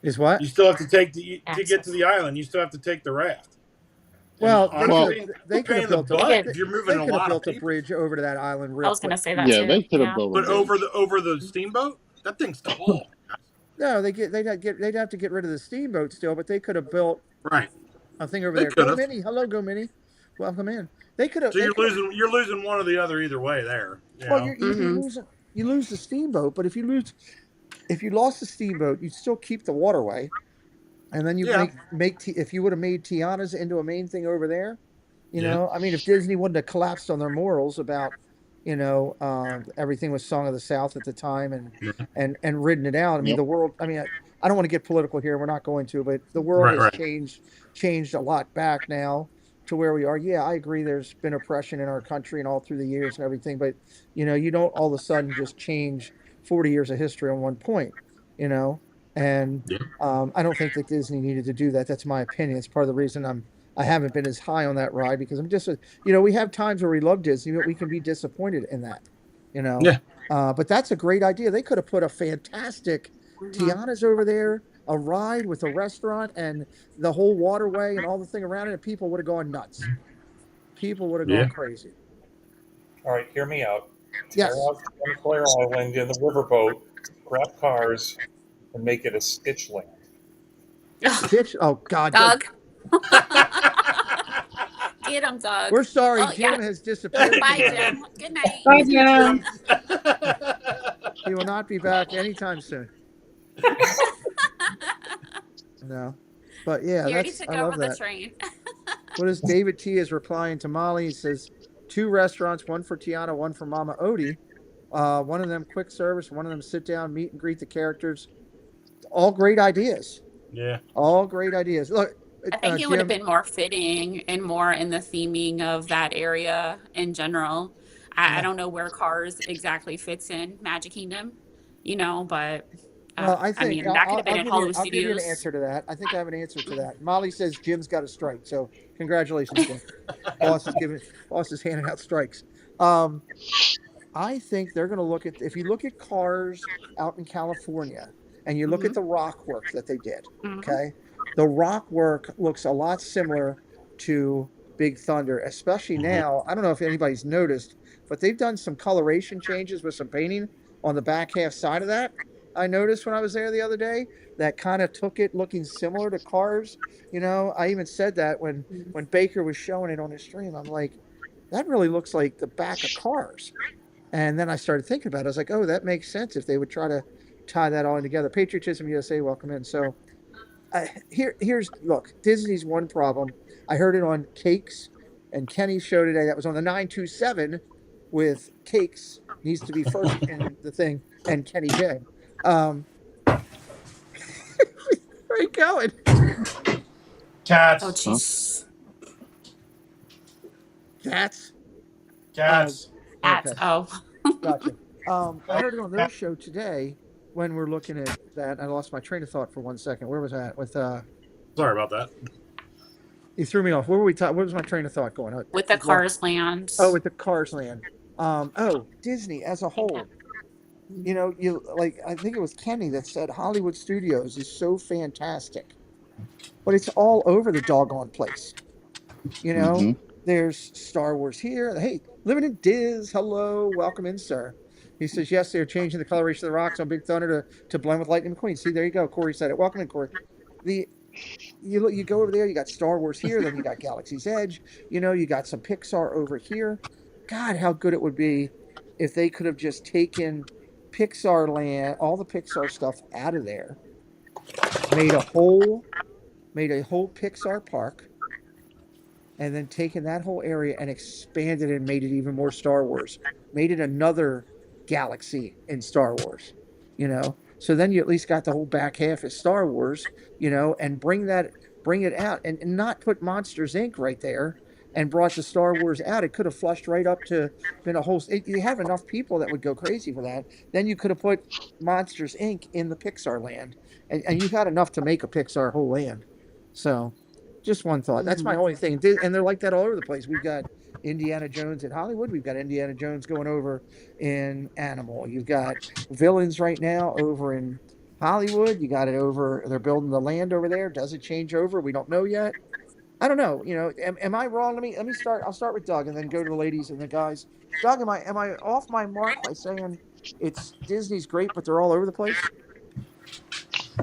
Is what? You still have to take to get to Access. the island. You still have to take the raft. And Well, Well, honestly, they could pain have in the built a They butt could. if you're moving they a could have lot of built a people. bridge over to that island I real was gonna quick. say that yeah, too. they could have Yeah. built a But over bridge. the steamboat, that thing's tall. No, they'd have to get rid of the steamboat still, but they could have built Right. a thing over They there. could Go have. Minnie. Hello, Go Minnie. Welcome in. So They you're could have losing one or the other either way there. well you Mm-hmm. lose you lose the steamboat, but if you lost the steamboat, you'd still keep the waterway. And then you Yeah. if you would have made Tiana's into a main thing over there, Yeah. I mean, if Disney wouldn't have collapsed on their morals about, everything was Song of the South at the time Yeah. and ridden it out. I mean, Yep. the world. I mean, I don't want to get political here. We're not going to, but the world Right. has Right. changed a lot back now to where we are. Yeah, I agree. There's been oppression in our country and all through the years and everything, but you don't all of a sudden just change 40 years of history on one point. You know, and Yeah. I don't think that Disney needed to do that. That's my opinion. It's part of the reason I haven't been as high on that ride because I'm just we have times where we love Disney, but we can be disappointed in that. You know, Yeah. but that's a great idea. They could have put a fantastic Mm-hmm. Tiana's over there, a ride with a restaurant and the whole waterway and all the thing around it, and people would have gone nuts. People would have Yeah. gone crazy. All right, hear me out. Tear Yes. out Sawyer Island in the riverboat, grab cars, and make it a Stitchland. Pitch. Oh God, Doug. Get him, Doug. we're sorry. Oh, yeah. Jim has disappeared from Bye, us. Jim. Good night. Bye, Jim. He will not be back anytime soon. No, but yeah, He already that's took I love over the that. train. What is David T is replying to Molly? He says 2 restaurants, one for Tiana, one for Mama Odie. One of them quick service, one of them sit down, meet and greet the characters. All great ideas. Yeah. All great ideas. Look, I think it would have Jim. been more fitting and more in the theming of that area in general. I Yeah. don't know where Cars exactly fits in Magic Kingdom, but Well, I I think mean, that could have been in Hollywood I'll give you an Studios. answer to that. I think I have an answer to that. Molly says Jim's got a strike, so congratulations, Jim. Boss is handing out strikes. Um, I think they're going to look at if you look at cars out in California and you look Hmm. at the rock work that they did. Hmm. Okay, the rock work looks a lot similar to Big Thunder, especially now. I don't know if anybody's noticed, but they've done some coloration changes with some painting on the back half side of that. I noticed when I was there the other day that kind of took it looking similar to cars. I even said that when Baker was showing it on his stream. I'm like, that really looks like the back of cars. And then I started thinking about it. I was like, oh, that makes sense if they would try to tie that all in together. Patriotism USA, welcome in. So here's look, Disney's one problem. I heard it on Cakes and Kenny's show today. That was on the 927 with Cakes needs to be first in the thing and Kenny J. Where are you going? Oh, Cats. jeez. Cats. Cats. Cats. Okay, Oh. gotcha. I heard it on their show today when we're looking at that. I lost my train of thought for 1 second. Where was that? With Sorry about that. You threw me off. Where were we? Where was my train of thought going? With the Cars Land. Oh, with the Cars Land. Disney as a whole. You like. I think it was Kenny that said Hollywood Studios is so fantastic, but it's all over the doggone place. You know, Mm-hmm. there's Star Wars here. Hey, living in Diz. Hello, welcome in, sir. He says yes. They're changing the coloration of the rocks on Big Thunder to blend with Lightning McQueen. See, there you go. Corey said it. Welcome in, Corey. The you go over there, you got Star Wars here, then you got Galaxy's Edge, you got some Pixar over here. God, how good it would be if they could have just taken Pixar Land, all the Pixar stuff out of there, made a whole Pixar park, and then taken that whole area and expanded it and made it even more Star Wars. Made it another galaxy in Star Wars, So then you at least got the whole back half of Star Wars, and bring it out and not put Monsters Inc. right there and brought the Star Wars out. It could have flushed right up to been a whole. You have enough people that would go crazy for that. Then you could have put Monsters Inc. in the Pixar land, and you got enough to make a Pixar whole land. So just one thought. That's my only thing. And they're like that all over the place. We've got Indiana Jones in Hollywood. We've got Indiana Jones going over in Animal. You've got villains right now over in Hollywood. You got it over. They're building the land over there. Does it change over? We don't know yet. I don't know. Am I wrong? Let me start. I'll start with Doug and then go to the ladies and the guys. Doug, am I off my mark by saying it's Disney's great, but they're all over the place?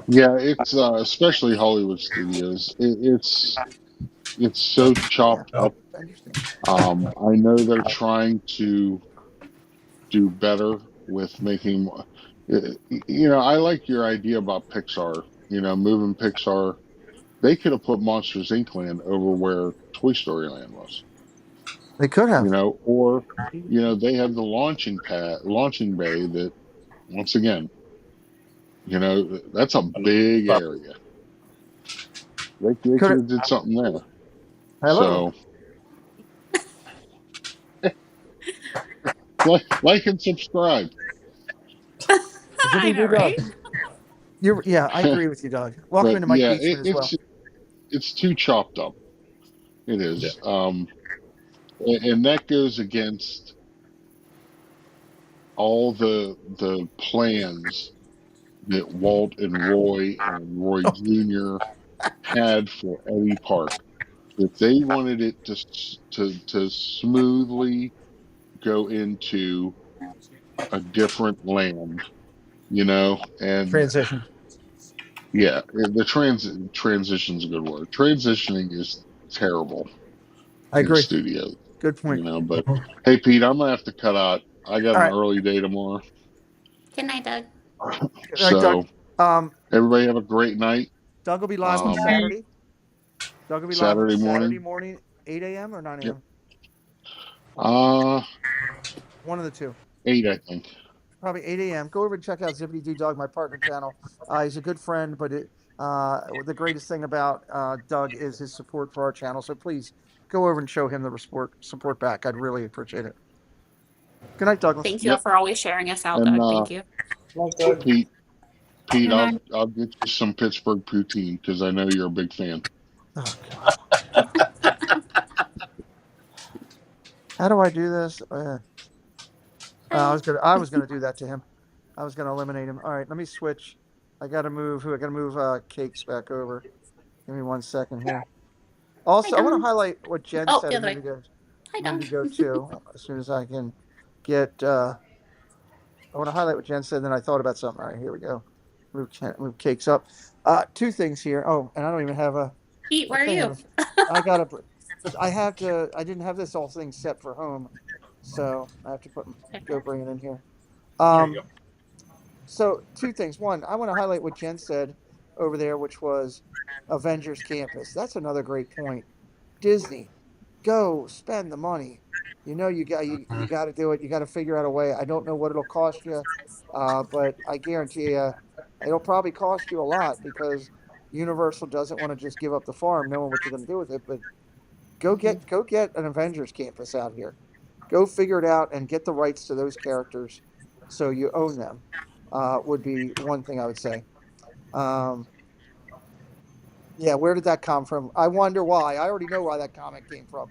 Yeah, it's especially Hollywood Studios. It's so Yeah, chopped up. I understand. I know they're trying to do better with making. I like your idea about Pixar. Moving Pixar. They could have put Monsters Inc. land over where Toy Story Land was. They could have. Or they have the launching bay that once again, that's a big area. They could have did something there. Hello. So like and subscribe. I know, right? I agree with you, Doug. Welcome But into Mike yeah, Beachman as well. it's too chopped up. It Yeah. is. And that goes against all the plans that Walt and Roy Jr. had for Eddie Park. If they wanted it to smoothly go into a different land, and Transition. Yeah, the transition's a good word. Transitioning is terrible I in agree. studios, Good point. but hey, Pete, I'm gonna have to cut out. I got All an right. early day tomorrow. Good night, Doug. Good night, Doug. So everybody have a great night. Doug will be live on Um, Saturday. Doug will be live on Saturday Saturday morning. morning, 8 a.m. or 9 Yep. a.m. Uh, One of the two. 8, I think. Probably 8 a.m. Go over and check out Zippity Doo Dog, my partner channel. He's a good friend, but the greatest thing about Doug is his support for our channel. So please go over and show him the support back. I'd really appreciate it. Good night, Douglas. Thank you Yep. for always sharing us out, And Doug. Thank you. Like Doug. Pete, Good I'll night. I'll get you some Pittsburgh poutine because I know you're a big fan. Oh God. How do I do this? Hi. I was gonna do that to him. I was gonna eliminate him. All right, let me switch. I gotta move Cakes back over. Give me 1 second here. Hi, Also, I want to Don. highlight what Jen Oh, said the a other minute way. ago. Hi, A minute Don. ago too. As soon as I can get, I want to highlight what Jen said. Then I thought about something. All right, here we go. Move Cakes up. Two things here. Oh, and I don't even have Pete, a where are thing. you? I gotta. I have to. I didn't have this all thing set for home, so I have to go bring it in here. There you go. So two things. One, I want to highlight what Jen said over there, which was Avengers Campus. That's another great point. Disney, go spend the money. You know you got to do it. You got to figure out a way. I don't know what it'll cost you, but I guarantee you, it'll probably cost you a lot because Universal doesn't want to just give up the farm, knowing what you're going to do with it. But go get an Avengers Campus out here. Go figure it out and get the rights to those characters, so you own them. Would be one thing I would say. Um, yeah, where did that come from? I wonder why. I already know why that comment came from.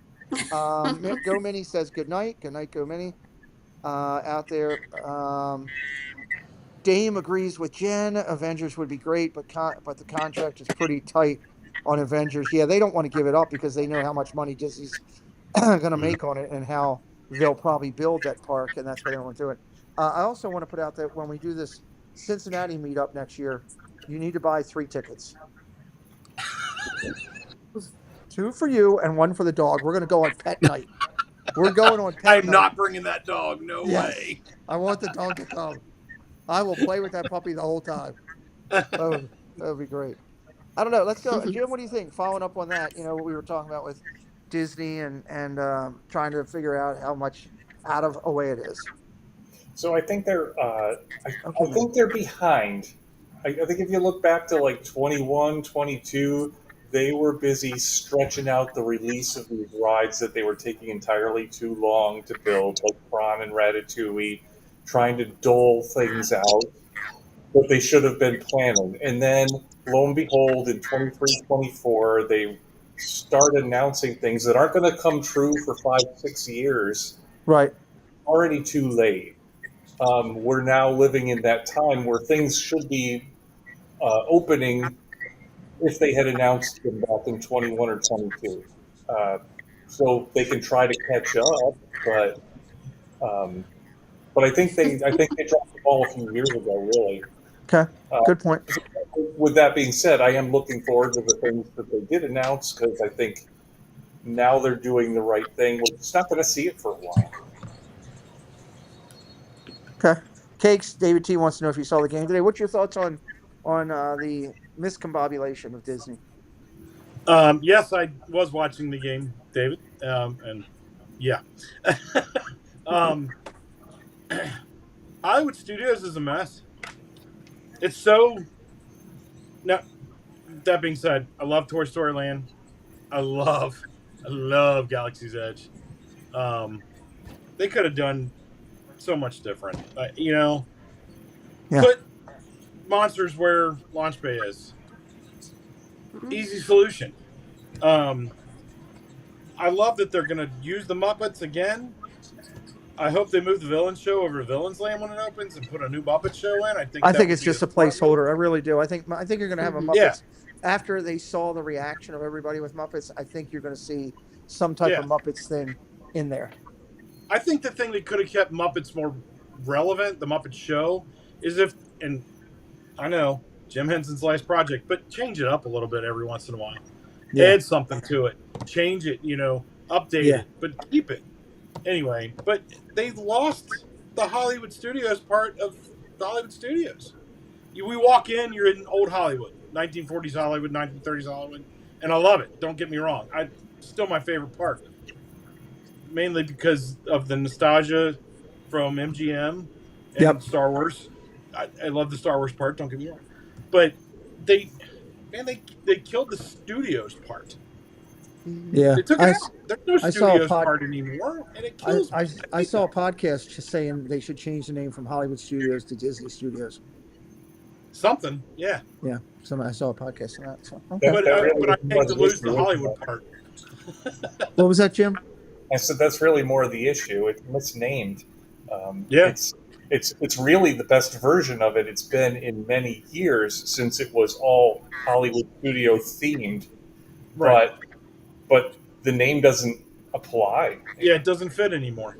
Go Mini says good night. Good night, Go Mini. Out there. Dame agrees with Jen. Avengers would be great, but the contract is pretty tight on Avengers. Yeah, they don't want to give it up because they know how much money Disney's going to make on it and how they'll probably build that park, and that's why they don't want to do it. I also want to put out that when we do this Cincinnati meetup next year, you need to buy 3 tickets. 2 for you and 1 for the dog. We're going to go on pet night. We're going on pet I'm night. not bringing that dog. No Yes. way. I want the dog to come. I will play with that puppy the whole time. That would be great. I don't know. Let's go. Jim, what do you think? Following up on that, what we were talking about with Disney and trying to figure out how much out of a way it is. So I think they're Okay, I think they're behind. I think if you look back to like 21, 22, they were busy stretching out the release of these rides that they were taking entirely too long to build, like Prawn and Ratatouille, trying to dole things out that they should have been planning. And then, lo and behold, in 23, 24, they start announcing things that aren't going to come true for 5, 6 years. right. Already too late. We're now living in that time where things should be opening if they had announced them back in 21 or 22. Uh, so they can try to catch up, but um, I think they dropped the ball a few years ago. Really. Okay. Good point. With that being said, I am looking forward to the things that they did announce because I think now they're doing the right thing. We're just not going to see it for a while. Okay. Cakes. David T wants to know if you saw the game today. What's your thoughts on the miscombobulation of Disney? Yes, I was watching the game, David. And yeah. Hollywood Studios is a mess. It's so. Now, that being said, I love Toy Story Land. I love Galaxy's Edge. They could have done so much different. Yeah. Put monsters where Launch Bay is. Easy solution. I love that they're going to use the Muppets again. I hope they move the Villains show over to Villains Land when it opens and put a new Muppet show in. I think it's just a placeholder. I really do. I think you're going to have a Muppets Yeah. after they saw the reaction of everybody with Muppets. I think you're going to see some type of Muppets thing in there. I think the thing that could have kept Muppets more relevant, the Muppet Show, is if, and I know Jim Henson's last project, but change it up a little bit every once in a while. Yeah. Add something to it, change it, update Yeah. it, but keep it. Anyway, but they've lost the Hollywood Studios part of the Hollywood Studios. We walk in, you're in old Hollywood, 1940s Hollywood, 1930s Hollywood, and I love it. Don't get me wrong. It's still my favorite park, mainly because of the nostalgia from MGM and Yep. Star Wars. I love the Star Wars part. Don't get me wrong, but they killed the studios part. Yeah. They took it out. There's no I saw a studios pod- part anymore, and it kills me. I saw a podcast just saying they should change the name from Hollywood Studios to Disney Studios. Something, yeah. Yeah. I saw a podcast on that. So, okay. But I hate to lose the Hollywood part. What was that, Jim? I said that's really more of the issue. It's misnamed. Yeah. It's really the best version of it. It's been in many years since it was all Hollywood studio themed, Right. but the name doesn't apply. Yeah, it doesn't fit anymore.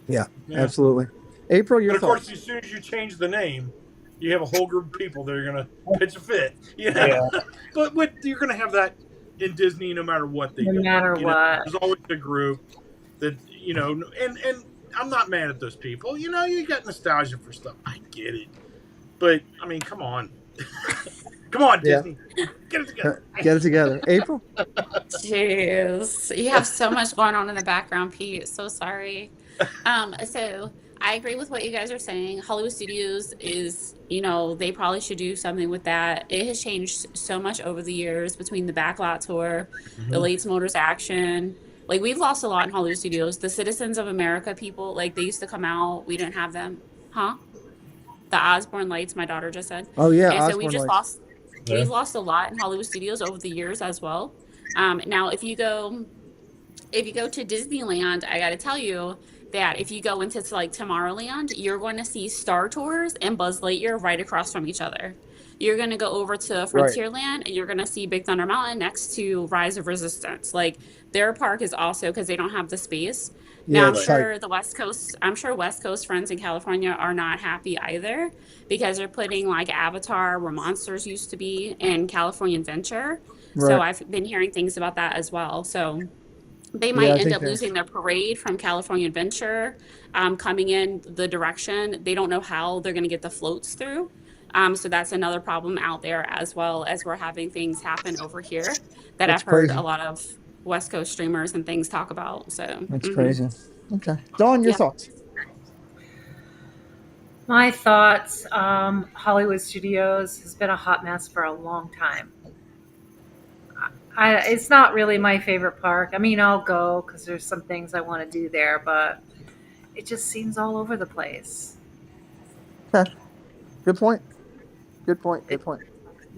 Yeah. Absolutely. April, your But of thoughts? course, as soon as you change the name, you have a whole group of people that are going to pitch a fit. Yeah. But you're going to have that in Disney no matter what they do. No matter what. There's always a group that, and I'm not mad at those people. You got nostalgia for stuff. I get it. But, I mean, come on. Come on, Yeah. Disney. Get it together. Get it together. April? Jeez, you have so much going on in the background, Pete. So sorry. So I agree with what you guys are saying. Hollywood Studios is, they probably should do something with that. It has changed so much over the years between the Backlot Tour, the Lates Motors Action. Like, we've lost a lot in Hollywood Studios. The Citizens of America people, like, they used to come out. We didn't have them. Huh? The Osborne Lights, my daughter just said. Oh, yeah. And so we Osborne just Lights. we've lost a lot in Hollywood Studios over the years as well. Now, if you go to Disneyland, I got to tell you that if you go into like Tomorrowland, you're going to see Star Tours and Buzz Lightyear right across from each other. You're going to go over to Frontierland and you're going to see Big Thunder Mountain next to Rise of Resistance. Like, their park is also, because they don't have the space. Yeah, Now, I'm it's sure West Coast friends in California are not happy either, because they're putting like Avatar, where monsters used to be, and California Adventure. So Right. I've been hearing things about that as well. So they Yeah, might I end think up that- losing their parade from California Adventure, coming in the direction. They don't know how they're going to get the floats through. So that's another problem out there, as well as we're having things happen over here that That's I've heard crazy. a lot of West Coast streamers and things talk about. So That's crazy. Okay. Dawn, your Yeah. thoughts? My thoughts, Hollywood Studios has been a hot mess for a long time. It's not really my favorite park. I mean, I'll go because there's some things I want to do there, but it just seems all over the place. Okay. Good point. Good point. Good point.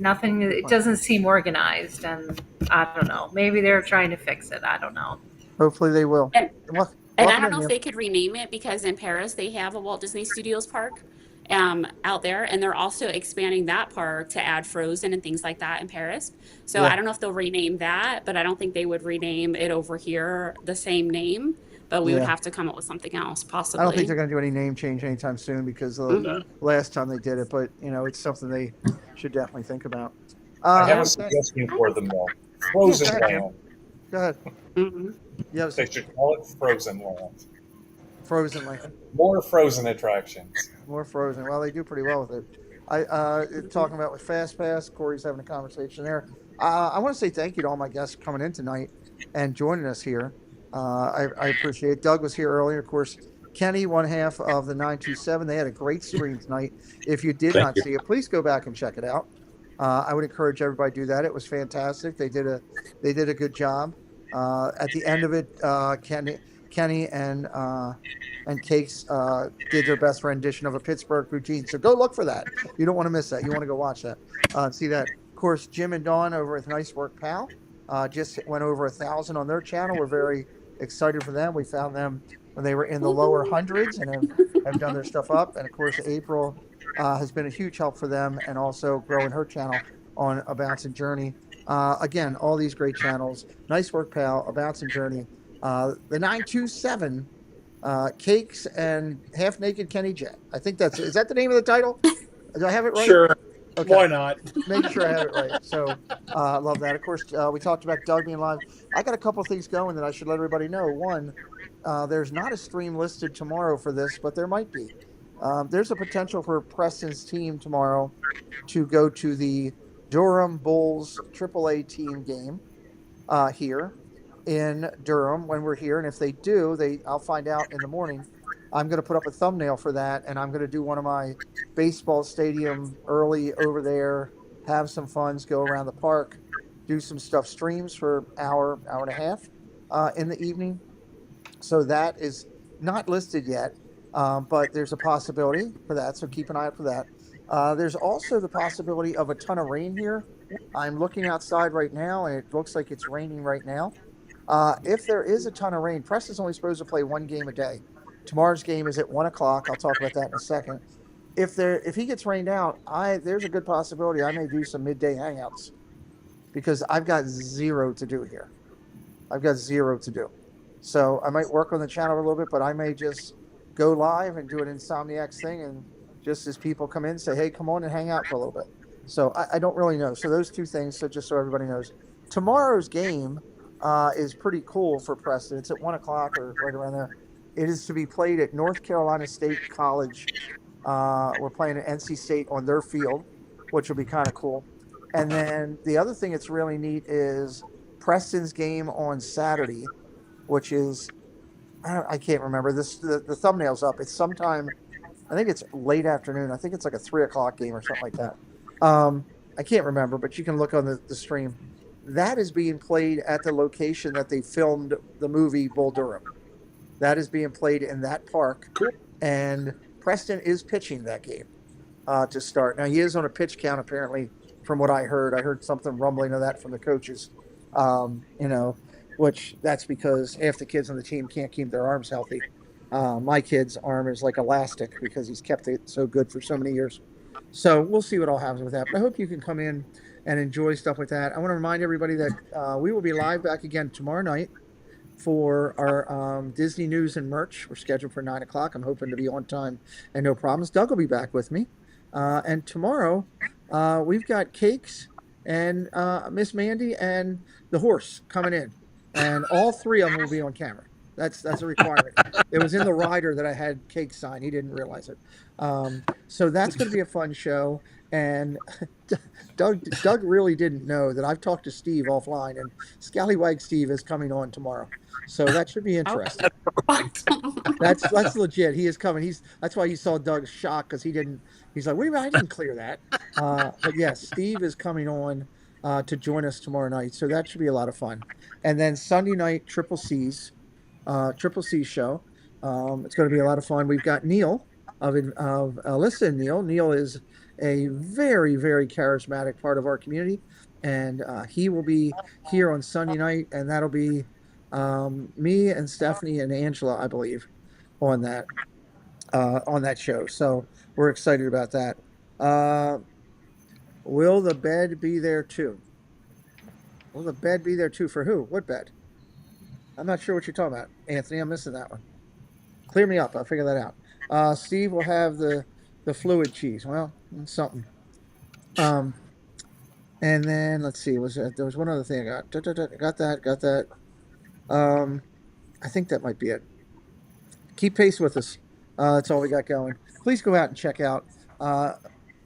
Nothing, it doesn't seem organized, and I don't know. Maybe they're trying to fix it. I don't know. Hopefully they will. And Wel- And I welcome don't in, know if Neil. they could rename it, because in Paris they have a Walt Disney Studios park out there, and they're also expanding that park to add Frozen and things like that in Paris. So Yeah. I don't know if they'll rename that, but I don't think they would rename it over here the same name. But we would Yeah. have to come up with something else, I possibly. don't think they're going to do any name change anytime soon, because the last time they did it, but it's something they should definitely think about. I have a okay. suggestion for them, though. Frozen Yeah, go ahead, Land. Go ahead. Mhm. You have They should call it Frozen Land. Frozen Land. More Frozen attractions. More Frozen. Well, they do pretty well with it. Talking about with Fast Pass, Corey's having a conversation there. I want to say thank you to all my guests coming in tonight and joining us here. I appreciate it. Doug was here earlier, of course. Kenny, one half of the 927. They had a great stream tonight. If you did not see it, please go back and check it out. I would encourage everybody to do that. It was fantastic. They did a good job. At the end of it, Kenny and Cakes did their best rendition of a Pittsburgh routine. So go look for that. You don't want to miss that. You want to go watch that. See that. Of course, Jim and Dawn over at Nice Work Pal just went over 1,000 on their channel. We're very excited for them. We found them when they were in the lower hundreds and have done their stuff up. And of course, April has been a huge help for them, and also growing her channel on A Bouncing Journey. Again, all these great channels. Nice Work Pal, A Bouncing Journey, the 927, Cakes, and Half Naked Kenny J. I think is that the name of the title? Do I have it right? Sure. Okay. Why not? Making sure I have it right. So, love that. Of course, we talked about Doug being live. I got a couple things going that I should let everybody know. One, there's not a stream listed tomorrow for this, but there might be. There's a potential for Preston's team tomorrow to go to the Durham Bulls AAA team game here in Durham when we're here. And if they do, I'll find out in the morning. I'm going to put up a thumbnail for that, and I'm going to do one of my baseball stadium early over there, have some funds, go around the park, do some stuff, streams for hour and a half in the evening. So that is not listed yet, but there's a possibility for that. So keep an eye out for that. There's also the possibility of a ton of rain here. I'm looking outside right now, and it looks like it's raining right now. If there is a ton of rain, Preston's only supposed to play one game a day. Tomorrow's game is at 1 o'clock. I'll talk about that in a second. If he gets rained out, there's a good possibility I may do some midday hangouts because I've got zero to do here. I've got zero to do. So I might work on the channel a little bit, but I may just go live and do an Insomniacs thing, and just as people come in, say, hey, come on and hang out for a little bit. So I don't really know. So those two things, so just so everybody knows. Tomorrow's game is pretty cool for Preston. It's at 1 o'clock or right around there. It is to be played at North Carolina State College. We're playing at NC State on their field, which will be kind of cool. And then the other thing that's really neat is Preston's game on Saturday, which is I can't remember this. The thumbnail's up. It's sometime. I think it's late afternoon. I think it's like a 3 o'clock game or something like that. I can't remember, but you can look on the stream. That is being played at the location that they filmed the movie Bull Durham. That is being played in that park, Cool. and Preston is pitching that game to start. Now he is on a pitch count apparently, from what I heard. I heard something rumbling of that from the coaches. Which that's because half the kids on the team can't keep their arms healthy. My kid's arm is like elastic because he's kept it so good for so many years. So we'll see what all happens with that. But I hope you can come in and enjoy stuff with that. I want to remind everybody that we will be live back again tomorrow night for our Disney news and merch. We're scheduled for 9 o'clock. I'm hoping to be on time and no problems. Doug will be back with me. And tomorrow we've got cakes and Miss Mandy and the horse coming in. And all three of them will be on camera. That's a requirement. It was in the rider that I had cake sign. He didn't realize it. So that's going to be a fun show. And Doug really didn't know that I've talked to Steve offline, and Scallywag Steve is coming on tomorrow. So that should be interesting. That's legit. He is coming. That's why you saw Doug's shock, because he's like, wait a minute, I didn't clear that. But yes, Steve is coming on to join us tomorrow night. So that should be a lot of fun. And then Sunday night, Triple C show. It's going to be a lot of fun. We've got Neil of Alyssa and Neil. Neil is a very, very charismatic part of our community, and he will be here on Sunday night, and that'll be me and Stephanie and Angela, I believe, on that show. So we're excited about that. Will the bed be there too? Will the bed be there too for who? What bed? I'm not sure what you're talking about, Anthony. I'm missing that one. Clear me up. I'll figure that out. Steve will have the fluid cheese. Well, something. And then let's see. There was one other thing I got. Got that. I think that might be it. Keep pace with us. That's all we got going. Please go out and check out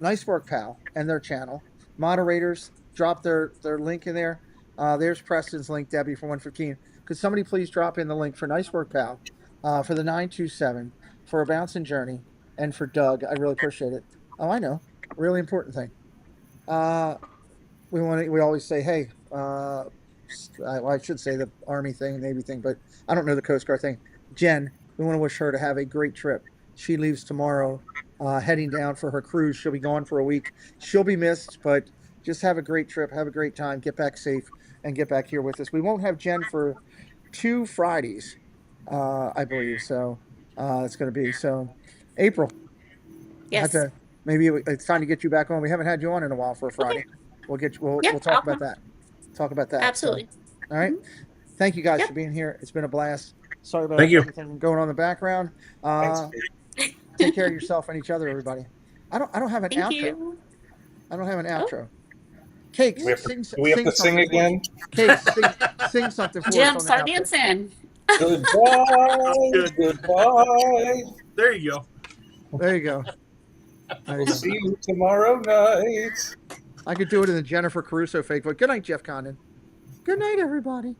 Nice Work Pal and their channel. Moderators, drop their link in there. There's Preston's link, Debbie, for 115. Could somebody please drop in the link for Nice Work Pal, for the 927, for A Bouncing Journey, and for Doug? I really appreciate it. Oh, I know. Really important thing. We always say, hey, I should say the Army thing, Navy thing, but I don't know the Coast Guard thing. Jen, we want to wish her to have a great trip. She leaves tomorrow, heading down for her cruise. She'll be gone for a week. She'll be missed, but just have a great trip, have a great time, get back safe, and get back here with us. We won't have Jen for 2 Fridays, I believe. So it's going to be. So April. Yes. Maybe it's time to get you back on. We haven't had you on in a while for a Friday. Okay. We'll talk about that. Absolutely. So, all right. Thank you guys for being here. It's been a blast. Sorry about everything going on in the background. Take care of yourself and each other, everybody. I don't have an outro. I don't have an Oh. outro. Cakes, Do we have to, sing, do we have sing to sing something for us. again? Cakes, sing something for us Jim, on the start outro. dancing. Goodbye. Good. Goodbye. There you go. There you go. There you We'll go. see you tomorrow night. I could do it in the Jennifer Caruso fake voice. Good night, Jeff Condon. Good night, everybody.